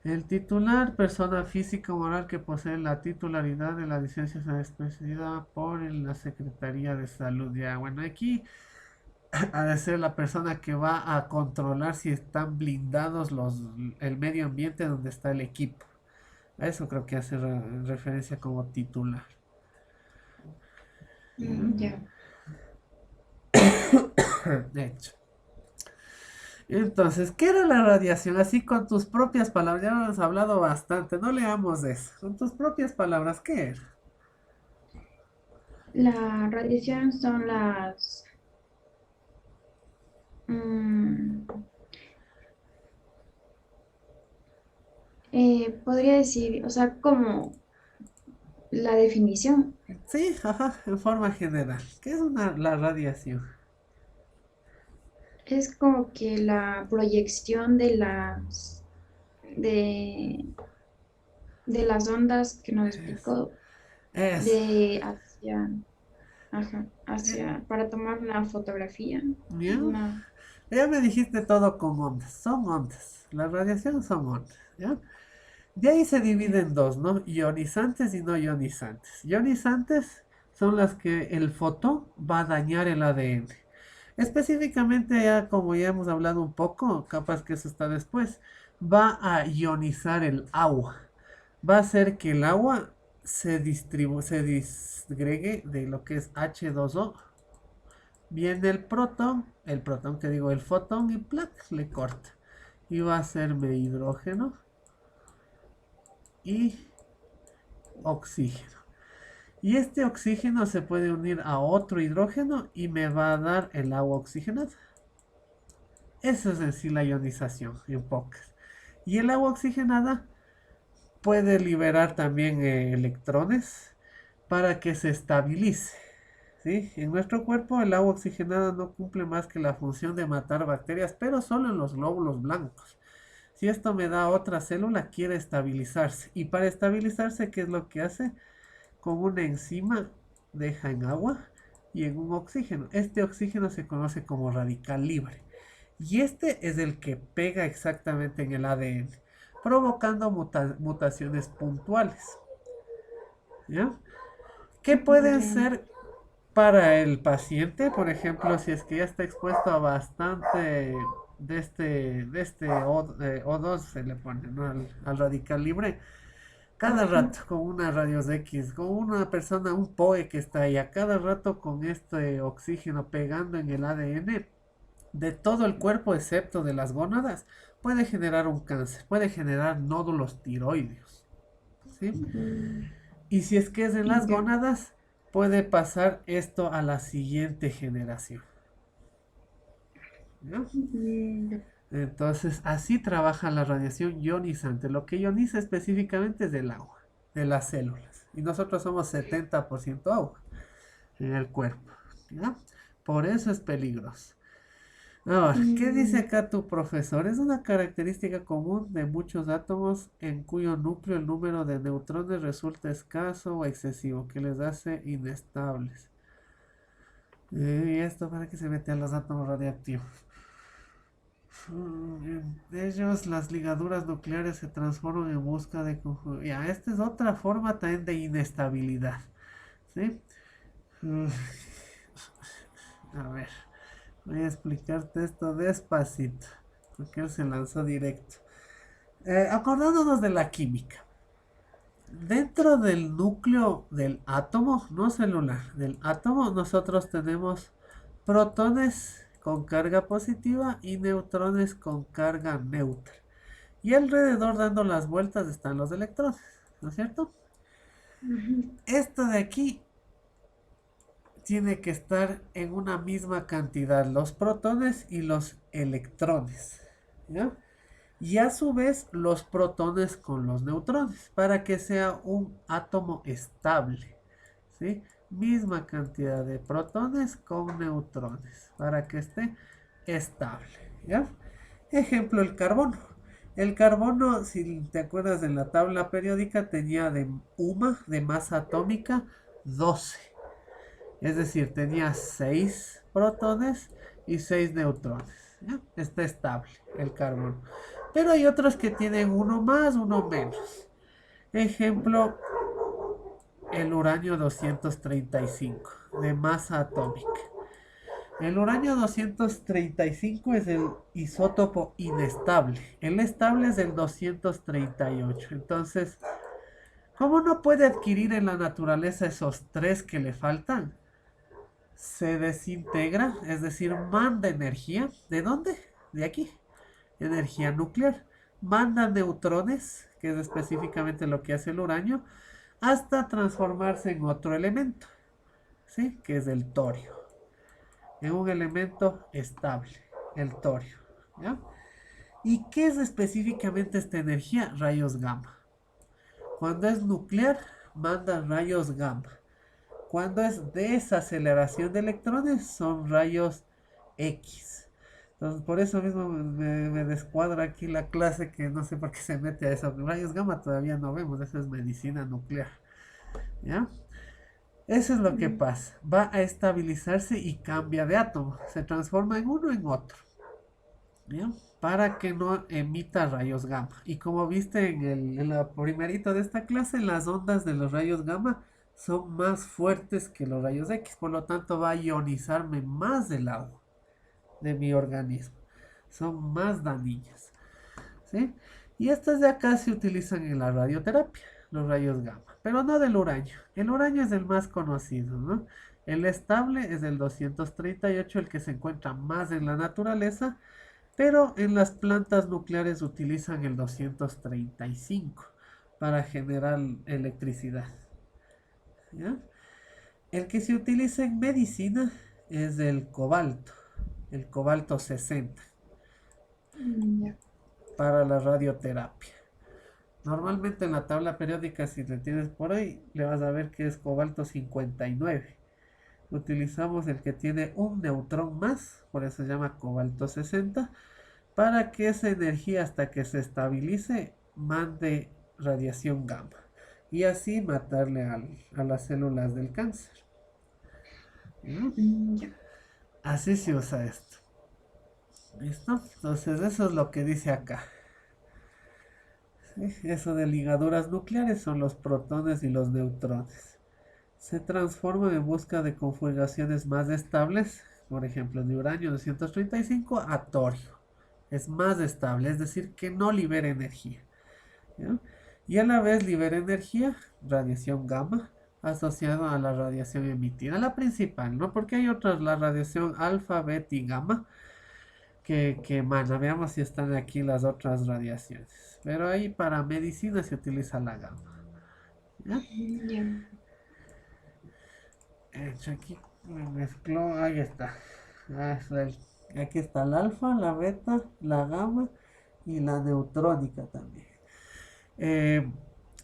[SPEAKER 1] El titular, persona física o moral que posee la titularidad de la licencia expedida por la Secretaría de Salud. Ya, bueno, aquí ha de ser la persona que va a controlar si están blindados el medio ambiente donde está el equipo. A eso creo que hace referencia como titular.
[SPEAKER 2] ya.
[SPEAKER 1] De hecho. Entonces, ¿qué era la radiación? Así con tus propias palabras, ya hemos hablado bastante, no leamos de eso. Con tus propias palabras, ¿qué era?
[SPEAKER 2] La radiación son las... mm, podría decir, o sea, como la definición
[SPEAKER 1] Sí, ajá, en forma general. ¿Qué es la radiación?
[SPEAKER 2] es como que la proyección de, de las ondas que nos
[SPEAKER 1] Es,
[SPEAKER 2] explicó
[SPEAKER 1] es.
[SPEAKER 2] de ajá,
[SPEAKER 1] eh,
[SPEAKER 2] para tomar una fotografía.
[SPEAKER 1] ¿Ya?
[SPEAKER 2] Una,
[SPEAKER 1] Ya me dijiste todo con ondas. Son ondas. La radiación son ondas. ¿Ya? De ahí se divide
[SPEAKER 2] ya.
[SPEAKER 1] en dos, ¿no? Ionizantes y no ionizantes. Ionizantes son las que el fotón va a dañar el ADN. Específicamente, ya como ya hemos hablado un poco, capaz que eso está después, va a ionizar el agua. Va a hacer que el agua se disgregue de lo que es H2O. Viene el protón que digo, el fotón y ¡plac! Le corta. Y va a hacerme hidrógeno. y oxígeno. Y este oxígeno se puede unir a otro hidrógeno y me va a dar el agua oxigenada. Eso es en sí la ionización, en pocas. Y el agua oxigenada puede liberar también electrones para que se estabilice. ¿Sí? En nuestro cuerpo el agua oxigenada no cumple más que la función de matar bacterias, pero solo en los glóbulos blancos. Si esto me da otra célula, quiere estabilizarse. Y para estabilizarse, ¿qué es lo que hace? Con una enzima deja en agua y en un oxígeno. Este oxígeno se conoce como radical libre. Y este es el que pega exactamente en el ADN, provocando mutaciones puntuales. ¿Ya? ¿Qué pueden
[SPEAKER 2] Ya.
[SPEAKER 1] ser para el paciente? Por ejemplo, si es que ya está expuesto a bastante de este O2 se le pone, ¿no? Al radical libre. Cada
[SPEAKER 2] Ujú.
[SPEAKER 1] rato con una radios X, con una persona, un POE que está ahí, a cada rato con este oxígeno pegando en el ADN de todo el cuerpo excepto de las gónadas, puede generar un cáncer, puede generar nódulos tiroideos, ¿sí?
[SPEAKER 2] Mm,
[SPEAKER 1] Y si es que es en las
[SPEAKER 2] ya.
[SPEAKER 1] gónadas, puede pasar esto a la siguiente generación, ¿ya?
[SPEAKER 2] Ya.
[SPEAKER 1] Entonces, así trabaja la radiación ionizante. Lo que ioniza específicamente es del agua, de las células. Y nosotros somos 70% agua en el cuerpo, ¿ya? Por eso es peligroso. Ahora, ¿qué dice
[SPEAKER 2] Mm,
[SPEAKER 1] acá tu profesor? Es una característica común de muchos átomos en cuyo núcleo el número de neutrones resulta escaso o excesivo, que les hace inestables. ¿Y esto para qué se mete a los átomos radiactivos? En ellos las ligaduras nucleares se transforman en busca de conjunción. Ya, esta es otra forma también de inestabilidad. ¿Sí? Mm, A ver, voy a explicarte esto despacito, porque él se lanzó directo. Acordándonos de la química. Dentro del núcleo del átomo, no celular, del átomo, nosotros tenemos protones con carga positiva y neutrones con carga neutra. Y alrededor dando las vueltas están los electrones, ¿no es cierto?
[SPEAKER 2] ujú.
[SPEAKER 1] Esto de aquí tiene que estar en una misma cantidad, los protones y los electrones, ¿ya? Y a su vez los protones con los neutrones, para que sea un átomo estable, ¿sí? Misma cantidad de protones con neutrones, para que esté estable, ¿ya? Ejemplo, el carbono. El carbono, si te acuerdas de la tabla periódica, tenía de UMA, de masa atómica, 12. Es decir, tenía 6 protones y 6 neutrones. ¿Ya? Está estable el carbono. Pero hay otros que tienen uno más, uno menos. Ejemplo, el uranio 235 de masa atómica. El uranio 235 es el isótopo inestable. El estable es el 238. Entonces, ¿cómo no puede adquirir en la naturaleza esos tres que le faltan? Se desintegra, es decir, manda energía. ¿De dónde? De aquí. Energía nuclear. Manda neutrones, que es específicamente lo que hace el uranio, hasta transformarse en otro elemento, ¿sí? Que es el torio. En un elemento estable, el torio. ¿Ya? ¿Y qué es específicamente esta energía? Rayos gamma. Cuando es nuclear, manda rayos gamma. Cuando es desaceleración de electrones, son rayos X. Entonces, por eso mismo me descuadra aquí la clase que no sé por qué se mete a eso. Rayos gamma todavía no vemos, eso es medicina nuclear. ¿Ya? Eso es lo que
[SPEAKER 2] Mm,
[SPEAKER 1] pasa. Va a estabilizarse y cambia de átomo. Se transforma en uno en otro. ¿Ya? Para que no emita rayos gamma. Y como viste en la primerito de esta clase, las ondas de los rayos gamma son más fuertes que los rayos X. Por lo tanto, va a ionizarme más del agua de mi organismo. Son más dañinas. ¿Sí? Y estas de acá se utilizan en la radioterapia, los rayos gamma, pero no del uranio. El uranio es el más conocido, ¿no? El estable es el 238, el que se encuentra más en la naturaleza, pero en las plantas nucleares utilizan el 235. para generar electricidad. ¿Ya? El que se utiliza en medicina es el cobalto 60,
[SPEAKER 2] Ya.
[SPEAKER 1] para la radioterapia. Normalmente en la tabla periódica, si le tienes por ahí, le vas a ver que es cobalto 59. Utilizamos el que tiene un neutrón más, por eso se llama cobalto 60, para que esa energía hasta que se estabilice mande radiación gamma y así matarle a las células del cáncer. ¿No?
[SPEAKER 2] Ya.
[SPEAKER 1] Así se usa esto. ¿Listo? Entonces eso es lo que dice acá. ¿Sí? Eso de ligaduras nucleares son los protones y los neutrones. Se transforman en busca de configuraciones más estables, por ejemplo de uranio 235 a torio. Es más estable, es decir, que no libera energía. ¿Ya? Y a la vez libera energía, radiación gamma, asociada a la radiación emitida, la principal, ¿no? Porque hay otras, la radiación alfa, beta y gamma, que emana. Veamos si están aquí las otras radiaciones. Pero ahí para medicina se utiliza la gamma. ¿Ya?
[SPEAKER 2] Ya.
[SPEAKER 1] Hecho aquí me mezcló, ahí está. Ah, aquí está el alfa, la beta, la gamma y la neutrónica también. Eh,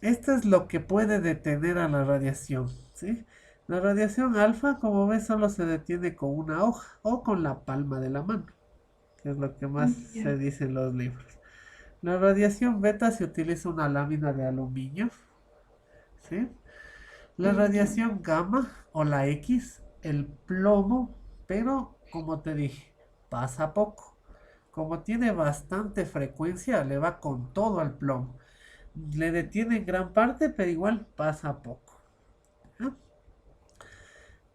[SPEAKER 1] Esto es lo que puede detener a la radiación, ¿sí? La radiación alfa, como ves, solo se detiene con una hoja o con la palma de la mano, que es lo que más se
[SPEAKER 2] Ya.
[SPEAKER 1] dice en los libros. La radiación beta se utiliza una lámina de aluminio, ¿sí? La
[SPEAKER 2] Ya.
[SPEAKER 1] radiación gamma o la X, el plomo, pero como te dije, pasa poco. Como tiene bastante frecuencia, le va con todo al plomo. Le detiene en gran parte, pero igual pasa poco. ¿Ah?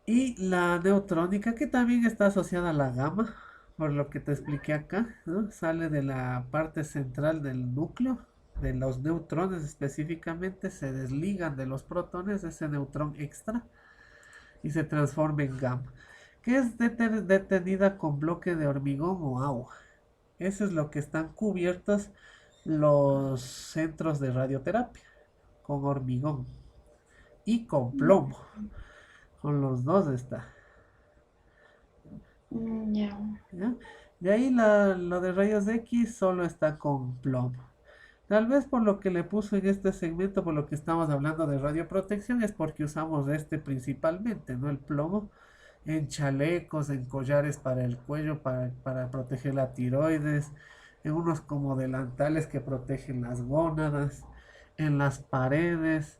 [SPEAKER 1] Y la neutrónica, que también está asociada a la gamma, por lo que te expliqué acá, ¿no? Sale de la parte central del núcleo, de los neutrones específicamente, se desligan de los protones, ese neutrón extra, y se transforma en gamma, que es detenida con bloque de hormigón o agua. Eso es lo que están cubiertos los centros de radioterapia, con hormigón y con plomo. Con los dos está.
[SPEAKER 2] Ya.
[SPEAKER 1] ¿Ya? De ahí lo de rayos X solo está con plomo. Tal vez por lo que le puso en este segmento, por lo que estamos hablando de radioprotección, es porque usamos este principalmente, ¿no? El plomo en chalecos, en collares para el cuello, para proteger la tiroides, en unos como delantales que protegen las gónadas, en las paredes.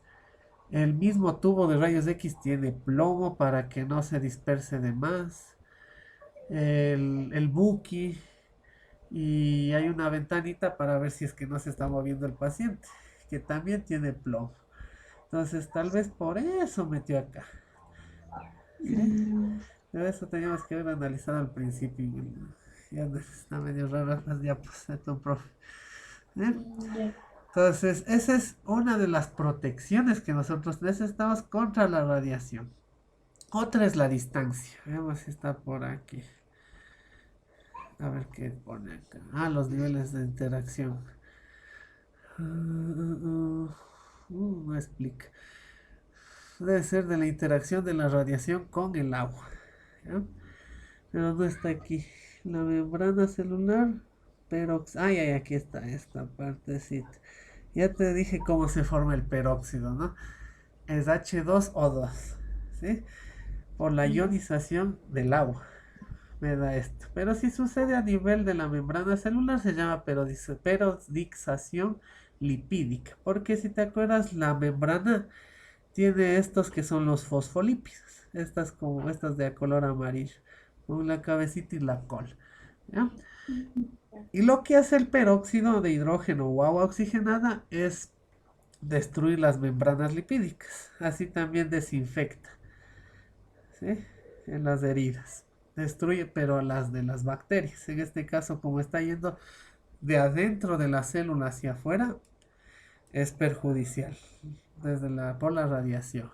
[SPEAKER 1] El mismo tubo de rayos X tiene plomo para que no se disperse de más. El Buki. Y hay una ventanita para ver si es que no se está moviendo el paciente, que también tiene plomo. Entonces tal vez por eso metió acá. ¿Sí?
[SPEAKER 2] Mm,
[SPEAKER 1] Pero eso teníamos que haber analizado al principio. Ya está medio raro las diapositivas, profe. ¿Eh?
[SPEAKER 2] ya.
[SPEAKER 1] Entonces, esa es una de las protecciones que nosotros necesitamos contra la radiación. Otra es la distancia. Veamos si está por aquí. A ver qué pone acá. Ah, los niveles de interacción. No explica. Debe ser de la interacción de la radiación con el agua. ¿Ya? Pero no está aquí. La membrana celular. Ay, ay, aquí está esta partecita. Ya te dije cómo se forma el peróxido, ¿no? Es H2O2. ¿Sí? Por la ionización del agua. Me da esto. Pero si sucede a nivel de la membrana celular se llama perodización lipídica. Porque si te acuerdas, la membrana tiene estos que son los fosfolípidos. Estas como estas de color amarillo. Con la cabecita y la cola. ¿Ya? Y lo que hace el peróxido de hidrógeno o agua oxigenada es destruir las membranas lipídicas. Así también desinfecta, ¿sí? En las heridas. Destruye, pero a las de las bacterias. En este caso, como está yendo de adentro de la célula hacia afuera, es perjudicial por la radiación.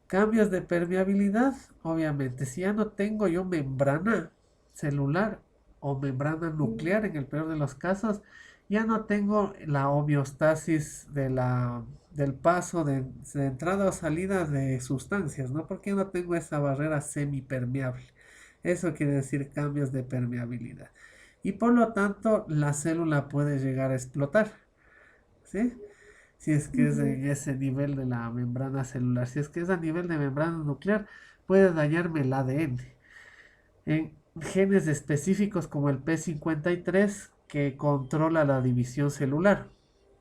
[SPEAKER 1] Cambios de permeabilidad, obviamente. Si ya no tengo yo membrana celular o membrana nuclear, en el peor de los casos, ya no tengo la homeostasis del paso de entrada o salida de sustancias, ¿no? Porque ya no tengo esa barrera semipermeable. Eso quiere decir cambios de permeabilidad. Y por lo tanto, la célula puede llegar a explotar, ¿sí? Si es que es
[SPEAKER 2] Ujú.
[SPEAKER 1] en ese nivel de la membrana celular. Si es que es a nivel de membrana nuclear, puede dañarme el ADN. En genes específicos como el P53 que controla la división celular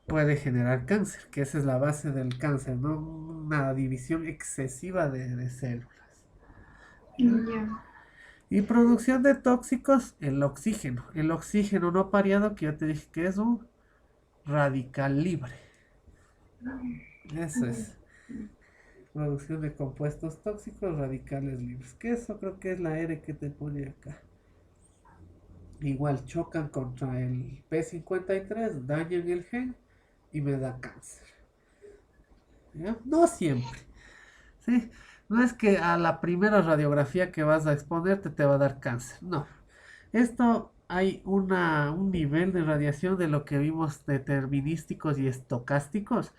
[SPEAKER 1] puede generar cáncer, que esa es la base del cáncer, ¿no? Una división excesiva de células. ¿Ya?
[SPEAKER 2] Ya.
[SPEAKER 1] Y producción de tóxicos, el oxígeno. El oxígeno no pareado, que yo te dije que es un radical libre. Eso
[SPEAKER 2] Mm.
[SPEAKER 1] es. Producción de compuestos tóxicos radicales libres. Que eso creo que es la R que te pone acá. Igual chocan contra el P53, dañan el gen y me da cáncer. ¿Ya? No siempre. ¿Sí? No es que a la primera radiografía que vas a exponerte te va a dar cáncer. No. Esto hay un nivel de radiación de lo que vimos determinísticos y estocásticos.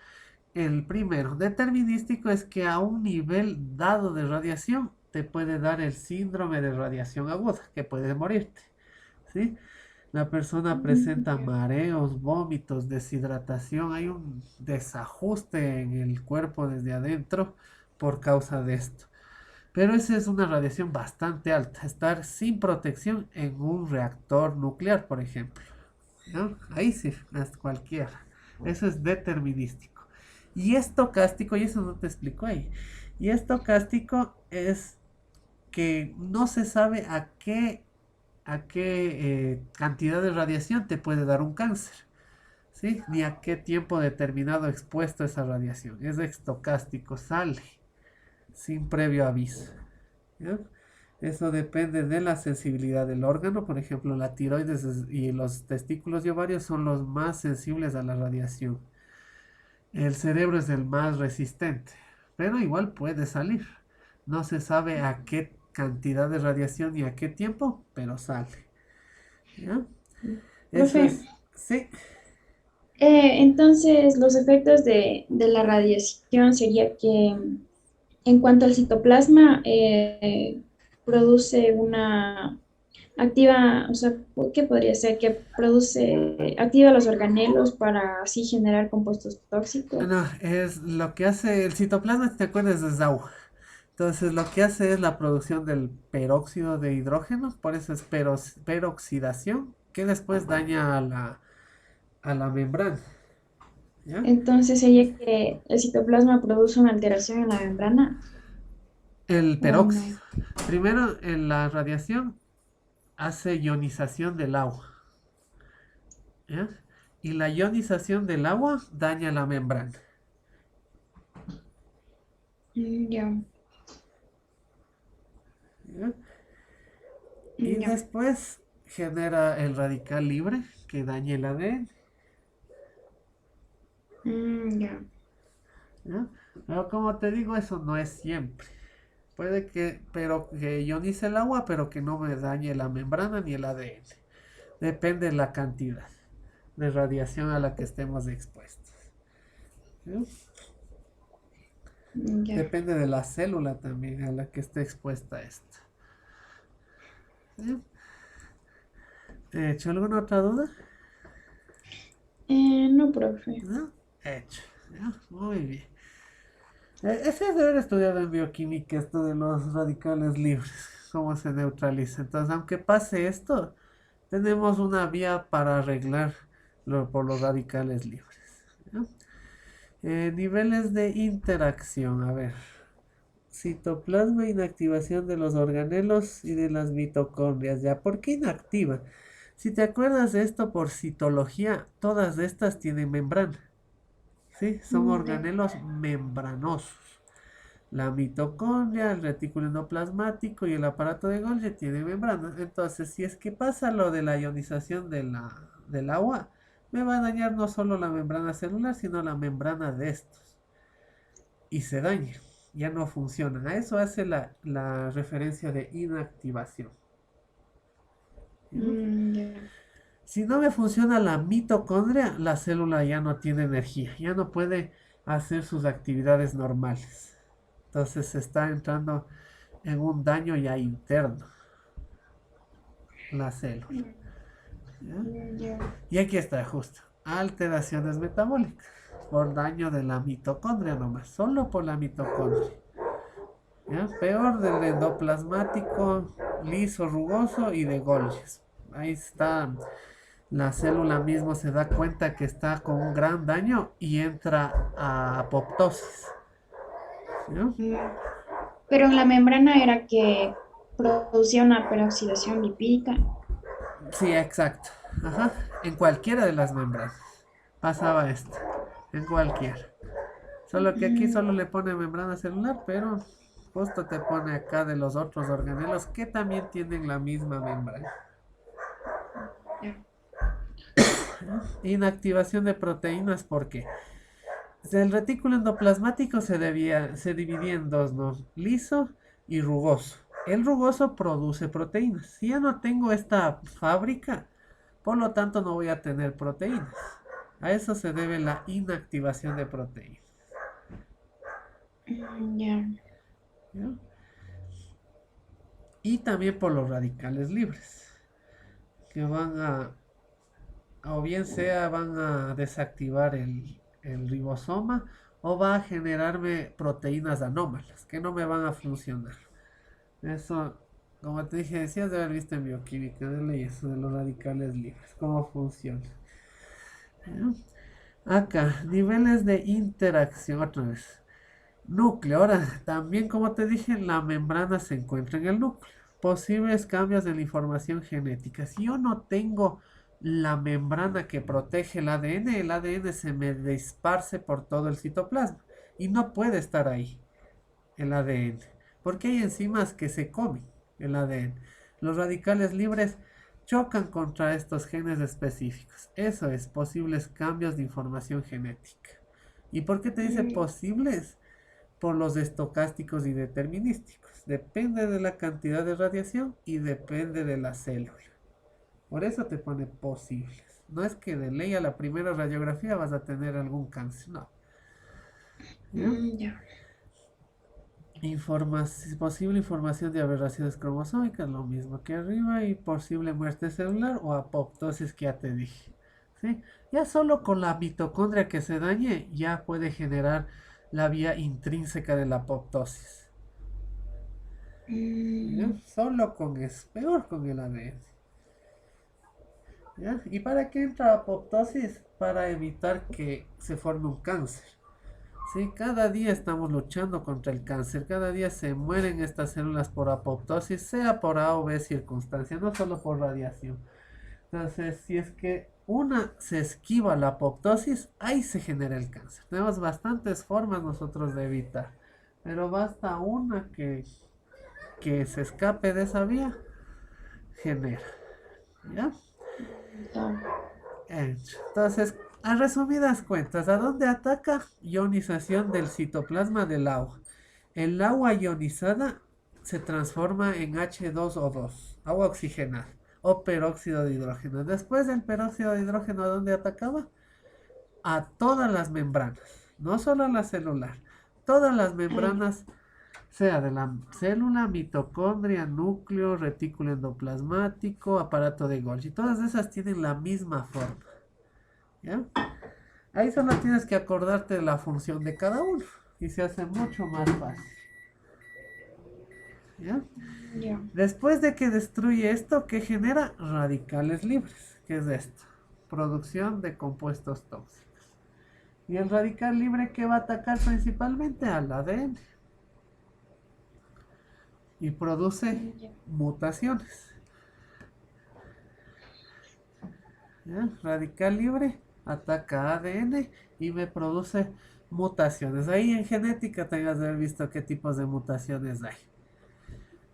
[SPEAKER 1] El primero, determinístico, es que a un nivel dado de radiación te puede dar el síndrome de radiación aguda, que puedes morirte. ¿Sí? La persona presenta
[SPEAKER 2] Ya.
[SPEAKER 1] mareos, vómitos, deshidratación, hay un desajuste en el cuerpo desde adentro por causa de esto. Pero esa es una radiación bastante alta, estar sin protección en un reactor nuclear, por ejemplo. ¿No? Ahí sí, hasta cualquiera. Eso es determinístico. Y estocástico, y eso no te explico ahí. Y estocástico es que no se sabe a qué cantidad de radiación te puede dar un cáncer, ¿sí? Ni a qué tiempo determinado expuesto a esa radiación. Es estocástico, sale sin previo aviso. ¿Ya? Eso depende de la sensibilidad del órgano. Por ejemplo, la tiroides y los testículos y ovarios son los más sensibles a la radiación. El cerebro es el más resistente, pero igual puede salir. No se sabe a qué cantidad de radiación y a qué tiempo, pero sale. ¿Ya? Eso
[SPEAKER 2] Profe,
[SPEAKER 1] es, sí.
[SPEAKER 2] entonces los efectos de la radiación sería que en cuanto al citoplasma, produce una, activa, o sea, ¿qué podría ser? Que produce, activa los organelos para así generar compuestos tóxicos.
[SPEAKER 1] No, es lo que hace el citoplasma, si te acuerdas, es agua. Entonces, lo que hace es la producción del peróxido de hidrógeno, por eso es peroxidación, que después daña a la membrana. ¿Ya?
[SPEAKER 2] Entonces sería que el citoplasma produce una alteración en la membrana
[SPEAKER 1] El
[SPEAKER 2] o no.
[SPEAKER 1] peróxido. Primero, en la radiación hace ionización del agua. ¿Ya? Y la ionización del agua daña la membrana.
[SPEAKER 2] Ya,
[SPEAKER 1] ¿Ya? Y
[SPEAKER 2] ya,
[SPEAKER 1] después genera el radical libre que daña el ADN.
[SPEAKER 2] ya.
[SPEAKER 1] ¿Ya? Pero como te digo, eso no es siempre. Puede que, pero que ionice el agua, pero que no me dañe la membrana ni el ADN. Depende de la cantidad de radiación a la que estemos expuestos. ¿Sí?
[SPEAKER 2] Ya.
[SPEAKER 1] Depende de la célula también a la que esté expuesta a esto. ¿Sí? ¿He hecho alguna otra duda?
[SPEAKER 2] No, profe.
[SPEAKER 1] ¿No? Hecho. ¿Ya? Muy bien. Ese es de haber estudiado en bioquímica esto de los radicales libres, cómo se neutraliza. Entonces, aunque pase esto, tenemos una vía para arreglar por los radicales libres. ¿Ya? Niveles de interacción. A ver. Citoplasma, inactivación de los organelos y de las mitocondrias. ¿Ya? ¿Por qué inactiva? Si te acuerdas de esto por citología, todas estas tienen membrana. ¿Sí? Son
[SPEAKER 2] Ya.
[SPEAKER 1] organelos membranosos. La mitocondria, el retículo endoplasmático y el aparato de Golgi tienen membrana. Entonces, si es que pasa lo de la ionización del agua, me va a dañar no solo la membrana celular, sino la membrana de estos. Y se daña, ya no funcionan. A eso hace la referencia de inactivación. ¿Ya?
[SPEAKER 2] Ya.
[SPEAKER 1] Si no me funciona la mitocondria, la célula ya no tiene energía, ya no puede hacer sus actividades normales. Entonces se está entrando en un daño ya interno, la célula. ¿Ya?
[SPEAKER 2] Ya.
[SPEAKER 1] Y aquí está justo, alteraciones metabólicas por daño de la mitocondria nomás, solo por la mitocondria. ¿Ya? Peor del endoplasmático, liso, rugoso y de Golgi. Ahí está, la célula mismo se da cuenta que está con un gran daño y entra a apoptosis. ¿Ya?
[SPEAKER 2] Mm. Pero en la membrana era que producía una peroxidación lipídica.
[SPEAKER 1] Sí, exacto. Ajá. En cualquiera de las membranas pasaba esto. En cualquiera. Solo que aquí
[SPEAKER 2] Mm,
[SPEAKER 1] solo le pone membrana celular, pero justo te pone acá de los otros organelos que también tienen la misma membrana.
[SPEAKER 2] ya.
[SPEAKER 1] Inactivación de proteínas, ¿por qué? El retículo endoplasmático se dividía en dos, ¿no? Liso y rugoso. El rugoso produce proteínas. Si ya no tengo esta fábrica, por lo tanto no voy a tener proteínas. A eso se debe la inactivación de proteínas.
[SPEAKER 2] Ya.
[SPEAKER 1] ¿Ya? Y también por los radicales libres, que van o bien sea, van a desactivar el ribosoma o va a generarme proteínas anómalas que no me van a funcionar. Eso, como te dije, decías de haber visto en bioquímica, de eso de los radicales libres, cómo funciona. ¿Ya? Acá, niveles de interacción, otra vez. Núcleo, ahora también como te dije, la membrana se encuentra en el núcleo. Posibles cambios de la información genética. Si yo no tengo la membrana que protege el ADN se me disparce por todo el citoplasma y no puede estar ahí el ADN, porque hay enzimas que se comen el ADN. Los radicales libres chocan contra estos genes específicos. Eso es, posibles cambios de información genética. ¿Y por qué te dice
[SPEAKER 2] Mm,
[SPEAKER 1] posibles? Por los estocásticos y determinísticos. Depende de la cantidad de radiación y depende de la célula. Por eso te pone posibles. No es que de ley a la primera radiografía vas a tener algún cáncer, no. ¿Ya?
[SPEAKER 2] ya.
[SPEAKER 1] Posible información de aberraciones cromosómicas, lo mismo que arriba, y posible muerte celular o apoptosis que ya te dije. ¿Sí? Ya solo con la mitocondria que se dañe, ya puede generar la vía intrínseca de la apoptosis. ¿Ya?
[SPEAKER 2] Mm,
[SPEAKER 1] Solo con eso, peor con el ADN. ¿Ya? ¿Y para qué entra apoptosis? Para evitar que se forme un cáncer. Sí, cada día estamos luchando contra el cáncer, cada día se mueren estas células por apoptosis, sea por A o B circunstancia, no solo por radiación. Entonces, si es que una se esquiva la apoptosis, ahí se genera el cáncer. Tenemos bastantes formas nosotros de evitar, pero basta una que se escape de esa vía, genera. ¿Ya?
[SPEAKER 2] ya.
[SPEAKER 1] Entonces, a resumidas cuentas, ¿a dónde ataca? Ionización del citoplasma del agua. El agua ionizada se transforma en H2O2, agua oxigenada, o peróxido de hidrógeno. Después del peróxido de hidrógeno, ¿a dónde atacaba? A todas las membranas, no solo a la celular, todas las
[SPEAKER 2] Ay,
[SPEAKER 1] membranas, sea de la célula, mitocondria, núcleo, retículo endoplasmático, aparato de Golgi. Todas esas tienen la misma forma. ¿Ya? Ahí solo tienes que acordarte de la función de cada uno y se hace mucho más fácil. ¿Ya?
[SPEAKER 2] ya.
[SPEAKER 1] Después de que destruye esto, ¿qué genera? Radicales libres. ¿Qué es esto? Producción de compuestos tóxicos. ¿Y el radical libre que va a atacar principalmente? Al ADN. Y produce
[SPEAKER 2] Ya.
[SPEAKER 1] mutaciones. ¿Ya? Radical libre ataca ADN y me produce mutaciones. Ahí en genética tengas de haber visto qué tipos de mutaciones hay.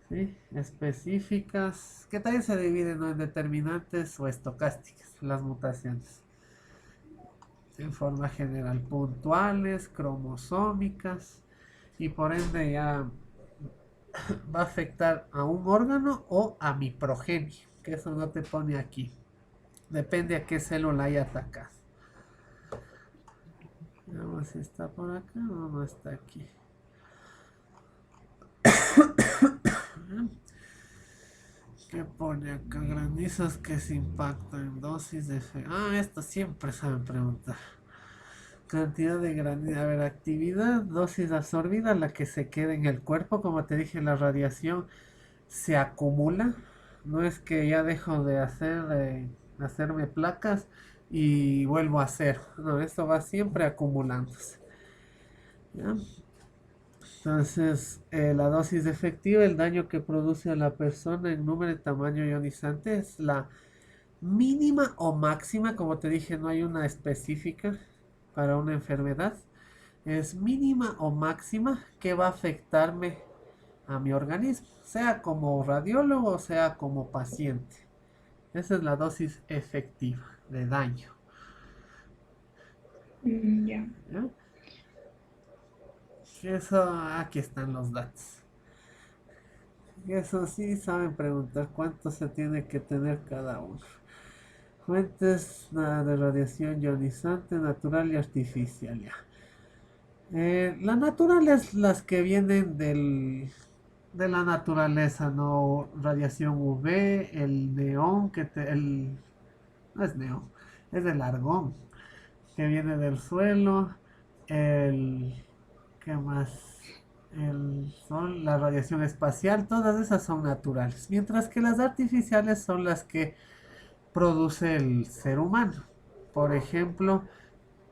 [SPEAKER 1] ¿Sí? Específicas, que también se dividen, ¿no?, en determinantes o estocásticas, las mutaciones. En forma general, puntuales, cromosómicas, y por ende ya va a afectar a un órgano o a mi progenie, que eso no te pone aquí. Depende a qué célula haya atacado. Vamos si está por acá o no está aquí. ¿Qué pone acá? Granizos que se impactan. Dosis de fe. Ah, esto siempre saben preguntar. Cantidad de granizo. A ver, actividad, dosis absorbida, la que se queda en el cuerpo. Como te dije, la radiación se acumula. No es que ya dejo de hacerme placas y vuelvo a hacer. No, esto va siempre acumulándose. ¿Ya? Entonces, la dosis efectiva, el daño que produce a la persona en número de tamaño ionizante es la mínima o máxima, como te dije, no hay una específica para una enfermedad. Es mínima o máxima que va a afectarme a mi organismo, sea como radiólogo, sea como paciente. Esa es la dosis efectiva de daño.
[SPEAKER 2] Ya.
[SPEAKER 1] ¿Ya? Eso, aquí están los datos. Eso sí, saben preguntar cuánto se tiene que tener cada uno. Fuentes de radiación ionizante, natural y artificial. Ya. La natural es las que vienen de la naturaleza, no radiación UV, el neón, no es neón, es el argón, que viene del suelo, el, ¿qué más? El sol, la radiación espacial, todas esas son naturales, mientras que las artificiales son las que produce el ser humano. Por ejemplo,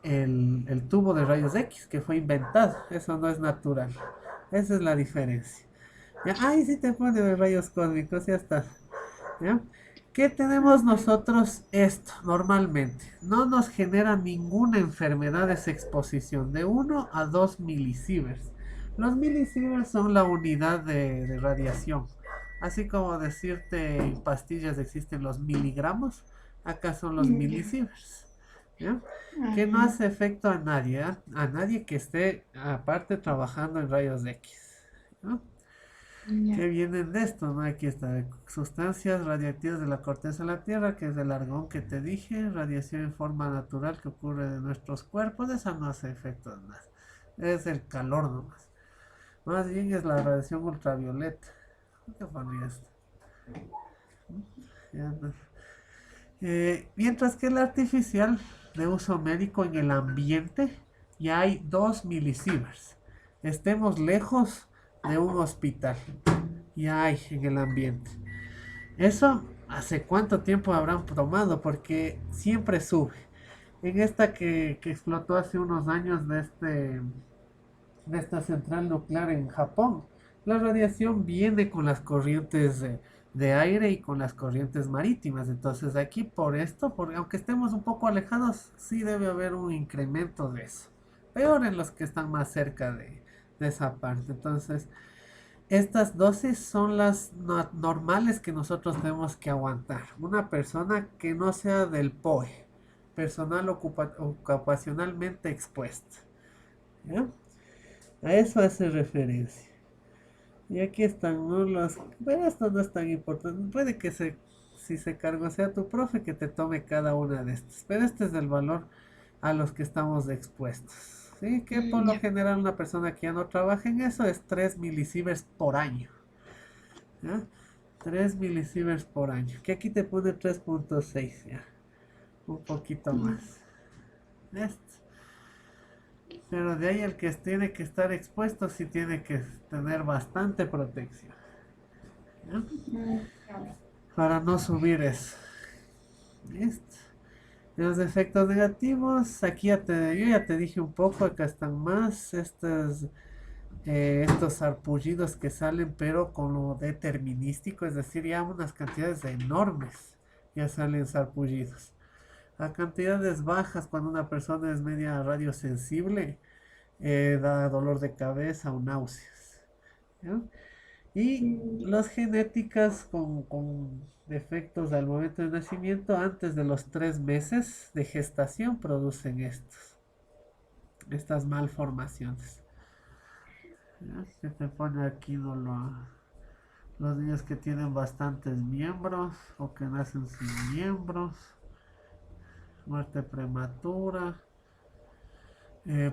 [SPEAKER 1] el tubo de rayos X que fue inventado, eso no es natural. Esa es la diferencia. ¿Ya? Ahí sí te pone de rayos cósmicos, ya está. ¿Ya? ¿Qué tenemos
[SPEAKER 2] Ujú.
[SPEAKER 1] nosotros esto normalmente? No nos genera ninguna enfermedad esa exposición de 1 a 2 milisieverts. Los milisieverts son la unidad de radiación. Así como decirte en pastillas existen los miligramos, acá son los
[SPEAKER 2] Ya.
[SPEAKER 1] milisieverts. ¿Ya? Que no
[SPEAKER 2] Ajá.
[SPEAKER 1] hace efecto a nadie, ¿eh? A nadie que esté aparte trabajando en rayos X. ¿No?
[SPEAKER 2] Ya.
[SPEAKER 1] Que vienen de esto, ¿no? Aquí está, sustancias radiactivas de la corteza de la Tierra, que es el argón que te dije, radiación en forma natural que ocurre de nuestros cuerpos, esa no hace efecto nada, es el calor nomás. Más bien es la radiación ultravioleta. ¿Qué ponía esto? Ya no. Mientras que el artificial de uso médico en el ambiente ya hay 2 milisieverts. Estemos lejos de un hospital, ya hay en el ambiente. Eso, ¿hace cuánto tiempo habrán tomado? Porque siempre sube. En esta que explotó hace unos años de esta central nuclear en Japón, la radiación viene con las corrientes de aire y con las corrientes marítimas. Entonces aquí por esto, porque aunque estemos un poco alejados, sí debe haber un incremento de eso. Peor en los que están más cerca de esa parte. Entonces, estas dosis son las normales que nosotros tenemos que aguantar. Una persona que no sea del POE, personal ocupacionalmente expuesta. ¿Ya? A eso hace referencia. Y aquí están, ¿no? Pero esto no es tan importante. Puede que si se cargó sea tu profe que te tome cada una de estas. Pero este es el valor a los que estamos expuestos. ¿Sí? Que por lo
[SPEAKER 2] Ya.
[SPEAKER 1] general una persona que ya no trabaja en eso es 3 milisieverts por año. ¿Ya? 3 milisieverts por año. Que aquí te pone 3.6 ya. Un poquito
[SPEAKER 2] Mm,
[SPEAKER 1] más. Esto. Pero de ahí el que tiene que estar expuesto sí tiene que tener bastante protección. ¿Ya?
[SPEAKER 2] ya.
[SPEAKER 1] Para no subir eso. Listo. Los efectos negativos, aquí yo ya te dije un poco, acá están más estos sarpullidos que salen, pero con lo determinístico, es decir, ya unas cantidades enormes ya salen sarpullidos. A cantidades bajas, cuando una persona es media radiosensible, da dolor de cabeza o náuseas. ¿Ya? Y
[SPEAKER 2] Ya.
[SPEAKER 1] las genéticas con defectos al momento de nacimiento, antes de los 3 meses de gestación, producen estas malformaciones. ¿Ya? Se te pone aquí no los niños que tienen bastantes miembros o que nacen sin miembros. muerte prematura,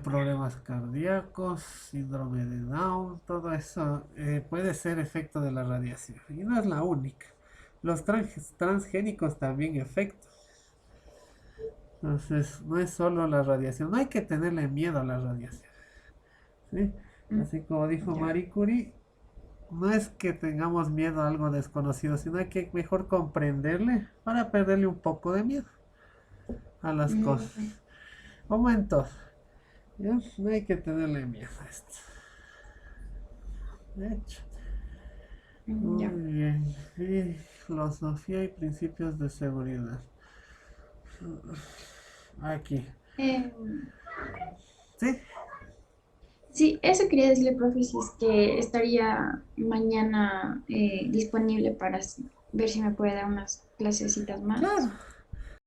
[SPEAKER 1] problemas cardíacos, síndrome de Down, todo eso puede ser efecto de la radiación. Y no es la única. Los transgénicos también afectan. Entonces, no es solo la radiación. No hay que tenerle miedo a la radiación. ¿Sí?
[SPEAKER 2] Mm,
[SPEAKER 1] Así como dijo
[SPEAKER 2] ya.
[SPEAKER 1] Marie Curie, no es que tengamos miedo a algo desconocido, sino hay que mejor comprenderle para perderle un poco de miedo a las cosas.
[SPEAKER 2] Mm,
[SPEAKER 1] Momentos. ¿Ya? No hay que tenerle miedo a esto. De hecho.
[SPEAKER 2] ya.
[SPEAKER 1] Muy bien. Y filosofía y principios de seguridad. Aquí.
[SPEAKER 2] Em,
[SPEAKER 1] ¿Sí?
[SPEAKER 2] sí, eso quería decirle, profe, si es que estaría mañana disponible para ver si me puede dar unas clasecitas
[SPEAKER 1] Claro.
[SPEAKER 2] más.